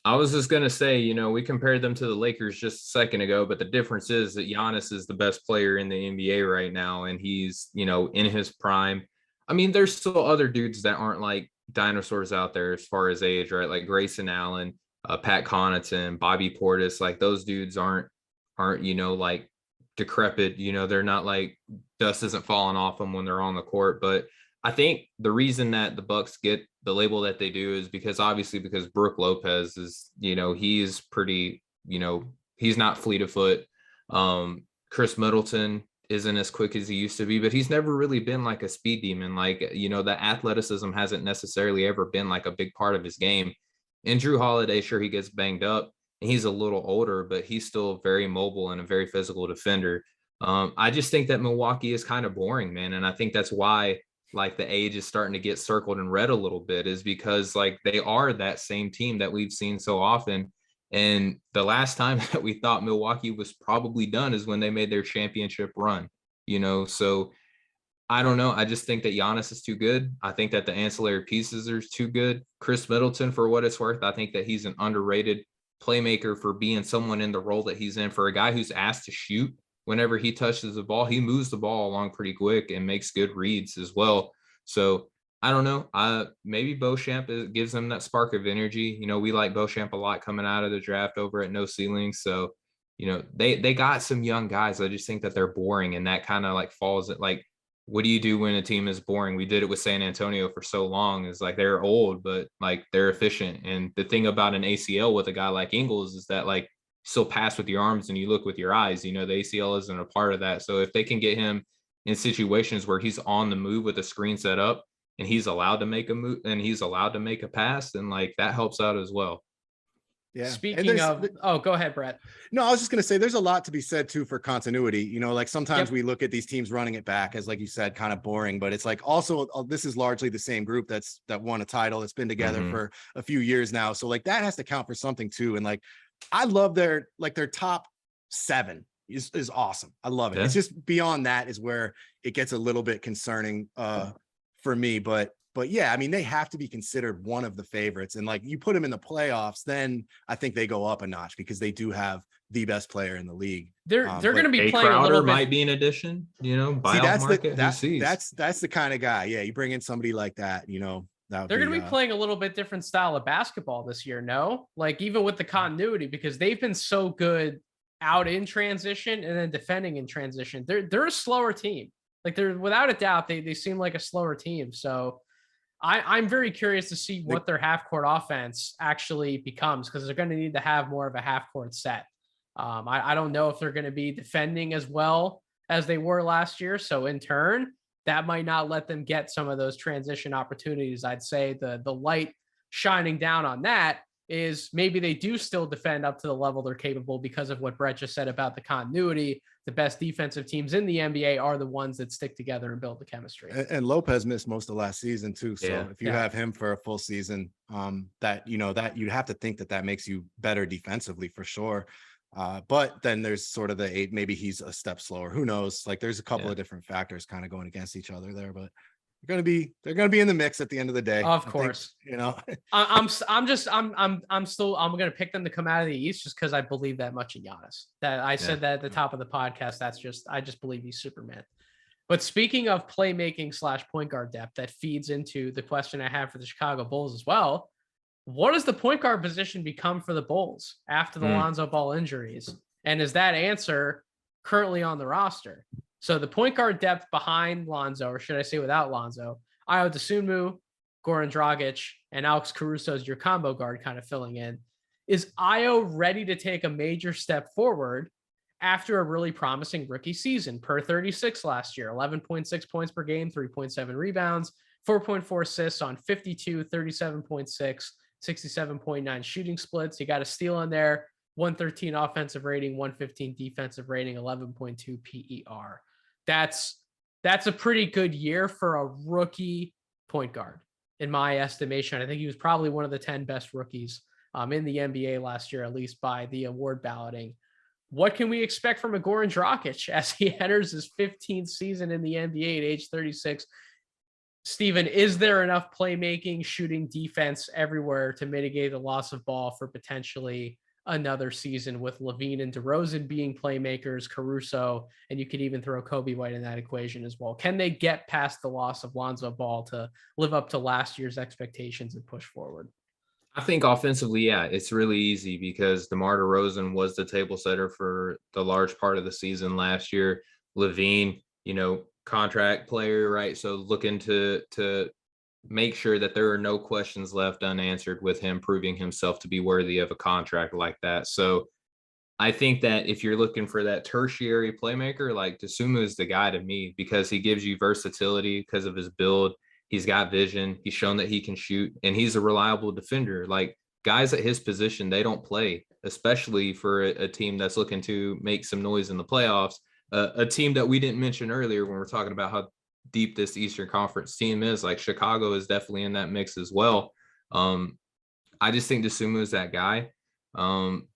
I was just going to say, we compared them to the Lakers just a second ago, but the difference is that Giannis is the best player in the NBA right now, and he's, in his prime. I mean, there's still other dudes that aren't like dinosaurs out there as far as age, right? Like Grayson Allen, Pat Connaughton, Bobby Portis. Like those dudes aren't like decrepit. They're not like dust isn't falling off them when they're on the court. But I think the reason that the Bucks get the label that they do is because Brook Lopez is, he's pretty, he's not fleet of foot. Chris Middleton isn't as quick as he used to be, but he's never really been like a speed demon. Like, the athleticism hasn't necessarily ever been like a big part of his game. And Drew Holiday, sure, he gets banged up and he's a little older, but he's still very mobile and a very physical defender. I just think that Milwaukee is kind of boring, man. And I think that's why like the age is starting to get circled in red a little bit, is because like they are that same team that we've seen so often. And the last time that we thought Milwaukee was probably done is when they made their championship run, so I don't know. I just think that Giannis is too good. I think that the ancillary pieces are too good. Chris Middleton, for what it's worth, I think that he's an underrated playmaker for being someone in the role that he's in. For a guy who's asked to shoot, whenever he touches the ball, he moves the ball along pretty quick and makes good reads as well. So I don't know. Maybe Beauchamp gives them that spark of energy. We like Beauchamp a lot coming out of the draft over at No Ceiling. So, they got some young guys. I just think that they're boring, and that kind of like falls at like, what do you do when a team is boring? We did it with San Antonio for so long. Is like they're old, but like they're efficient. And the thing about an ACL with a guy like Ingles is that like still pass with your arms and you look with your eyes. The ACL isn't a part of that. So if they can get him in situations where he's on the move with a screen set up and he's allowed to make a move and he's allowed to make a pass, then like that helps out as well. Yeah. Speaking of, go ahead, Brett. No, I was just going to say there's a lot to be said too for continuity. Like sometimes we look at these teams running it back as, like you said, kind of boring, but it's like also this is largely the same group that won a title. It's been together for a few years now. So like that has to count for something too. And like, I love their top 7 is awesome. I love it. Yeah. It's just beyond that is where it gets a little bit concerning for me. But yeah, I mean, they have to be considered one of the favorites. And like you put them in the playoffs, then I think they go up a notch because they do have the best player in the league. They're going to be playing Crowder a little bit. Might be an addition, that's the kind of guy. Yeah, you bring in somebody like that, they're going to be playing a little bit different style of basketball this year. No, like even with the continuity, because they've been so good out in transition and then defending in transition. They're a slower team. Like they're without a doubt, they seem like a slower team. So I'm very curious to see what their half court offense actually becomes, because they're going to need to have more of a half court set. I don't know if they're going to be defending as well as they were last year. So in turn, that might not let them get some of those transition opportunities. I'd say the light shining down on that is maybe they do still defend up to the level they're capable because of what Brett just said about the continuity. The best defensive teams in the NBA are the ones that stick together and build the chemistry. And Lopez missed most of last season too. So Yeah. if you have him for a full season, that you have to think that makes you better defensively for sure. But then there's sort of the 8, maybe he's a step slower. Who knows? Like there's a couple of different factors kind of going against each other there, but they're gonna be in the mix at the end of the day. Of course, I'm gonna pick them to come out of the East just because I believe that much in Giannis. That I said that at the top of the podcast. I just believe he's Superman. But speaking of playmaking / point guard depth, that feeds into the question I have for the Chicago Bulls as well. What does the point guard position become for the Bulls after the Lonzo Ball injuries? And is that answer currently on the roster? So the point guard depth behind Lonzo, or should I say without Lonzo, Ayo Dosunmu, Goran Dragic, and Alex Caruso is your combo guard kind of filling in. Is Ayo ready to take a major step forward after a really promising rookie season? Per 36 last year, 11.6 points per game, 3.7 rebounds, 4.4 assists on 52, 37.6, 67.9 shooting splits. You got a steal in there, 113 offensive rating, 115 defensive rating, 11.2 PER. That's a pretty good year for a rookie point guard, in my estimation. I think he was probably one of the 10 best rookies in the NBA last year, at least by the award balloting. What can we expect from a Goran Dragic as he enters his 15th season in the NBA at age 36? Steven, is there enough playmaking, shooting, defense everywhere to mitigate the loss of ball for potentially another season with LaVine and DeRozan being playmakers, Caruso, and you could even throw Kobe White in that equation as well? Can they get past the loss of Lonzo Ball to live up to last year's expectations and push forward? I think offensively, yeah, it's really easy because DeMar DeRozan was the table setter for the large part of the season last year. LaVine, contract player, right? So looking to make sure that there are no questions left unanswered with him proving himself to be worthy of a contract like that. So I think that if you're looking for that tertiary playmaker, like Dosunmu is the guy to me because he gives you versatility because of his build. He's got vision. He's shown that he can shoot, and he's a reliable defender. Like guys at his position, they don't play, especially for a team that's looking to make some noise in the playoffs. A team that we didn't mention earlier when we're talking about how deep this Eastern Conference team is, like Chicago is definitely in that mix as well. I just think Dosunmu is that guy.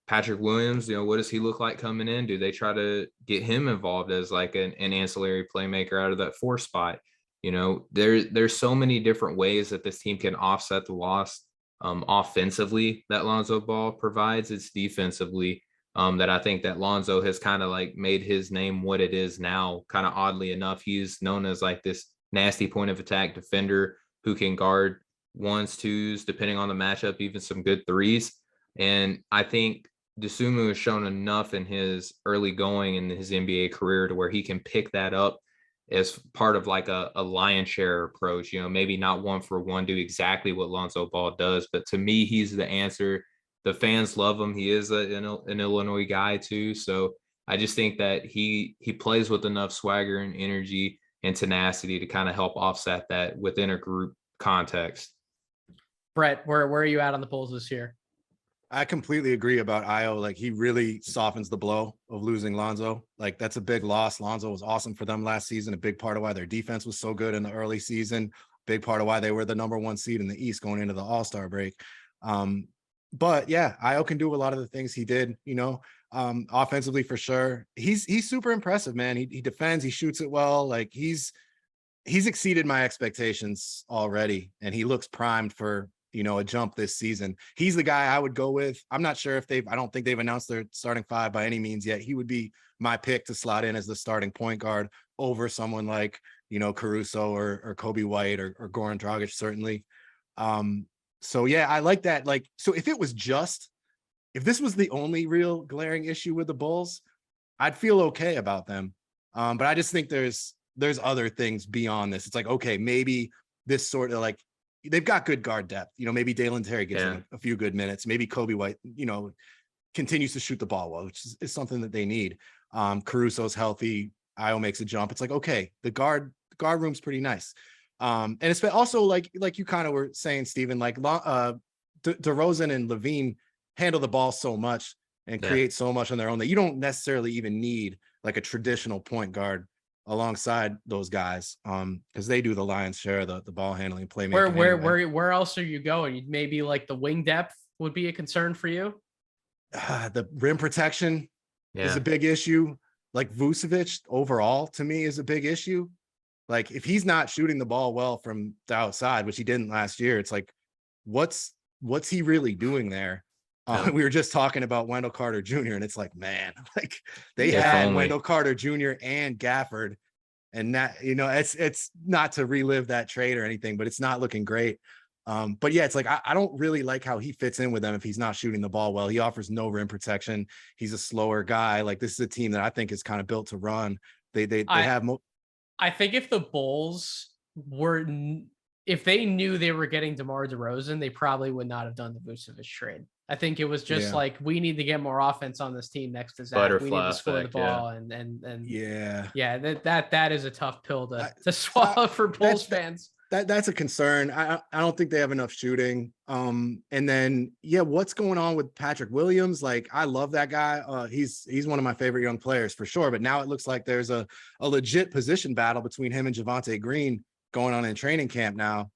Patrick Williams, what does he look like coming in? Do they try to get him involved as like an ancillary playmaker out of that 4 spot? There's so many different ways that this team can offset the loss offensively that Lonzo Ball provides. It's defensively that I think that Lonzo has kind of like made his name what it is now. Kind of oddly enough, he's known as like this nasty point of attack defender who can guard 1s, 2s, depending on the matchup, even some good 3s. And I think Dosunmu has shown enough in his early going in his NBA career to where he can pick that up as part of like a lion's share approach, maybe not 1-for-1 do exactly what Lonzo Ball does, but to me, he's the answer. The fans love him. He is an Illinois guy too. So I just think that he plays with enough swagger and energy and tenacity to kind of help offset that within a group context. Brett, where are you at on the Bulls this year? I completely agree about Ayo. Like he really softens the blow of losing Lonzo. Like that's a big loss. Lonzo was awesome for them last season. A big part of why their defense was so good in the early season. Big part of why they were the number 1 seed in the East going into the All-Star break. But yeah, Ayo can do a lot of the things he did, offensively for sure. He's super impressive, man. He defends, he shoots it well. Like he's exceeded my expectations already. And he looks primed for, a jump this season. He's the guy I would go with. I'm not sure if I don't think they've announced their starting 5 by any means yet. He would be my pick to slot in as the starting point guard over someone like, Caruso or Kobe White or Goran Dragic, certainly. So yeah, I like that. Like, so if this was the only real glaring issue with the Bulls, I'd feel okay about them. But I just think there's other things beyond this. It's like, okay, maybe this sort of like, they've got good guard depth. Maybe Dalen Terry gets a few good minutes. Maybe Kobe White, continues to shoot the ball well, which is something that they need. Caruso's healthy. Ayo makes a jump. It's like, okay, the guard room's pretty nice. And it's also like you kind of were saying, Steven, like DeRozan and Levine handle the ball so much and create so much on their own that you don't necessarily even need like a traditional point guard alongside those guys, because they do the lion's share of the ball handling, playmaking. Where else are you going? Maybe like the wing depth would be a concern for you. The rim protection is a big issue. Like Vucevic overall to me is a big issue. Like if he's not shooting the ball well from the outside, which he didn't last year, it's like, what's he really doing there? We were just talking about Wendell Carter Jr. and it's like, man, like they had Wendell Carter Jr. and Gafford, and that, it's not to relive that trade or anything, but it's not looking great. But yeah, it's like, I don't really like how he fits in with them if he's not shooting the ball well. He offers no rim protection. He's a slower guy. Like this is a team that I think is kind of built to run. They have I think if the Bulls if they knew they were getting DeMar DeRozan, they probably would not have done the Vucevic trade. I think it was just like, we need to get more offense on this team next to Zach. We need to score the ball, and that is a tough pill to swallow for Bulls fans. That's a concern. I don't think they have enough shooting. And then what's going on with Patrick Williams? Like, I love that guy. He's one of my favorite young players for sure. But now it looks like there's a legit position battle between him and Javonte Green going on in training camp now.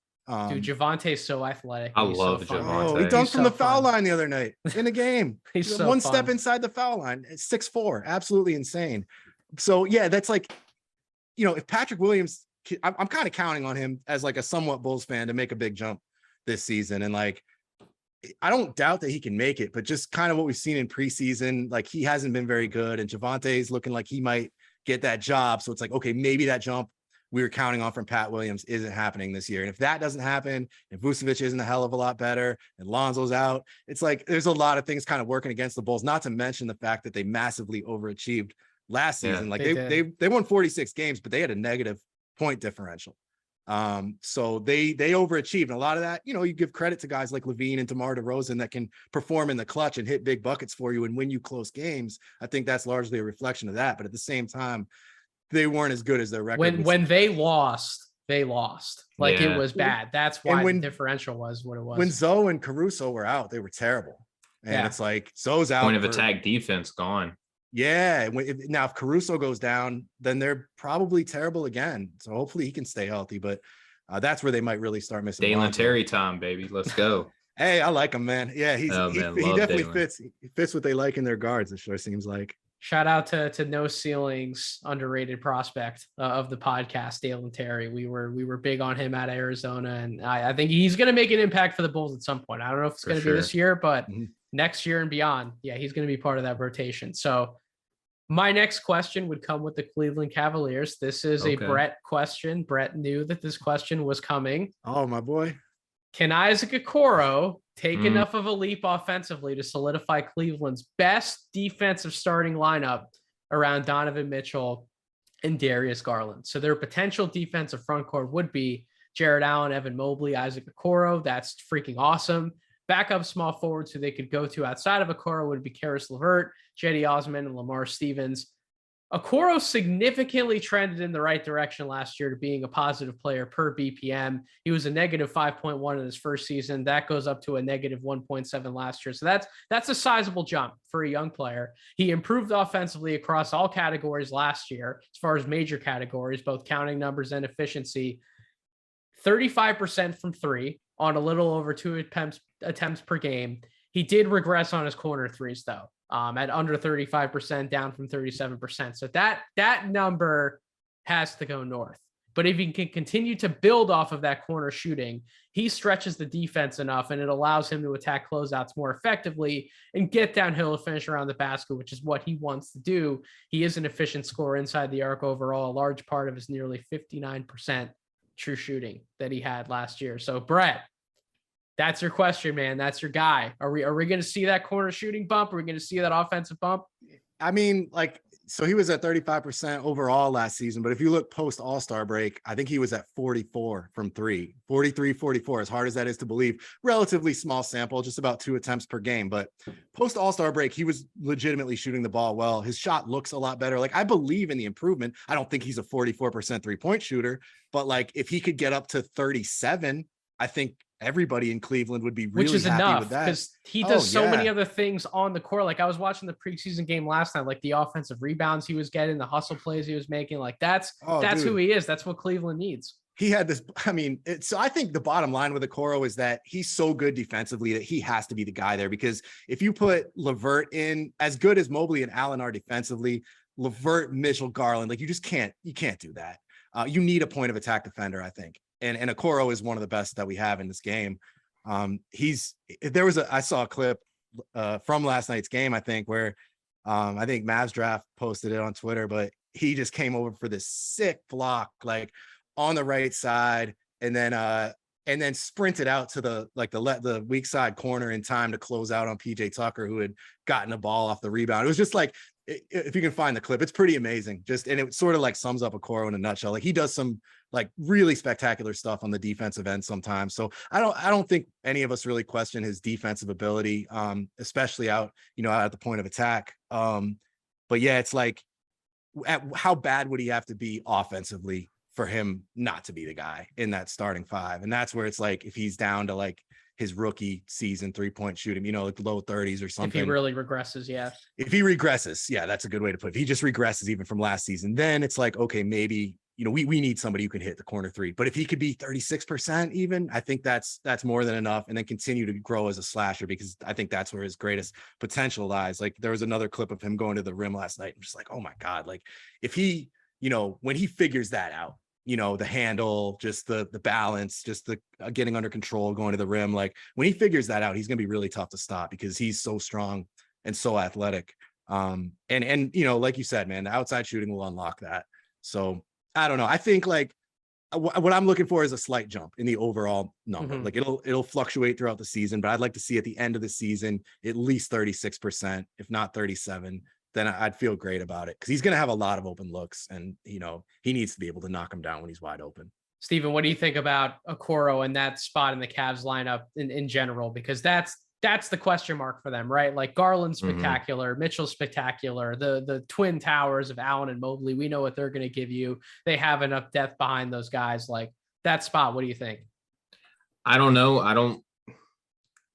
Dude, Javonte's so athletic. I love Javonte. He dunked from the foul line the other night in the game. He's so one step inside the foul line. It's 6'4", absolutely insane. So yeah, that's like, if Patrick Williams, I'm kind of counting on him as like a somewhat Bulls fan to make a big jump this season. And like, I don't doubt that he can make it, but just kind of what we've seen in preseason, like he hasn't been very good, and Javonte's looking like he might get that job. So it's like, okay, maybe that jump we were counting on from Pat Williams isn't happening this year. And if that doesn't happen, if Vucevic isn't a hell of a lot better and Lonzo's out, it's like there's a lot of things kind of working against the Bulls, not to mention the fact that they massively overachieved last season. Like they won 46 games, but they had a negative point differential. So they overachieved. And a lot of that, you give credit to guys like Levine and DeMar DeRozan that can perform in the clutch and hit big buckets for you and win you close games. I think that's largely a reflection of that. But at the same time, they weren't as good as their record. When they lost. Like it was bad. That's why the differential was what it was. When Zoe and Caruso were out, they were terrible. And it's like Zoe's out. Point of attack defense gone. Yeah. Now, if Caruso goes down, then they're probably terrible again. So hopefully he can stay healthy. But that's where they might really start missing. Dalen Terry time, baby. Let's go. Hey, I like him, man. Yeah, he definitely fits. He fits what they like in their guards. It sure seems like. Shout out to No Ceilings, underrated prospect of the podcast, Dalen Terry. We were big on him at Arizona, and I think he's going to make an impact for the Bulls at some point. I don't know if it's going to be this year, but next year and beyond, he's going to be part of that rotation. So my next question would come with the Cleveland Cavaliers. This is a Brett question. Brett knew that this question was coming. Oh, my boy. Can Isaac Okoro take enough of a leap offensively to solidify Cleveland's best defensive starting lineup around Donovan Mitchell and Darius Garland? So their potential defensive front court would be Jared Allen, Evan Mobley, Isaac Okoro. That's freaking awesome. Backup small forwards who they could go to outside of Okoro would be Karis LeVert, Cedi Osman, and Lamar Stevens. Okoro significantly trended in the right direction last year to being a positive player per BPM. He was a negative 5.1 in his first season. That goes up to a negative 1.7 last year. So that's a sizable jump for a young player. He improved offensively across all categories last year, as far as major categories, both counting numbers and efficiency. 35% from three on a little over 2 attempts per game. He did regress on his corner threes, though. At under 35%, down from 37%. So that number has to go north. But if he can continue to build off of that corner shooting, he stretches the defense enough, and it allows him to attack closeouts more effectively and get downhill to finish around the basket, which is what he wants to do. He is an efficient scorer inside the arc overall. A large part of his nearly 59% true shooting that he had last year. So Brett, that's your question, man. That's your guy. Are we going to see that corner shooting bump? Are we going to see that offensive bump? I mean, so he was at 35% overall last season, but if you look post All-Star break, I think he was at 44 from three, 43, 44, as hard as that is to believe. Relatively small sample, just about 2 attempts per game. But post All-Star break, he was legitimately shooting the ball well. His shot looks a lot better. Like, I believe in the improvement. I don't think he's a 44% 3-point shooter, but like if he could get up to 37, I think everybody in Cleveland would be really which is happy enough with that. because he does so many other things on the court. Like I was watching the preseason game last night, like the offensive rebounds he was getting, the hustle plays he was making. Like that's who he is. That's what Cleveland needs. He had this, I mean, so I think the bottom line with Okoro is that he's so good defensively that he has to be the guy there, because if you put LeVert in, as good as Mobley and Allen are defensively, LeVert, Mitchell, Garland, like you can't do that. You need a point of attack defender, I think. And Okoro is one of the best that we have in this game. I saw a clip from last night's game, I think, where I think Mavs Draft posted it on Twitter, but he just came over for this sick block, like on the right side, and then sprinted out to the weak side corner in time to close out on PJ Tucker, who had gotten a ball off the rebound. It was just like, if you can find the clip, it's pretty amazing. And it sort of like sums up Okoro in a nutshell. Like he does some like really spectacular stuff on the defensive end sometimes. So I don't think any of us really question his defensive ability, especially out at the point of attack. But yeah, it's like, how bad would he have to be offensively for him not to be the guy in that starting five? And that's where it's like, if he's down to like his rookie season 3-point shooting, like low 30s or something. If he really regresses, yeah. If he regresses, yeah, that's a good way to put it. If he just regresses even from last season, then it's like, okay, maybe, we need somebody who can hit the corner three. But if he could be 36% even, I think that's more than enough, and then continue to grow as a slasher, because I think that's where his greatest potential lies. Like there was another clip of him going to the rim last night. I'm just like, oh my God, like if he, when he figures that out, the handle, just the balance, just the getting under control, going to the rim. Like when he figures that out, he's going to be really tough to stop because he's so strong and so athletic. And like you said, man, the outside shooting will unlock that. So I don't know. I think like what I'm looking for is a slight jump in the overall number. Mm-hmm. Like it'll fluctuate throughout the season, but I'd like to see at the end of the season, at least 36%, if not 37%. Then I'd feel great about it, because he's going to have a lot of open looks, and he needs to be able to knock him down when he's wide open. Steven, what do you think about Okoro and that spot in the Cavs lineup in general? Because that's the question mark for them, right? Like Garland's spectacular, Mitchell's spectacular, the twin towers of Allen and Mobley, we know what they're going to give you. They have enough depth behind those guys. Like that spot, what do you think? I don't know. I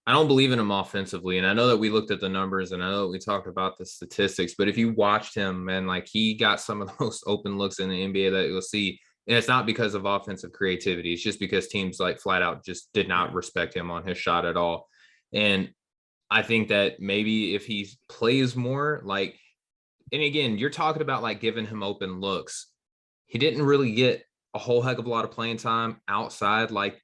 don't believe in him offensively. And I know that we looked at the numbers, and I know that we talked about the statistics, but if you watched him, man, like he got some of the most open looks in the NBA that you'll see. And it's not because of offensive creativity. It's just because teams like flat out just did not respect him on his shot at all. And I think that maybe if he plays more, like, and again, you're talking about like giving him open looks. He didn't really get a whole heck of a lot of playing time outside. Like,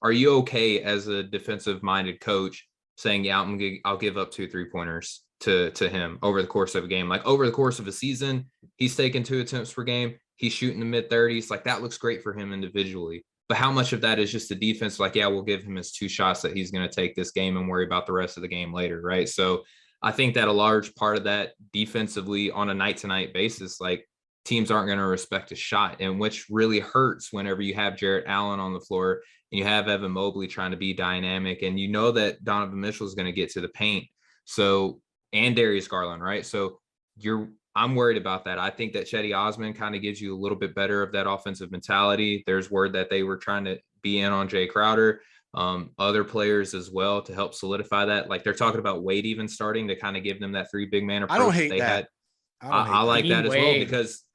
are you okay as a defensive minded coach saying, yeah, I'll give up 2 3-pointers to him over the course of a game? Like over the course of a season, he's taking 2 attempts per game. He's shooting the mid 30s. Like that looks great for him individually. But how much of that is just the defense? Like, yeah, we'll give him his 2 shots that he's going to take this game and worry about the rest of the game later. Right. So I think that a large part of that defensively on a night to night basis, like, teams aren't going to respect a shot, and which really hurts whenever you have Jarrett Allen on the floor and you have Evan Mobley trying to be dynamic, and that Donovan Mitchell is going to get to the paint. So, and Darius Garland, right? So I'm worried about that. I think that Cedi Osman kind of gives you a little bit better of that offensive mentality. There's word that they were trying to be in on Jay Crowder, other players as well to help solidify that. Like they're talking about Wade even starting to kind of give them that 3 big man approach. I don't hate that. I like that as well,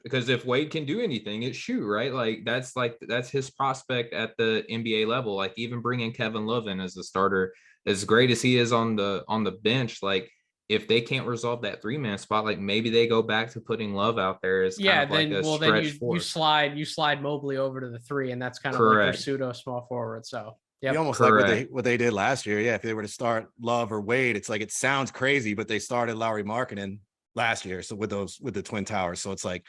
because if Wade can do anything, it's shoot, right? Like that's his prospect at the NBA level. Like even bringing Kevin Love in as a starter, as great as he is on the bench, like if they can't resolve that 3-man spot, like maybe they go back to putting Love out there as kind of like a stretch forward. You slide Mobley over to the 3, and that's kind of like their pseudo small forward. So you almost like what they did last year. Yeah, if they were to start Love or Wade, it's like it sounds crazy, but they started Lauri Markkanen last year, so with the Twin Towers, so it's like,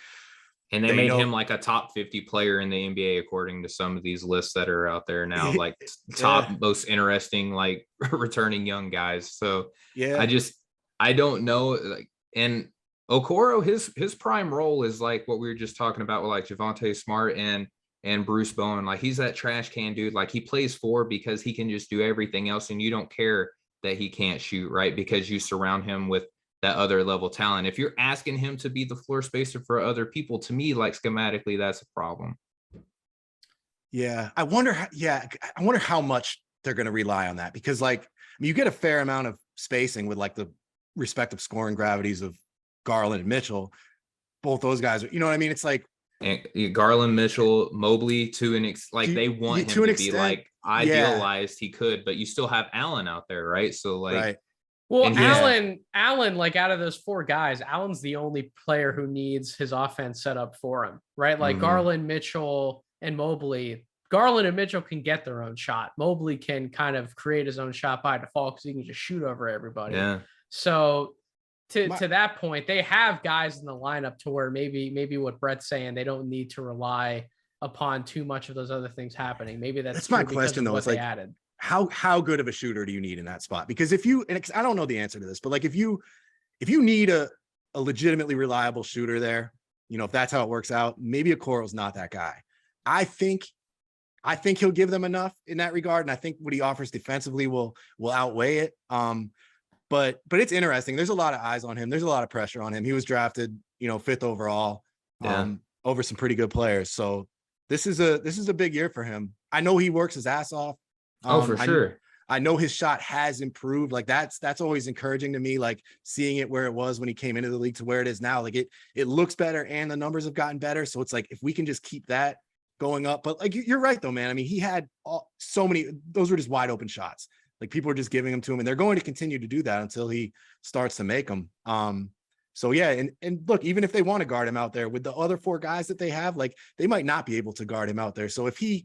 and they made him like a top 50 player in the NBA according to some of these lists that are out there now, like top most interesting like returning young guys. So yeah, I don't know, like, and Okoro, his prime role is like what we were just talking about with like Javonte Smart and Bruce Bowen. Like he's that trash can dude. Like he plays 4 because he can just do everything else, and you don't care that he can't shoot, right? Because you surround him with that other level talent. If you're asking him to be the floor spacer for other people, to me, like schematically, that's a problem. Yeah, I wonder how much they're going to rely on that because like, I mean, you get a fair amount of spacing with like the respective scoring gravities of Garland and Mitchell. Both those guys are, you know what I mean? It's like, and Garland, Mitchell, Mobley they want him to be like idealized. He could, but you still have Allen out there, right? So like, right. Well, Allen, like out of those 4 guys, Allen's the only player who needs his offense set up for him, right? Like Garland, Mitchell, and Mobley. Garland and Mitchell can get their own shot. Mobley can kind of create his own shot by default because he can just shoot over everybody. Yeah. So to that point, they have guys in the lineup to where maybe what Brett's saying, they don't need to rely upon too much of those other things happening. Maybe that's my question though. It's like, added. How good of a shooter do you need in that spot? Because if you, and I don't know the answer to this, but like if you need a legitimately reliable shooter there, you know, if that's how it works out, maybe Okoro's not that guy. I think he'll give them enough in that regard, and I think what he offers defensively will outweigh it. But it's interesting. There's a lot of eyes on him. There's a lot of pressure on him. He was drafted, you know, 5th overall, over some pretty good players. So this is a big year for him. I know he works his ass off. For sure. I know his shot has improved. Like that's always encouraging to me, like seeing it where it was when he came into the league to where it is now. Like it looks better and the numbers have gotten better. So it's like, if we can just keep that going up, but like, you're right though, man. I mean, he had so many, those were just wide open shots. Like people are just giving them to him and they're going to continue to do that until he starts to make them. So yeah. And look, even if they want to guard him out there with the other 4 guys that they have, like they might not be able to guard him out there. So if he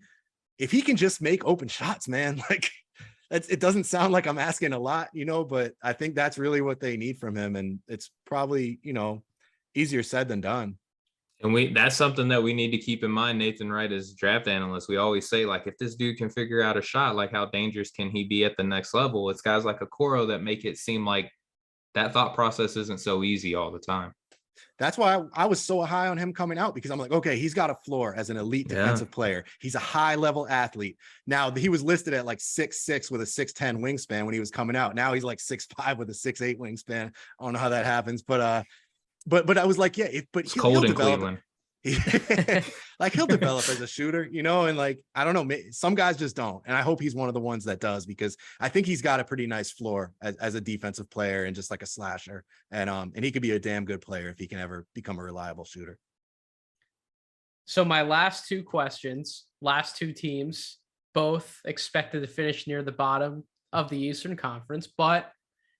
can just make open shots, man, like it doesn't sound like I'm asking a lot, you know, but I think that's really what they need from him. And it's probably, you know, easier said than done. And that's something that we need to keep in mind, Nathan Wright, as draft analyst. We always say, like, if this dude can figure out a shot, like how dangerous can he be at the next level? It's guys like Okoro that make it seem like that thought process isn't so easy all the time. That's why I was so high on him coming out, because I'm like, okay, he's got a floor as an elite defensive player. He's a high level athlete. Now he was listed at like 6'6" with a 6'10" wingspan when he was coming out. Now he's like 6'5" with a 6'8" wingspan. I don't know how that happens, but I was like, yeah, it's cold in Cleveland. Like he'll develop as a shooter, you know, and like, I don't know, some guys just don't. And I hope he's one of the ones that does, because I think he's got a pretty nice floor as a defensive player and just like a slasher. And he could be a damn good player if he can ever become a reliable shooter. So my last 2 questions, last 2 teams, both expected to finish near the bottom of the Eastern Conference, but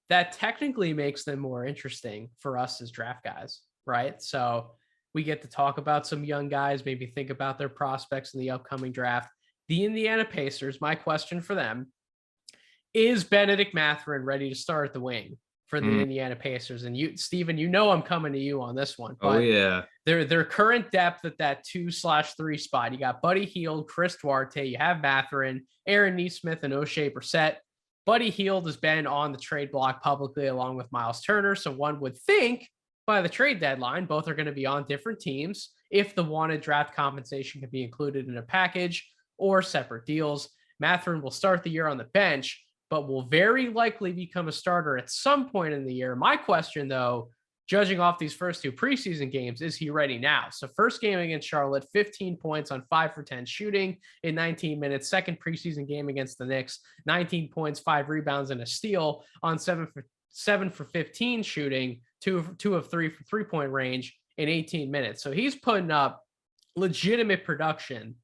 that technically makes them more interesting for us as draft guys, right? So we get to talk about some young guys, maybe think about their prospects in the upcoming draft. The Indiana Pacers, my question for them, is Bennedict Mathurin ready to start at the wing for the Indiana Pacers? And you, Steven, you know I'm coming to you on this one. But their current depth at that 2/3 spot. You got Buddy Hield, Chris Duarte, you have Mathurin, Aaron Nesmith, and O'Shea Brissett. Buddy Hield has been on the trade block publicly along with Miles Turner, so one would think by the trade deadline, both are going to be on different teams if the wanted draft compensation can be included in a package or separate deals. Mathurin will start the year on the bench, but will very likely become a starter at some point in the year. My question, though, judging off these first 2 preseason games, is he ready now? So first game against Charlotte, 15 points on 5 for 10 shooting in 19 minutes. Second preseason game against the Knicks, 19 points, 5 rebounds, and a steal on 7 for 15 shooting, 2 of 3 for 3-point range in 18 minutes. So he's putting up legitimate production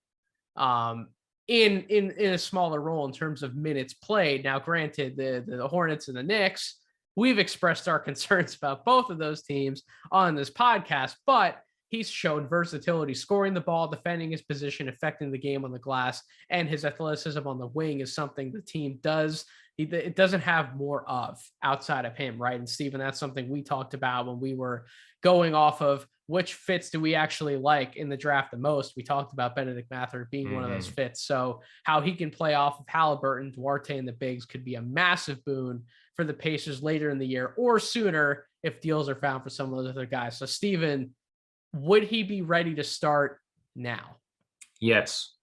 in a smaller role in terms of minutes played. Now, granted, the Hornets and the Knicks, we've expressed our concerns about both of those teams on this podcast, but he's shown versatility, scoring the ball, defending his position, affecting the game on the glass, and his athleticism on the wing is something the team does. It doesn't have more of outside of him, right? And Steven, that's something we talked about when we were going off of which fits do we actually like in the draft the most. We talked about Bennedict Mathurin being one of those fits. So how he can play off of Halliburton, Duarte, and the bigs could be a massive boon for the Pacers later in the year or sooner if deals are found for some of those other guys. So Steven, would he be ready to start now? Yes.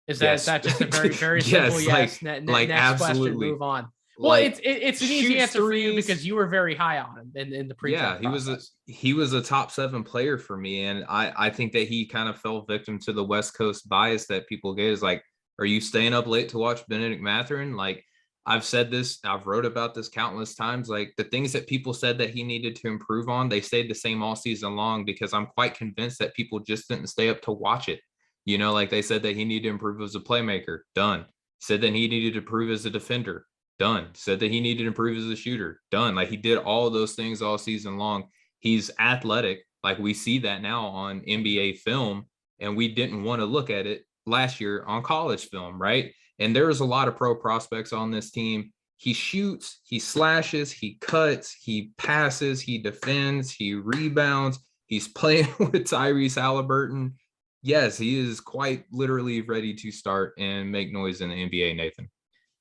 Is that just a very, very simple yes? Like next absolutely. Question, move on. Well, like, it's an easy answer for you because you were very high on him in the pre-draft process. He was a top 7 player for me, and I think that he kind of fell victim to the West Coast bias that people get. Is like Are you staying up late to watch Bennedict Mathurin? Like, I've said this, I've wrote about this countless times. Like, the things that people said that he needed to improve on, they stayed the same all season long, because I'm quite convinced that people just didn't stay up to watch it. You know, like they said that he needed to improve as a playmaker. Done. Said that he needed to improve as a defender. Done. Said that he needed to improve as a shooter. Done. Like, he did all of those things all season long. He's athletic. Like, we see that now on NBA film, and we didn't want to look at it last year on college film, right? And there's a lot of pro prospects on this team. He shoots, he slashes, he cuts, he passes, he defends, he rebounds. He's playing with Tyrese Halliburton. Yes, he is quite literally ready to start and make noise in the NBA, Nathan.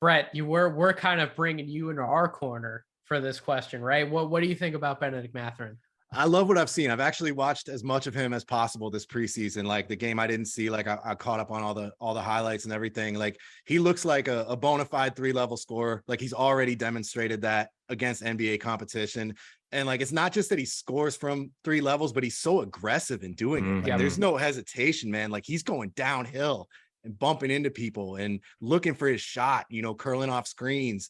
Brett, we're kind of bringing you into our corner for this question, right? What do you think about Bennedict Mathurin? I love what I've seen. I've actually watched as much of him as possible this preseason. Like, the game I didn't see, like I caught up on all the highlights and everything. Like, he looks like a bona fide 3-level scorer. Like, he's already demonstrated that against NBA competition. And like, it's not just that he scores from 3 levels, but he's so aggressive in doing it. Like, there's no hesitation, man. Like, he's going downhill and bumping into people and looking for his shot, you know, curling off screens,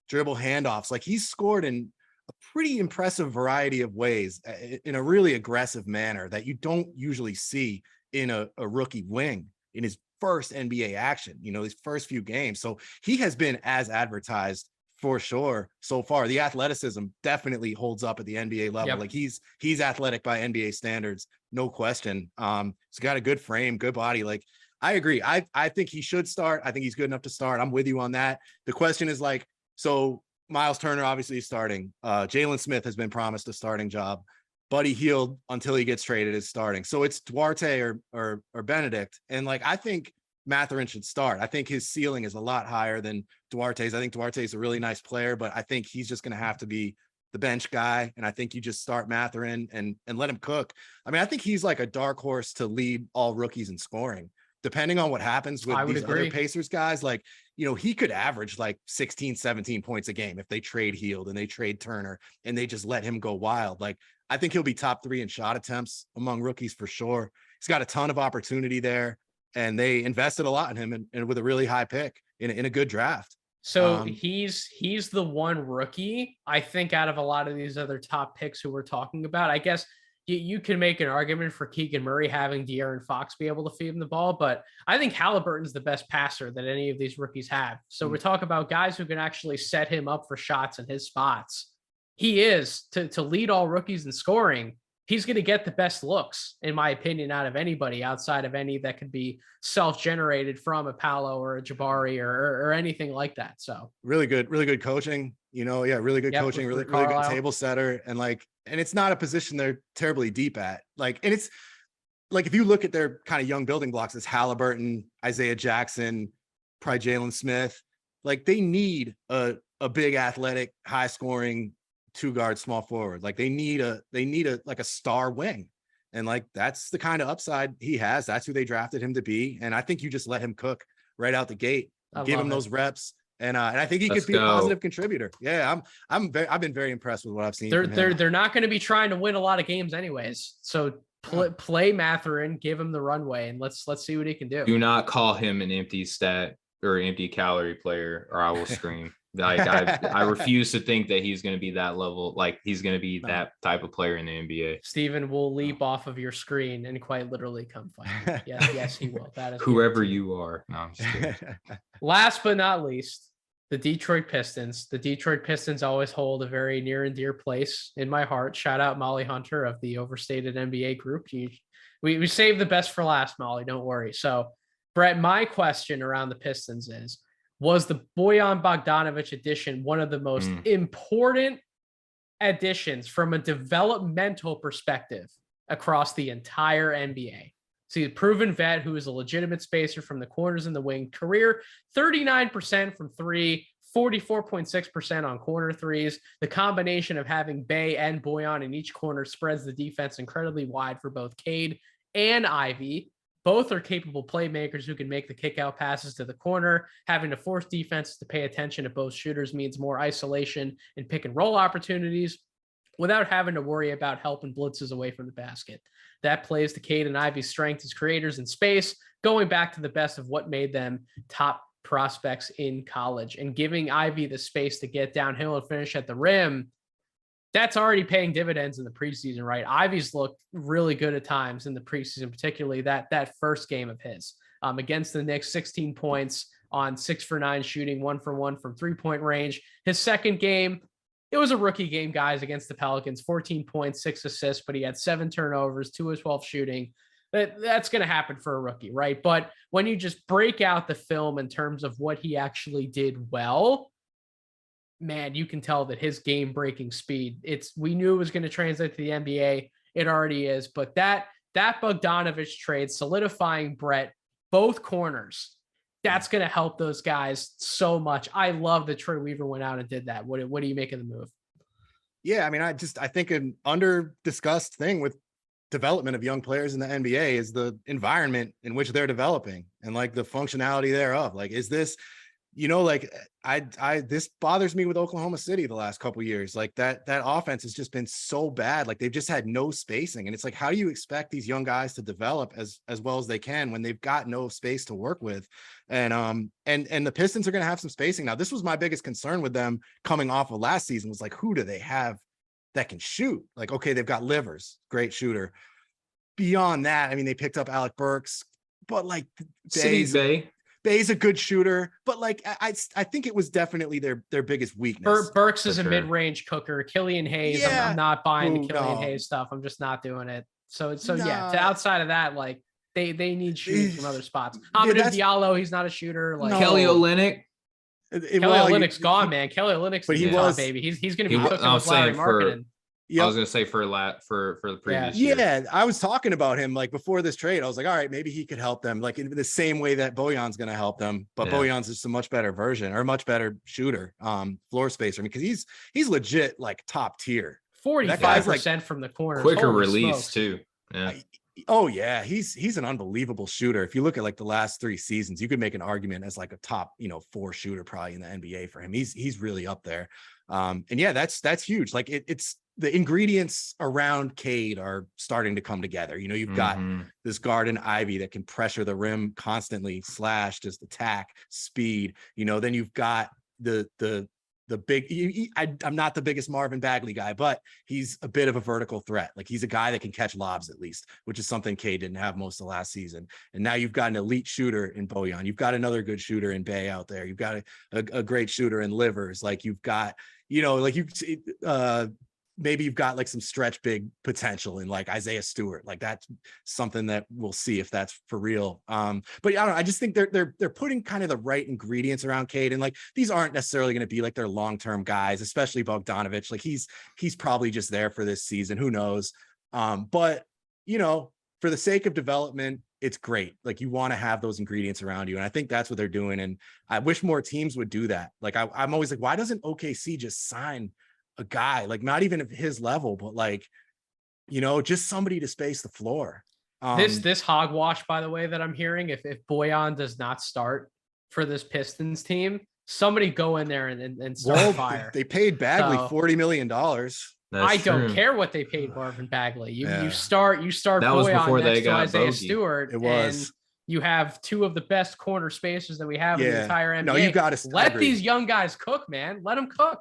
dribble handoffs. Like, he's scored in a pretty impressive variety of ways in a really aggressive manner that you don't usually see in a rookie wing in his first NBA action, you know, his first few games. So he has been as advertised for sure so far. The athleticism definitely holds up at the NBA level. Yep. Like, he's athletic by NBA standards, no question. He's got a good frame, good body. Like, I agree. I think he should start. I think he's good enough to start. I'm with you on that. The question is, like, so Miles Turner obviously is starting. Jalen Smith has been promised a starting job. Buddy Hield, until he gets traded, is starting. So it's Duarte or Bennedict. And like, I think Mathurin should start. I think his ceiling is a lot higher than Duarte's. I think Duarte's a really nice player, but I think he's just going to have to be the bench guy. And I think you just start Mathurin and let him cook. I mean, I think he's like a dark horse to lead all rookies in scoring. Depending on what happens with these other Pacers guys, like, you know, he could average like 16, 17 points a game if they trade Hield and they trade Turner and they just let him go wild. Like, I think he'll be top 3 in shot attempts among rookies for sure. He's got a ton of opportunity there, and they invested a lot in him and with a really high pick in a good draft. So he's the one rookie, I think, out of a lot of these other top picks who we're talking about. I guess you can make an argument for Keegan Murray having De'Aaron Fox be able to feed him the ball, but I think Halliburton's the best passer that any of these rookies have. So we're talking about guys who can actually set him up for shots in his spots. He is to lead all rookies in scoring. He's going to get the best looks, in my opinion, out of anybody outside of any that could be self-generated from a Paolo or a Jabari or anything like that. So really good coaching, you know, really good coaching, really good table setter. And like, and it's not a position they're terribly deep at. Like, and it's like, if you look at their kind of young building blocks, it's Halliburton, Isaiah Jackson, probably Jalen Smith. Like, they need a big athletic, high scoring 2-guard small forward. Like, they need a like a star wing. And like, that's the kind of upside he has. That's who they drafted him to be. And I think you just let him cook right out the gate, give him those reps. And I think he could be a positive contributor. Yeah, I've been very impressed with what I've seen. They're not going to be trying to win a lot of games anyways. So play Mathurin, give him the runway, and let's see what he can do. Do not call him an empty stat or empty calorie player, or I will scream. Like, I refuse to think that he's going to be that level. Like, he's going to be that type of player in the NBA. Steven will leap off of your screen and quite literally come find you. Yes, he will. That is whoever you are. No, I'm just kidding. Last but not least, the Detroit Pistons. The Detroit Pistons always hold a very near and dear place in my heart. Shout out Molly Hunter of the Overstated NBA group. We saved the best for last, Molly. Don't worry. So, Brett, my question around the Pistons is, was the Bojan Bogdanovic addition one of the most important additions from a developmental perspective across the entire NBA? So he's a proven vet who is a legitimate spacer from the corners and the wing. Career 39% from 3, 44.6% on corner threes. The combination of having Bey and Bojan in each corner spreads the defense incredibly wide for both Cade and Ivy. Both are capable playmakers who can make the kick-out passes to the corner. Having to force defenses to pay attention to both shooters means more isolation and pick-and-roll opportunities without having to worry about helping blitzes away from the basket. That plays to Cade and Ivy's strength as creators in space. going back to the best of what made them top prospects in college and giving Ivy the space to get downhill and finish at the rim, that's already paying dividends in the preseason, right? Ivy's looked really good at times in the preseason, particularly that first game of his against the Knicks, 16 points on 6 for 9 shooting, 1 for 1 from 3-point range. His second game, it was a rookie game, guys, against the Pelicans, 14 points, 6 assists, but he had 7 turnovers, 2 of 12 shooting. That's going to happen for a rookie, right? But when you just break out the film in terms of what he actually did well, man, you can tell that his game-breaking speed, we knew it was going to translate to the NBA. It already is. But that Bogdanovich trade, solidifying Brett, both corners, that's going to help those guys so much. I love that Troy Weaver went out and did that. What do you make of the move? Yeah, I mean, I think an under-discussed thing with development of young players in the NBA is the environment in which they're developing and like the functionality thereof. Like, is this, like this bothers me with Oklahoma City the last couple of years. Like that offense has just been so bad. Like they've just had no spacing. And it's like, how do you expect these young guys to develop as well as they can when they've got no space to work with? And the Pistons are going to have some spacing. Now, this was my biggest concern with them coming off of last season, was like, who do they have that can shoot? Like, okay, they've got Livers, great shooter. Beyond that, I mean, they picked up Alec Burks, but like Bay's a good shooter, but like I think it was definitely their biggest weakness. Burks is a mid-range cooker. Killian Hayes, yeah. I'm not buying the Killian Hayes stuff. I'm just not doing it. So yeah, to outside of that, like they need shooting from other spots. Hamidou Diallo, he's not a shooter. Like Kelly Olynyk. Kelly Olynyk's gone, man. Kelly Olynyk's but he was baby. He's going to be cooking with Larry Markkinen. Yep. I was going to say for the previous year. Yeah, I was talking about him like before this trade. I was like, all right, maybe he could help them like in the same way that Bojan's going to help them. But Bojan's just a much better version or a much better shooter, floor spacer. I mean, because he's legit like top tier. 45% like, from the corner. Quicker release smokes. Too. Yeah. Oh yeah, he's an unbelievable shooter. If you look at like the last 3 seasons, you could make an argument as like a top 4 shooter probably in the NBA for him. He's really up there. And yeah, that's huge. Like it's the ingredients around Cade are starting to come together. You've got this guard in Ivy that can pressure the rim constantly, slash, just attack, speed. Then you've got the big. I'm not the biggest Marvin Bagley guy, but he's a bit of a vertical threat. Like he's a guy that can catch lobs at least, which is something Cade didn't have most of last season. And now you've got an elite shooter in Bojan. You've got another good shooter in Bay out there. You've got a great shooter in Livers. Like you've got, maybe you've got like some stretch big potential in like Isaiah Stewart. Like that's something that we'll see if that's for real. But I don't know. I just think they're putting kind of the right ingredients around Cade, and like these aren't necessarily going to be like their long-term guys, especially Bogdanovich. Like he's probably just there for this season. Who knows? But for the sake of development, it's great. Like you want to have those ingredients around you. And I think that's what they're doing. And I wish more teams would do that. Like I'm always like, why doesn't OKC just sign a guy, like not even at his level, but like, just somebody to space the floor. This hogwash, by the way, that I'm hearing, if Bojan does not start for this Pistons team, somebody go in there and start fire. They paid Bagley $40 million. I don't care what they paid Marvin Bagley. You start that Bojan next to Isaiah Stewart. It was. And you have 2 of the best corner spacers that we have in the entire NBA. No, you got to let these young guys cook, man. Let them cook.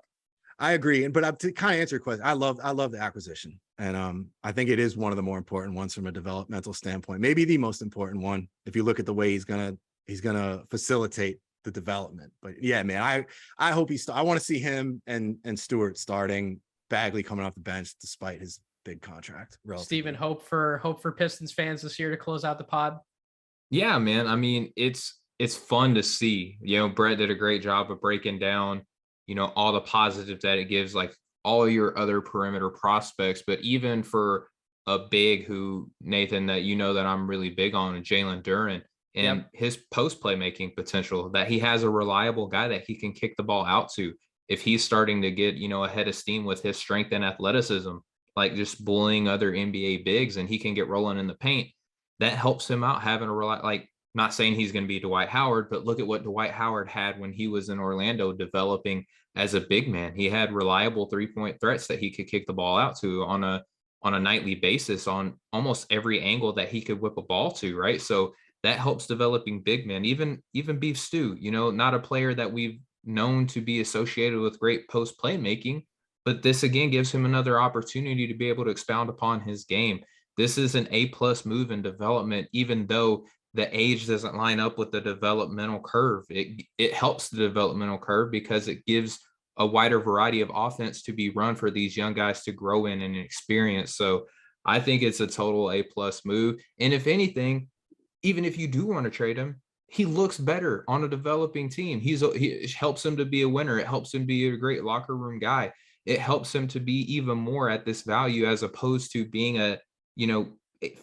I agree. But to kind of answer your question, I love the acquisition. And I think it is one of the more important ones from a developmental standpoint, maybe the most important one, if you look at the way he's gonna facilitate the development. But yeah, man, I hope I want to see him and Stewart starting, Bagley coming off the bench despite his big contract. Steven, hope for Pistons fans this year to close out the pod. Yeah, man. I mean, it's fun to see. Brett did a great job of breaking down all the positive that it gives, like all your other perimeter prospects, but even for a big who, Nathan, that that I'm really big on, Jalen Duren, and his post playmaking potential, that he has a reliable guy that he can kick the ball out to. If he's starting to get, ahead of steam with his strength and athleticism, like just bullying other NBA bigs, and he can get rolling in the paint, that helps him out having like, not saying he's going to be Dwight Howard, but look at what Dwight Howard had when he was in Orlando developing as a big man. He had reliable 3-point threats that he could kick the ball out to on a nightly basis on almost every angle that he could whip a ball to, right? So that helps developing big men, even Beef Stew, not a player that we've known to be associated with great post playmaking, but this again gives him another opportunity to be able to expound upon his game. This is an A+ move in development, even though the age doesn't line up with the developmental curve. It helps the developmental curve because it gives a wider variety of offense to be run for these young guys to grow in and experience. So I think it's a total A+ move. And if anything, even if you do want to trade him, he looks better on a developing team. He helps him to be a winner. It helps him be a great locker room guy. It helps him to be even more at this value as opposed to being a,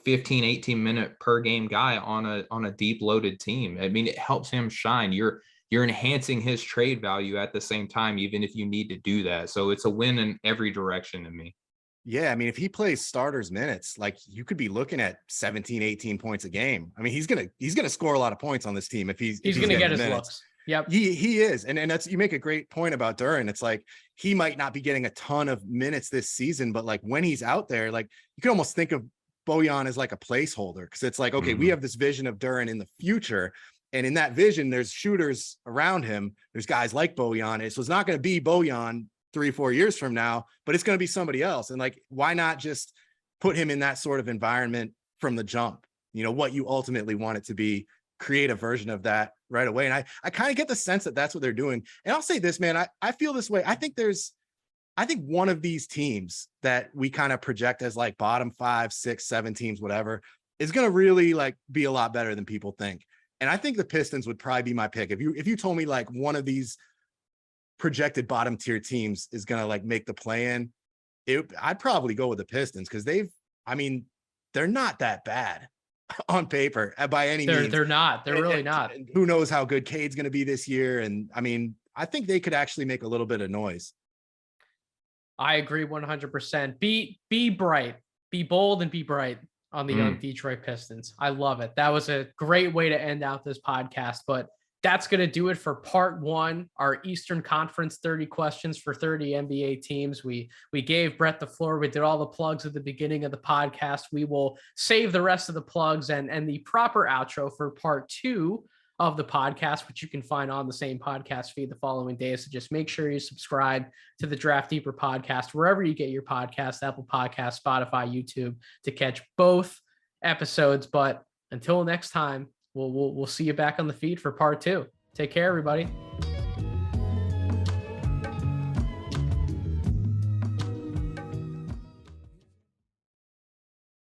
15, 18 minute per game guy on a deep loaded team. I mean, it helps him shine. You're enhancing his trade value at the same time, even if you need to do that. So it's a win in every direction to me. Yeah, I mean, if he plays starters minutes, like you could be looking at 17, 18 points a game. I mean, he's gonna score a lot of points on this team if he's gonna get his minutes. looks. Yep. He is. And that's, you make a great point about Duren. It's like he might not be getting a ton of minutes this season, but like when he's out there, like you can almost think of Bojan as like a placeholder, because it's like, okay, we have this vision of Duren in the future. And in that vision, there's shooters around him. There's guys like Bojan. So it's not going to be Bojan 3-4 years from now, but it's going to be somebody else. And like, why not just put him in that sort of environment from the jump? What you ultimately want it to be, create a version of that right away. And I kind of get the sense that that's what they're doing. And I'll say this, man, I feel this way. I think one of these teams that we kind of project as like bottom 5, 6, 7 teams, whatever, is going to really like be a lot better than people think. And I think the Pistons would probably be my pick. If you told me like one of these projected bottom tier teams is going to like make the play-in, I'd probably go with the Pistons, because they're not that bad on paper by any means. They're not. They're really not. And who knows how good Cade's going to be this year. And I think they could actually make a little bit of noise. I agree 100%. Be bright, be bold, and be bright on the young Detroit Pistons. I love it. That was a great way to end out this podcast, but that's going to do it for part 1, our Eastern Conference 30 questions for 30 NBA teams. We gave Brett the floor. We did all the plugs at the beginning of the podcast. We will save the rest of the plugs and the proper outro for part 2 of the podcast, which you can find on the same podcast feed the following day. So just make sure you subscribe to the Draft Deeper podcast, wherever you get your podcast, Apple Podcasts, Spotify, YouTube, to catch both episodes. But until next time, we'll see you back on the feed for part 2. Take care, everybody.